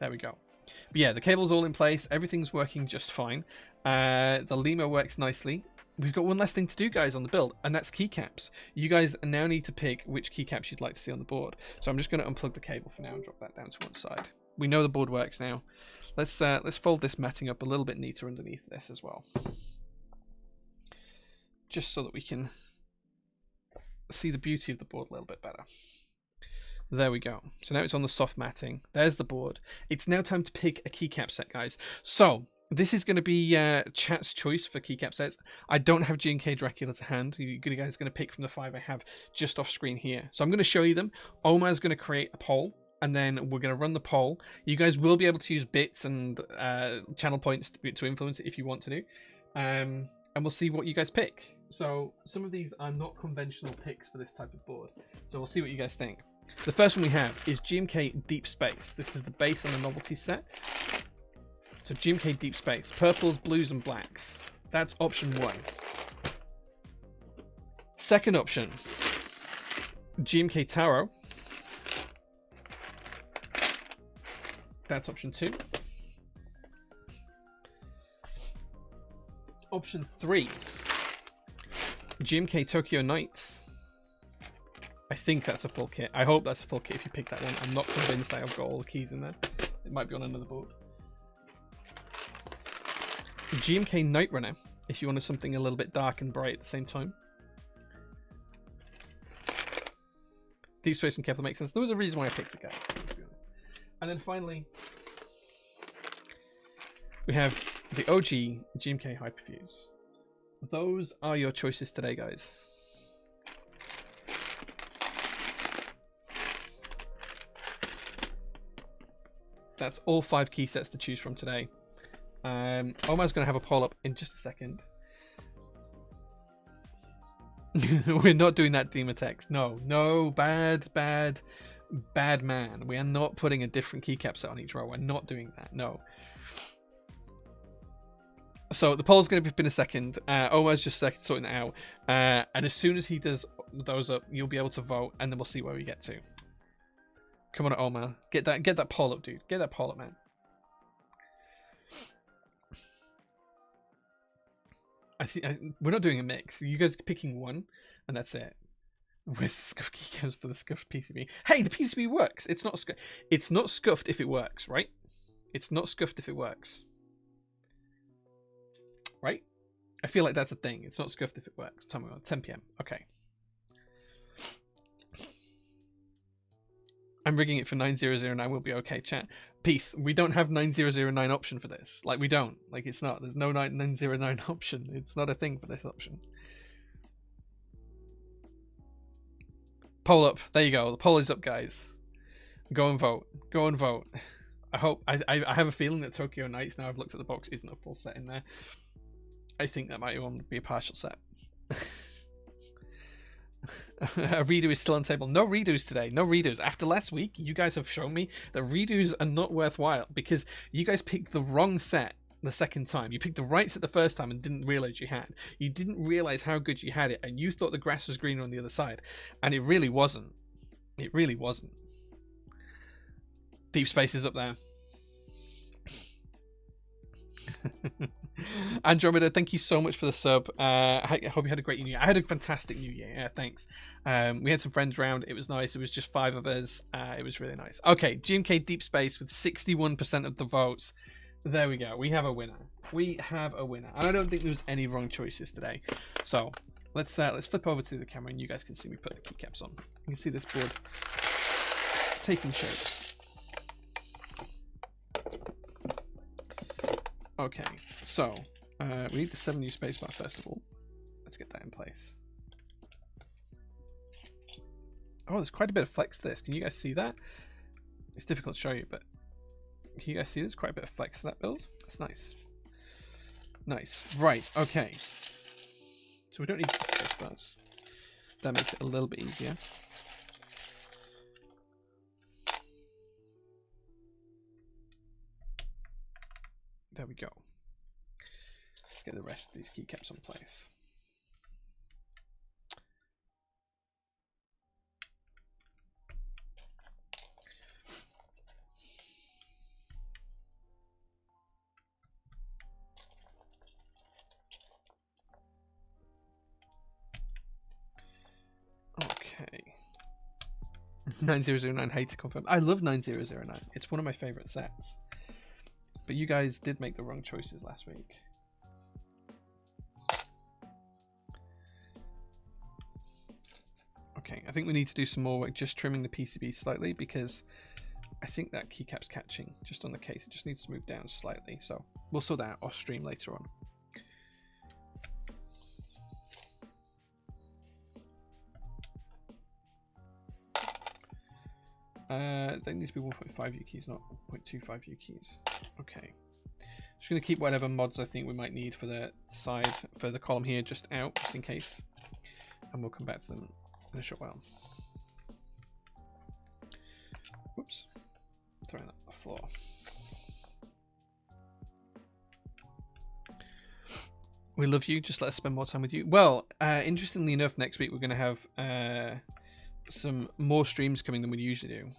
Speaker 1: There we go. But yeah, the cable's all in place. Everything's working just fine. The Lima works nicely. We've got one last thing to do, guys, on the build. And that's keycaps. You guys now need to pick which keycaps you'd like to see on the board. So I'm just going to unplug the cable for now and drop that down to one side. We know the board works now. Let's fold this matting up a little bit neater underneath this as well, just so that we can see the beauty of the board a little bit better. There we go. So now it's on the soft matting. There's the board. It's now time to pick a keycap set, guys. So This is going to be chat's choice for keycap sets. I don't have G&K Dracula to hand. You guys are going to pick from the 5 I have just off screen here. So I'm going to show you them. Omar's going to create a poll, and then we're going to run the poll. You guys will be able to use bits and channel points to influence it if you want to do. And we'll see what you guys pick. So some of these are not conventional picks for this type of board. So we'll see what you guys think. The first one we have is GMK Deep Space. This is the base on the novelty set. So GMK Deep Space, purples, blues, and blacks. That's option 1. Second option, GMK Tarot. That's option 2. Option 3, GMK Tokyo Nights. I think that's a full kit. I hope that's a full kit if you pick that one. I'm not convinced I've got all the keys in there. It might be on another board. GMK Night Runner, if you wanted something a little bit dark and bright at the same time. Deep Space and Kepler makes sense. There was a reason why I picked it, guys. To be honest. And then finally, we have the OG GMK Hyperfuse. Those are your choices today, guys. That's all 5 key sets to choose from today. Omar's going to have a poll up in just a second. We're not doing that Dema text. No, bad man. We are not putting a different keycap set on each row. We're not doing that. No. So the poll's going to be in a second. Omar's just sorting it out. And as soon as he does those up, you'll be able to vote, and then we'll see where we get to. Come on, Omar. Get that poll up, dude. Get that poll up, man. We're not doing a mix. You guys are picking one, and that's it. Where's scuffed keycaps for the scuffed PCB? Hey, the PCB works. It's not scuffed if it works, right? It's not scuffed if it works, right? I feel like that's a thing. It's not scuffed if it works. Tell me about 10 PM. Okay. I'm rigging it for 9009. We'll be okay, chat. Peace. We don't have 9009 option for this. Like, we don't. Like, it's not. There's no 909 option. It's not a thing for this option. Poll up. There you go. The poll is up, guys. Go and vote. Go and vote. I hope. I have a feeling that Tokyo Nights, now I've looked at the box, isn't a full set in there. I think that might even be a partial set. A redo is still on table. No redos today. No redos. After last week, you guys have shown me that redos are not worthwhile because you guys picked the wrong set the second time. You picked the right set the first time and didn't realize you had. You didn't realize how good you had it, and you thought the grass was greener on the other side, and it really wasn't. It really wasn't. Deep Space is up there. Andromeda, thank you so much for the sub. I hope you had a great new year. I had a fantastic new year. Yeah, thanks. We had some friends round. It was nice. It was just 5 of us. It was really nice. Okay, GMK Deep Space with 61% of the votes. There we go. We have a winner. We have a winner. And I don't think there was any wrong choices today. So let's flip over to the camera and you guys can see me put the keycaps on. You can see this board taking shape. Okay, so we need the 7 new spacebar first of all. Let's get that in place. Oh, there's quite a bit of flex to this. Can you guys see that? It's difficult to show you, but can you guys see there's quite a bit of flex to that build? That's nice. Nice. Right, okay. So we don't need the spacebars. That makes it a little bit easier. There we go. Let's get the rest of these keycaps in place. Okay. 9009 hate to confirm. I love 9009. It's one of my favorite sets. But you guys did make the wrong choices last week. Okay, I think we need to do some more work just trimming the PCB slightly because I think that keycap's catching just on the case. It just needs to move down slightly. So we'll sort that out off stream later on. They need to be 1.5 U keys, not 0.25 U keys. Okay. Just going to keep whatever mods I think we might need for the side, for the column here, just out, just in case. And we'll come back to them in a short while. Whoops. Throwing that on the floor. We love you. Just let us spend more time with you. Well, interestingly enough, next week we're going to have some more streams coming than we usually do.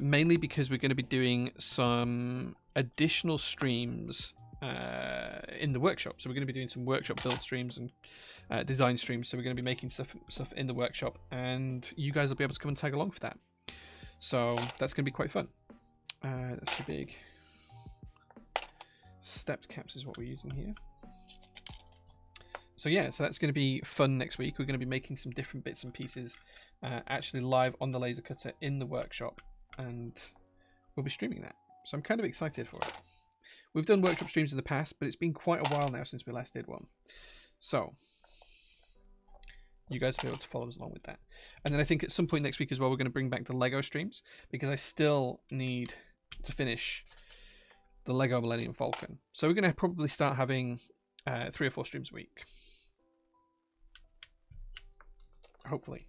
Speaker 1: Mainly because we're going to be doing some additional streams in the workshop. So we're going to be doing some workshop build streams and design streams. So we're going to be making stuff in the workshop, and you guys will be able to come and tag along for that. So that's going to be quite fun. That's the big stepped caps is what we're using here. So yeah, so that's going to be fun next week. We're going to be making some different bits and pieces actually live on the laser cutter in the workshop, and we'll be streaming that. So I'm kind of excited for it. We've done workshop streams in the past, but it's been quite a while now since we last did one. So you guys will be able to follow us along with that. And then I think at some point next week as well, we're going to bring back the Lego streams, because I still need to finish the Lego Millennium Falcon. So we're going to probably start having 3 or 4 streams a week. Hopefully.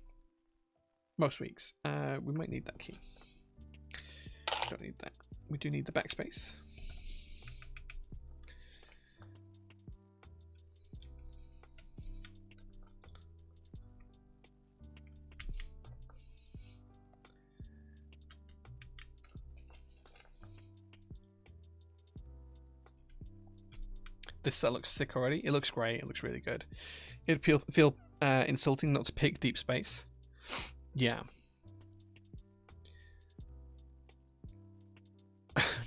Speaker 1: Most weeks. We might need that key. Don't need that. We do need the backspace. This set looks sick already. It looks great. It looks really good. It'd feel insulting not to pick deep space. Yeah.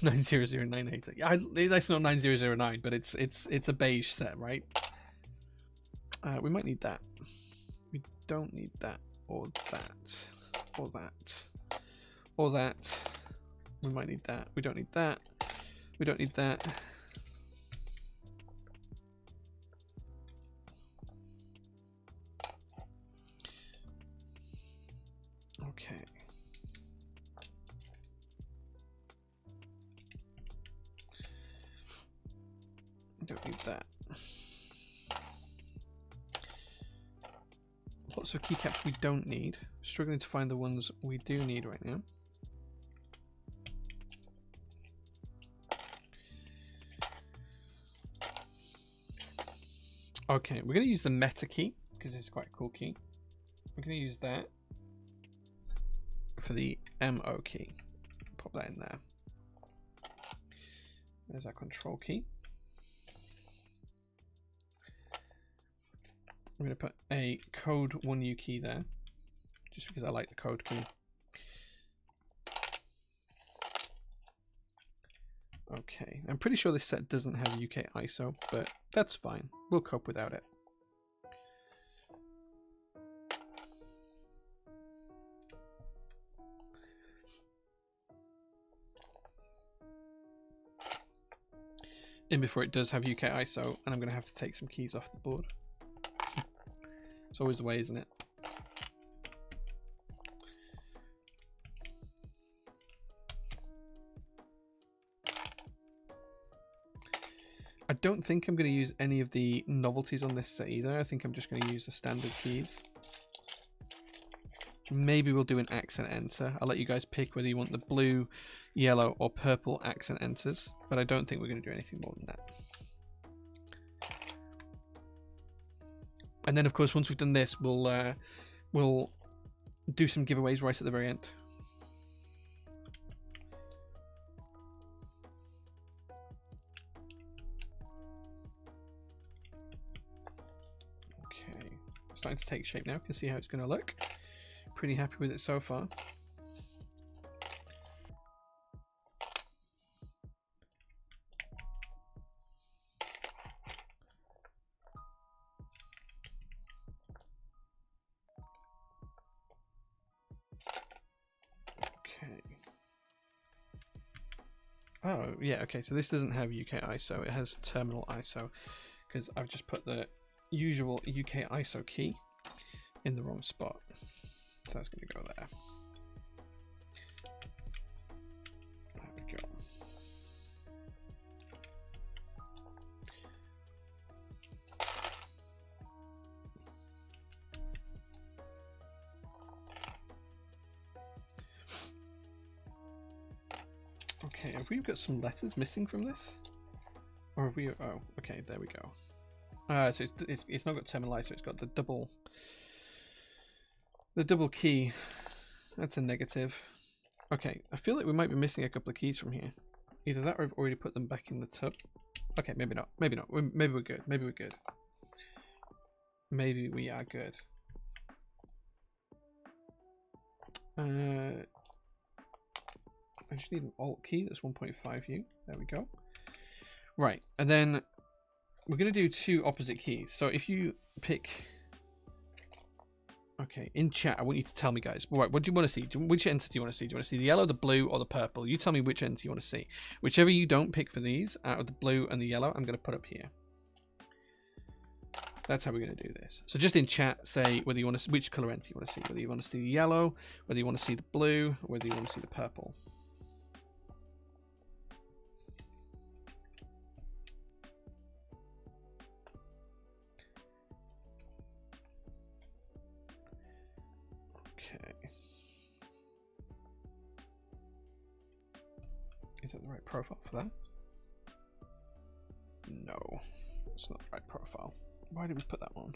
Speaker 1: 90098. Yeah, that's not 9009, but it's a beige set, right? We might need that. We don't need that, or that, or that, or that. We might need that. We don't need that. We don't need that. Okay. Don't need that. Lots of keycaps we don't need. Struggling to find the ones we do need right now. Okay, we're going to use the meta key because it's quite a cool key. We're going to use that for the MO key. Pop that in there. There's our control key. I'm going to put a code 1U key there, just because I like the code key. Okay, I'm pretty sure this set doesn't have UK ISO, but that's fine. We'll cope without it. In before it does have UK ISO, and I'm going to have to take some keys off the board. It's always the way, isn't it? I don't think I'm going to use any of the novelties on this set either. I think I'm just going to use the standard keys. Maybe we'll do an accent enter. I'll let you guys pick whether you want the blue, yellow, or purple accent enters, but I don't think we're going to do anything more than that. And then, of course, once we've done this, we'll do some giveaways right at the very end. Okay, starting to take shape now. Can see how it's going to look. Pretty happy with it so far. Oh, yeah, okay, so this doesn't have UK ISO, it has terminal ISO, because I've just put the usual UK ISO key in the wrong spot. So that's going to go there. There we go. Okay, have we got some letters missing from this? Or have we... Oh, okay, there we go. So it's not got terminal ISO, it's got the double key. That's a negative. Okay, I feel like we might be missing a couple of keys from here. Either that or I've already put them back in the tub. Okay, maybe not. Maybe not. Maybe we're good. Maybe we're good. Maybe we are good. I just need an alt key. That's 1.5U. There we go. Right, and then we're going to do two opposite keys. So if you pick... Okay, in chat, I want you to tell me, guys. Right, what do you want to see? Which enter do you want to see? Do you want to see the yellow, the blue, or the purple? You tell me which enter you want to see. Whichever you don't pick for these, out of the blue and the yellow, I'm going to put up here. That's how we're going to do this. So just in chat, say whether you want to which color enter you want to see. Whether you want to see the yellow, whether you want to see the blue, or whether you want to see the purple. Okay. Is that the right profile for that? No, it's not the right profile. Why did we put that one?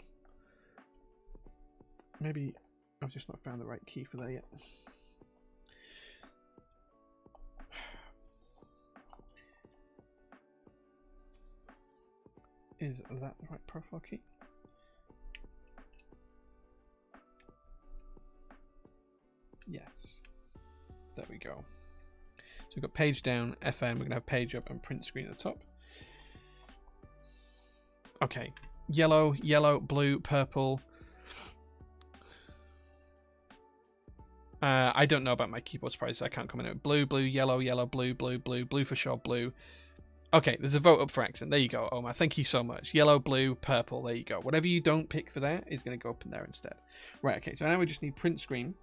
Speaker 1: Maybe I've just not found the right key for that yet. Is that the right profile key? Yes. There we go. So we've got page down, FM, we're going to have page up and print screen at the top. Okay. Yellow, yellow, blue, purple. I don't know about my keyboard sprites, so I can't comment on it. Blue, blue, yellow, yellow, blue, blue, blue, blue for sure, blue. Okay, there's a vote up for accent. There you go, Omar. Thank you so much. Yellow, blue, purple. There you go. Whatever you don't pick for that is going to go up in there instead. Right, okay, so now we just need print screen.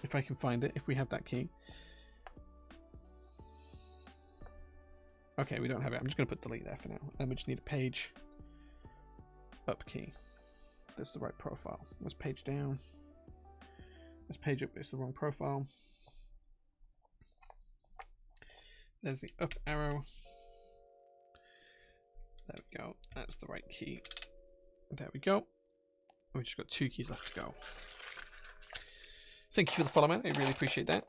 Speaker 1: If I can find it, if we have that key. Okay, we don't have it. I'm just going to put delete there for now. And we just need a page up key. That's the right profile. Let's page down. Let's page up. It's the wrong profile. There's the up arrow. There we go. That's the right key. There we go. We've just got two keys left to go. Thank you for the follow, man. I really appreciate that.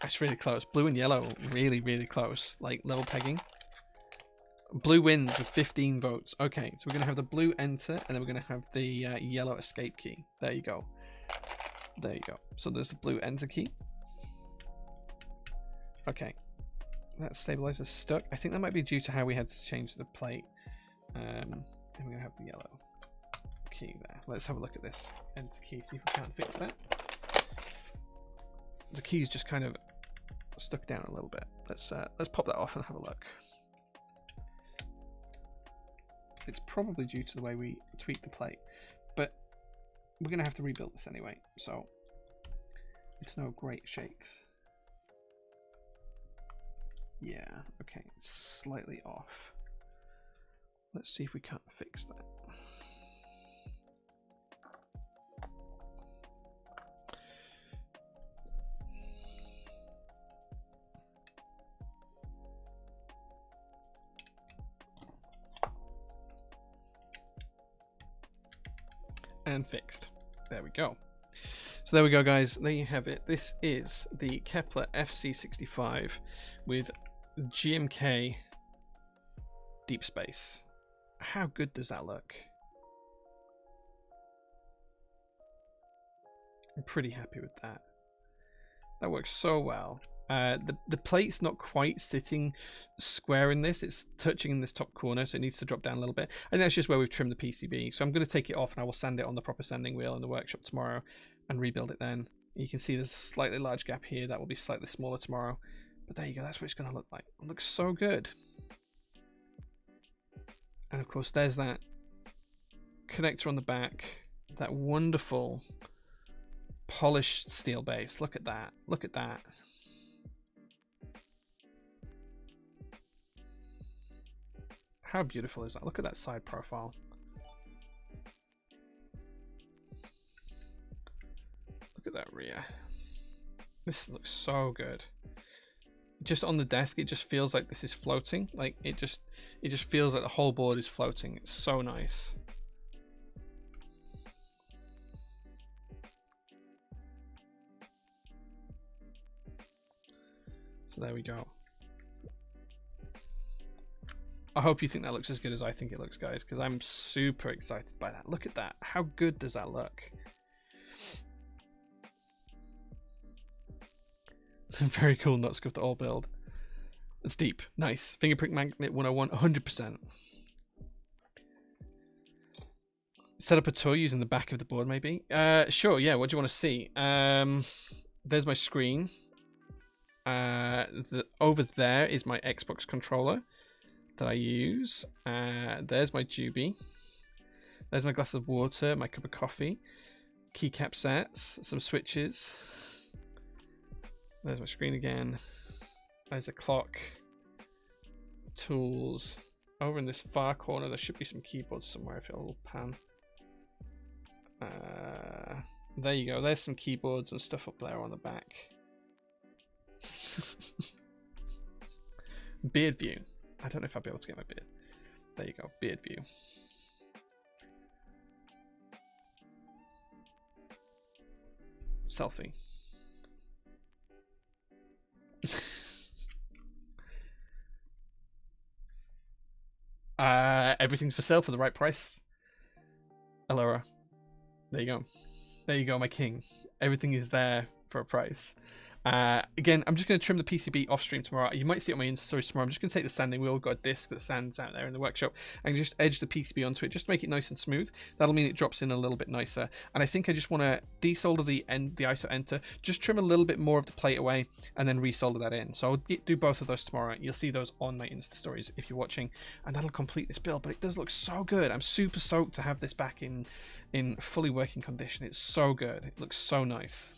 Speaker 1: That's really close. Blue and yellow, really, really close. Like level pegging. Blue wins with 15 votes. Okay, so we're going to have the blue enter, and then we're going to have the yellow escape key. There you go. There you go. So there's the blue enter key. Okay. That stabilizer stuck. I think that might be due to how we had to change the plate. And we're going to have the yellow key there. Let's have a look at this enter key, see if we can't fix that. The key's just kind of stuck down a little bit. Let's pop that off and have a look. It's probably due to the way we tweak the plate, but we're going to have to rebuild this anyway, so it's no great shakes. Yeah, okay, it's slightly off. Let's see if we can't fix that. And fixed. There we go. So there we go, guys. There you have it. This is the Kepler FC65 with GMK deep space. How good does that look? I'm pretty happy with that. That works so well. The plate's not quite sitting square in this. It's touching in this top corner, so it needs to drop down a little bit. And that's just where we've trimmed the PCB. So I'm going to take it off and I will sand it on the proper sanding wheel in the workshop tomorrow. and rebuild it then. You can see there's a slightly large gap here. That will be slightly smaller tomorrow. But there you go. That's what it's going to look like. It looks so good. And of course, there's that connector on the back. That wonderful polished steel base. Look at that. Look at that. How beautiful is that? Look at that side profile. Look at that rear. This looks so good. Just on the desk, it just feels like this is floating. Like it just feels like the whole board is floating. It's so nice. So there we go. I hope you think that looks as good as I think it looks, guys, because I'm super excited by that. Look at that. How good does that look? Very cool, not scuffed at all build. It's deep. Nice. Fingerprint magnet 101, 100%. Set up a tour using the back of the board, maybe? Sure, yeah. What do you want to see? There's my screen. Over there is my Xbox controller that I use. There's my Juby. There's my glass of water, my cup of coffee, keycap sets, some switches. There's my screen again. There's a clock, tools. Over in this far corner, there should be some keyboards somewhere if it'll pan. There you go. There's some keyboards and stuff up there on the back. Beard view. I don't know if I'll be able to get my beard. There you go. Beard view. Selfie. Everything's for sale for the right price. Alora. There you go. There you go, my king. Everything is there for a price. Again, I'm just going to trim the PCB off stream tomorrow. You might see it on my Insta stories tomorrow. I'm just going to take the sanding wheel, got a disc that sands out there in the workshop, and just edge the PCB onto it, just to make it nice and smooth. That'll mean it drops in a little bit nicer. And I think I just want to desolder the ISO enter, just trim a little bit more of the plate away, and then resolder that in. So I'll do both of those tomorrow. You'll see those on my Insta stories if you're watching, and that'll complete this build. But it does look so good. I'm super stoked to have this back in fully working condition. It's so good. It looks so nice.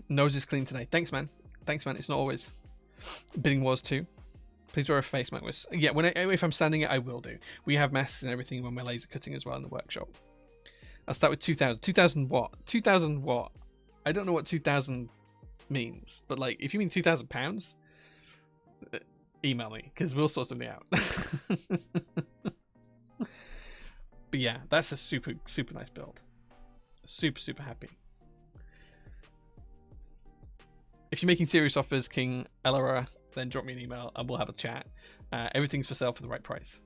Speaker 1: Nose is clean today. Thanks, man. Thanks, man. It's not always. Bidding wars too. Please wear a face mask. Yeah, if I'm standing it, I will do. We have masks and everything when we're laser cutting as well in the workshop. I'll start with 2,000. 2,000 what? 2,000 what? I don't know what 2,000 means, but like, if you mean 2,000 pounds, email me because we'll sort something out. But yeah, that's a super nice build. Super happy. If you're making serious offers, King Elora, then drop me an email and we'll have a chat. Everything's for sale for the right price.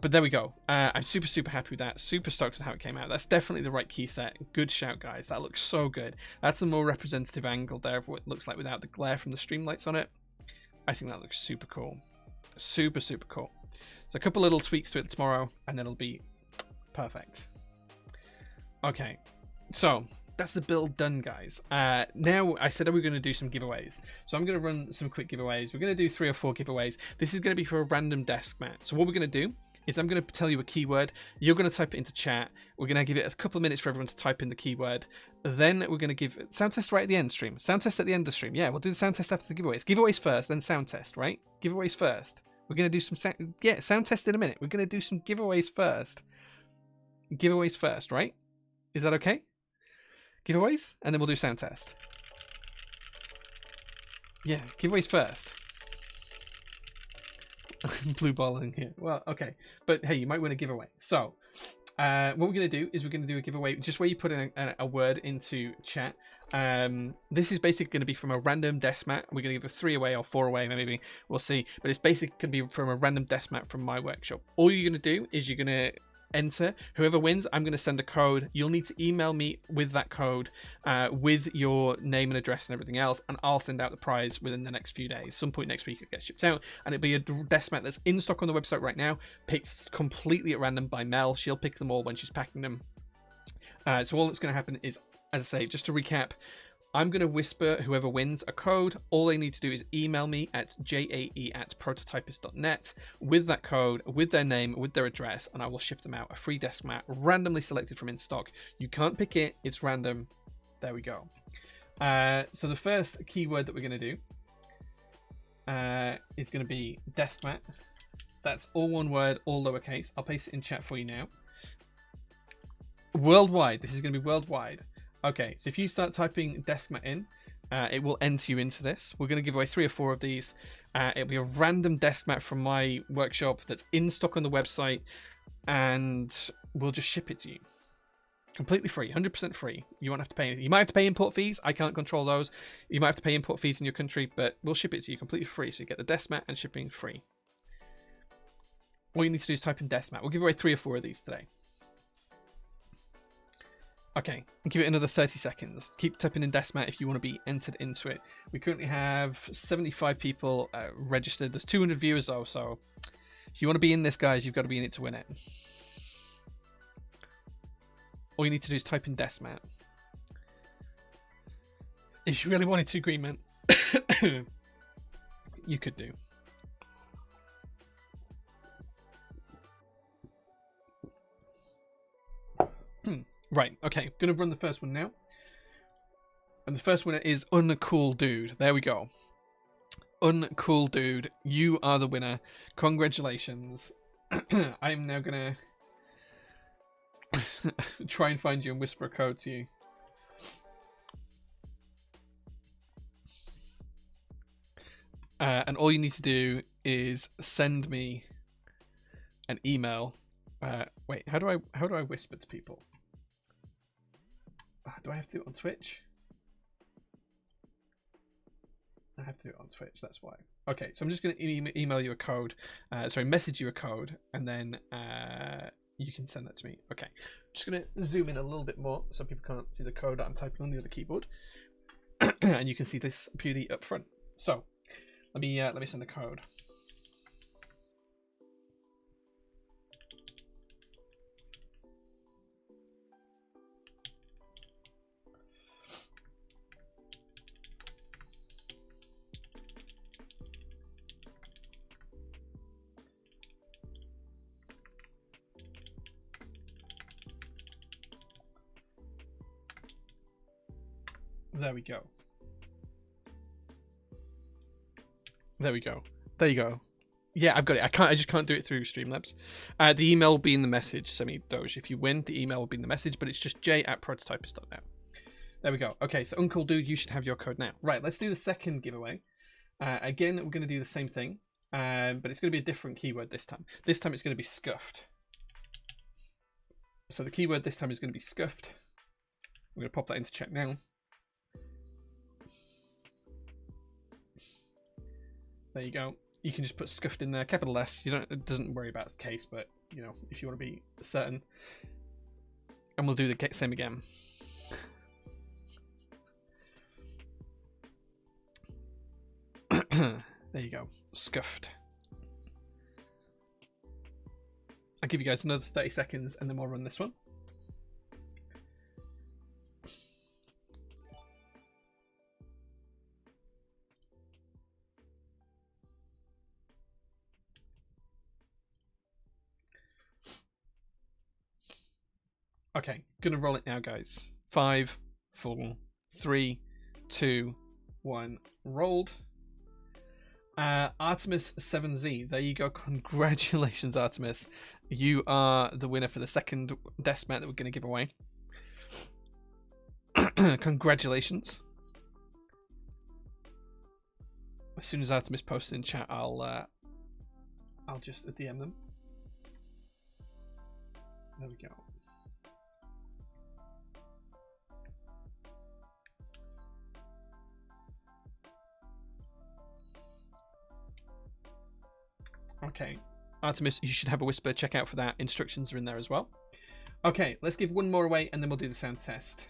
Speaker 1: But there we go. I'm super happy with that. Super stoked with how it came out. That's definitely the right key set. Good shout, guys. That looks so good. That's a more representative angle there of what it looks like without the glare from the stream lights on it. I think that looks super cool. Super cool. So a couple little tweaks to it tomorrow and it'll be perfect. Okay, so that's the build done, guys. Now I said that we're going to do some giveaways, so I'm going to run some quick giveaways. We're going to do 3 or 4 giveaways. This is going to be for a random desk mat. So what we're going to do is I'm going to tell you a keyword. You're going to type it into chat. We're going to give it a couple of minutes for everyone to type in the keyword. Then we're going to give sound test right at the end stream. Sound test at the end of the stream. Yeah, we'll do the sound test after the giveaways. Giveaways first, then sound test, right? Giveaways first. We're going to do some sound test in a minute. We're going to do some giveaways first. Giveaways first, right? Is that okay? Giveaways, and then we'll do sound test. Yeah, giveaways first. Blue ball in here. Well, okay. But hey, you might win a giveaway. So, what we're going to do is we're going to do a giveaway just where you put in a word into chat. This is basically going to be from a random desk mat. We're going to give a 3 away or 4 away, maybe. We'll see. But it's basically going to be from a random desk mat from my workshop. All you're going to do is you're going to enter. Whoever wins, I'm going to send a code. You'll need to email me with that code, with your name and address and everything else, and I'll send out the prize within the next few days. Some point next week it gets shipped out, and it'll be a desk mat that's in stock on the website right now, picked completely at random by Mel. She'll pick them all when she's packing them. So all that's going to happen is, as I say, just to recap, I'm going to whisper whoever wins a code. All they need to do is email me at jae@prototypist.net with that code, with their name, with their address, and I will ship them out a free desk mat randomly selected from in stock. You can't pick it, it's random. There we go. So the first keyword that we're going to do is going to be desk mat. That's all one word, all lowercase. I'll paste it in chat for you now. Worldwide. This is going to be worldwide. Okay, so if you start typing desk mat in, it will enter you into this. We're going to give away 3 or 4 of these. It'll be a random desk mat from my workshop that's in stock on the website, and we'll just ship it to you. Completely free, 100% free. You won't have to pay anything. You might have to pay import fees. I can't control those. You might have to pay import fees in your country, but we'll ship it to you completely free. So you get the desk mat and shipping free. All you need to do is type in desk mat. We'll give away 3 or 4 of these today. Okay, I'll give it another 30 seconds. Keep typing in desk mat if you want to be entered into it. We currently have 75 people registered. There's 200 viewers though, so if you want to be in this, guys, you've got to be in it to win it. All you need to do is type in desk mat. If you really wanted to, Green Man, you could do. Right, okay, gonna run the first one now. And the first winner is Uncool Dude. There we go. Uncool Dude, you are the winner. Congratulations. I'm now gonna try and find you and whisper a code to you. And all you need to do is send me an email. Wait, how do I whisper to people? Do I have to do it on Twitch? I have to do it on Twitch, that's why. Okay, so I'm just going to email you a code. Message you a code, and then you can send that to me. Okay, just going to zoom in a little bit more so people can't see the code that I'm typing on the other keyboard. And you can see this beauty up front. So, let me send the code. There we go. There we go. There you go. Yeah, I've got it. I just can't do it through Streamlabs. The email will be in the message, Semi-Doge. If you win, the email will be in the message, but it's just j@prototypist.net. There we go. Okay, so Uncle Dude, you should have your code now. Right, let's do the second giveaway. Again, we're going to do the same thing, but it's going to be a different keyword this time. This time it's going to be scuffed. So the keyword this time is going to be scuffed. I'm going to pop that into chat now. There you go. You can just put scuffed in there, capital S. It doesn't worry about the case, but you know, if you want to be certain. And we'll do the same again. There you go. Scuffed. I'll give you guys another 30 seconds and then we'll run this one. Okay, gonna roll it now, guys. 5, 4, 3, 2, 1, rolled. Artemis 7Z, there you go. Congratulations, Artemis. You are the winner for the second desk mat that we're going to give away. Congratulations. As soon as Artemis posts in chat, I'll just DM them. There we go. Okay. Artemis, you should have a whisper. Check out for that. Instructions are in there as well. Okay, let's give one more away and then we'll do the sound test.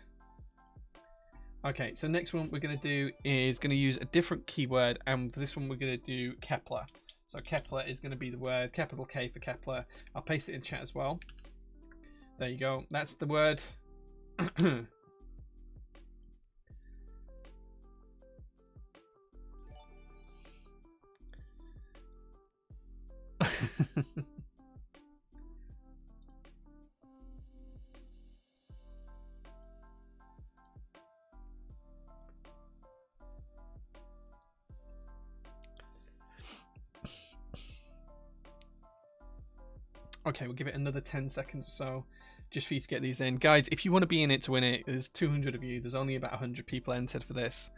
Speaker 1: Okay, so next one we're going to do is going to use a different keyword, and for this one we're going to do Kepler. So Kepler is going to be the word, capital K for Kepler. I'll paste it in chat as well. There you go. That's the word. Okay, we'll give it another 10 seconds or so just for you to get these in. Guys, if you want to be in it to win it, there's 200 of you. There's only about 100 people entered for this.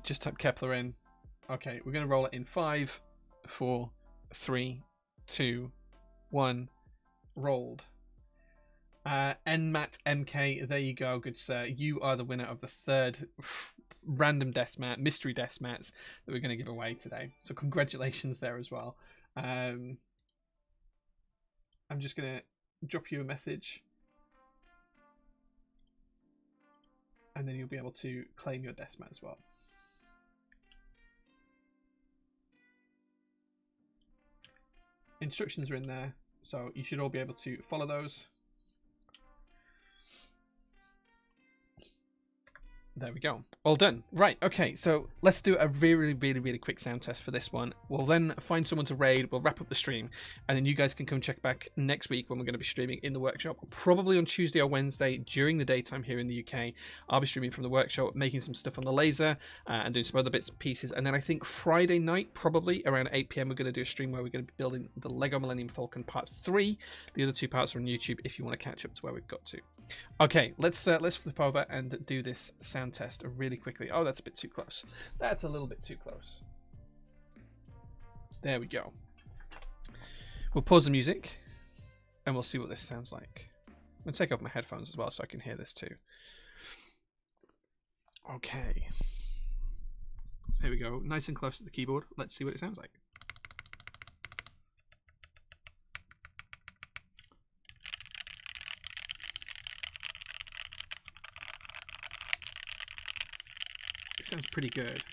Speaker 1: Just type Kepler in. Okay, we're going to roll it in 5, 4, 3, 2, 1. Rolled. Nmat MK, there you go, good sir. You are the winner of the third random death mat, mystery death mats that we're going to give away today. So congratulations there as well. I'm just going to drop you a message, and then you'll be able to claim your death mat as well. Instructions are in there, so you should all be able to follow those. There we go. All done. Right, okay, so let's do a really quick sound test for this one. We'll then find someone to raid, we'll wrap up the stream, and then you guys can come check back next week when we're going to be streaming in the workshop, probably on Tuesday or Wednesday during the daytime here in the UK. I'll be streaming from the workshop, making some stuff on the laser, and doing some other bits and pieces, and then I think Friday night, probably around 8 PM, we're going to do a stream where we're going to be building the Lego Millennium Falcon Part 3. The other 2 parts are on YouTube if you want to catch up to where we've got to. Okay, let's flip over and do this sound test really quickly. Oh, that's a bit too close. That's a little bit too close. There we go. We'll pause the music and we'll see what this sounds like. I'm going to take off my headphones as well so I can hear this too. Okay. Here we go. Nice and close to the keyboard. Let's see what it sounds like. Sounds pretty good.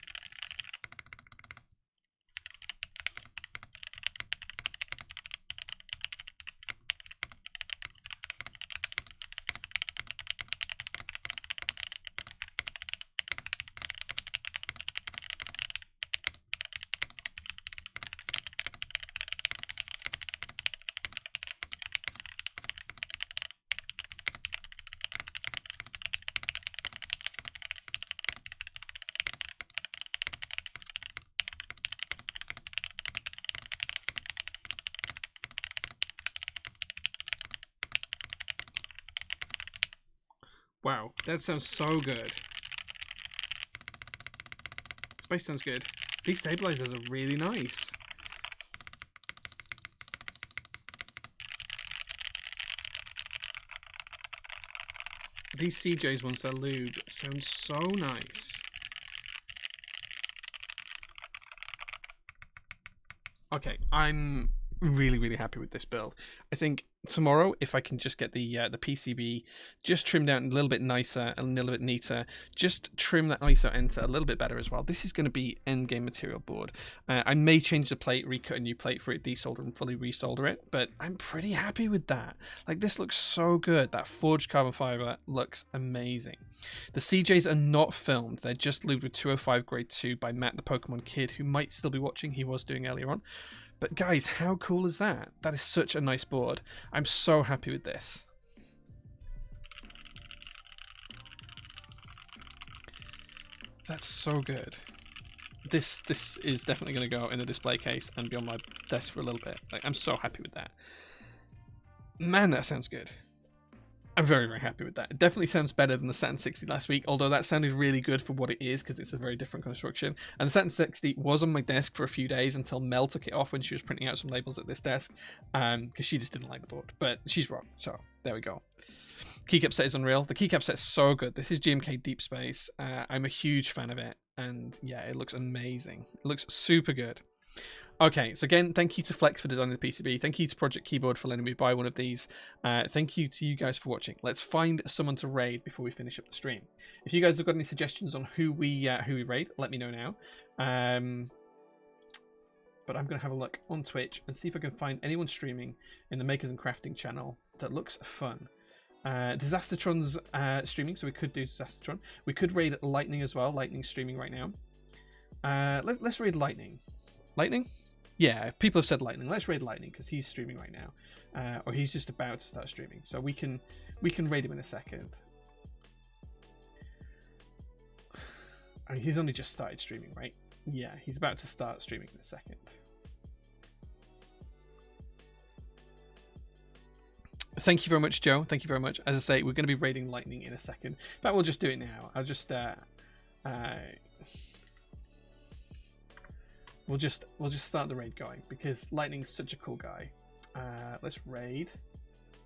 Speaker 1: Wow, that sounds so good. Space sounds good. These stabilizers are really nice. These CJs once they're lubed sound so nice. Okay, I'm really happy with this build. I think tomorrow, if I can just get the PCB just trimmed out a little bit nicer and a little bit neater, just trim that ISO enter a little bit better as well. This is going to be end game material board. I may change the plate, recut a new plate for it, desolder and fully resolder it, but I'm pretty happy with that. Like, this looks so good. That forged carbon fiber looks amazing. The CJs are not filmed. They're just lubed with 205 grade 2 by Matt the Pokemon Kid, who might still be watching. He was doing earlier on. But guys, how cool is that? That is such a nice board. I'm so happy with this. That's so good. This is definitely going to go in the display case and be on my desk for a little bit. Like, I'm so happy with that. Man, that sounds good. I'm very happy with that. It definitely sounds better than the Saturn 60 last week, although that sounded really good for what it is because it's a very different construction. And the Saturn 60 was on my desk for a few days until Mel took it off when she was printing out some labels at this desk because she just didn't like the board. But she's wrong, so there we go. Keycap set is unreal. The keycap set is so good. This is GMK Deep Space. I'm a huge fan of it. and yeah, it looks amazing. It looks super good. Okay, so again, thank you to Flex for designing the PCB. Thank you to Project Keyboard for letting me buy one of these. Thank you to you guys for watching. Let's find someone to raid before we finish up the stream. If you guys have got any suggestions on who we raid, let me know now. But I'm going to have a look on Twitch and see if I can find anyone streaming in the Makers and Crafting channel that looks fun. Disastertron's streaming, so we could do Disastertron. We could raid Lightning as well. Lightning's streaming right now. Let's raid Lightning. Lightning? Yeah, people have said Lightning. Let's raid Lightning because he's streaming right now, or he's just about to start streaming. So we can raid him in a second. I mean, he's only just started streaming, right? Yeah, he's about to start streaming in a second. Thank you very much, Joe. Thank you very much. As I say, we're going to be raiding Lightning in a second. In fact, we'll just do it now. I'll just we'll just start the raid going because Lightning's such a cool guy. Let's raid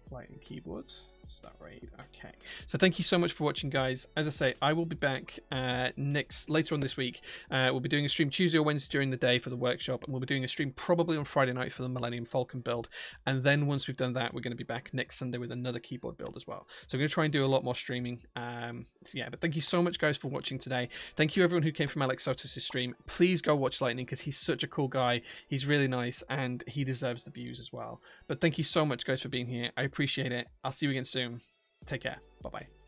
Speaker 1: Lightning Keyboards. Start raid. Okay, so thank you so much for watching, guys. As I say, I will be back later on this week. We'll be doing a stream Tuesday or Wednesday during the day for the workshop, and we'll be doing a stream probably on Friday night for the Millennium Falcon build. And then once we've done that, we're going to be back next Sunday with another keyboard build as well. So we're going to try and do a lot more streaming. So yeah, but thank you so much, guys, for watching today. Thank you everyone who came from Alex Sotos' stream. Please go watch Lightning because he's such a cool guy. He's really nice and he deserves the views as well. But thank you so much, guys, for being here. I appreciate it. I'll see you again soon. Take care. Bye-bye.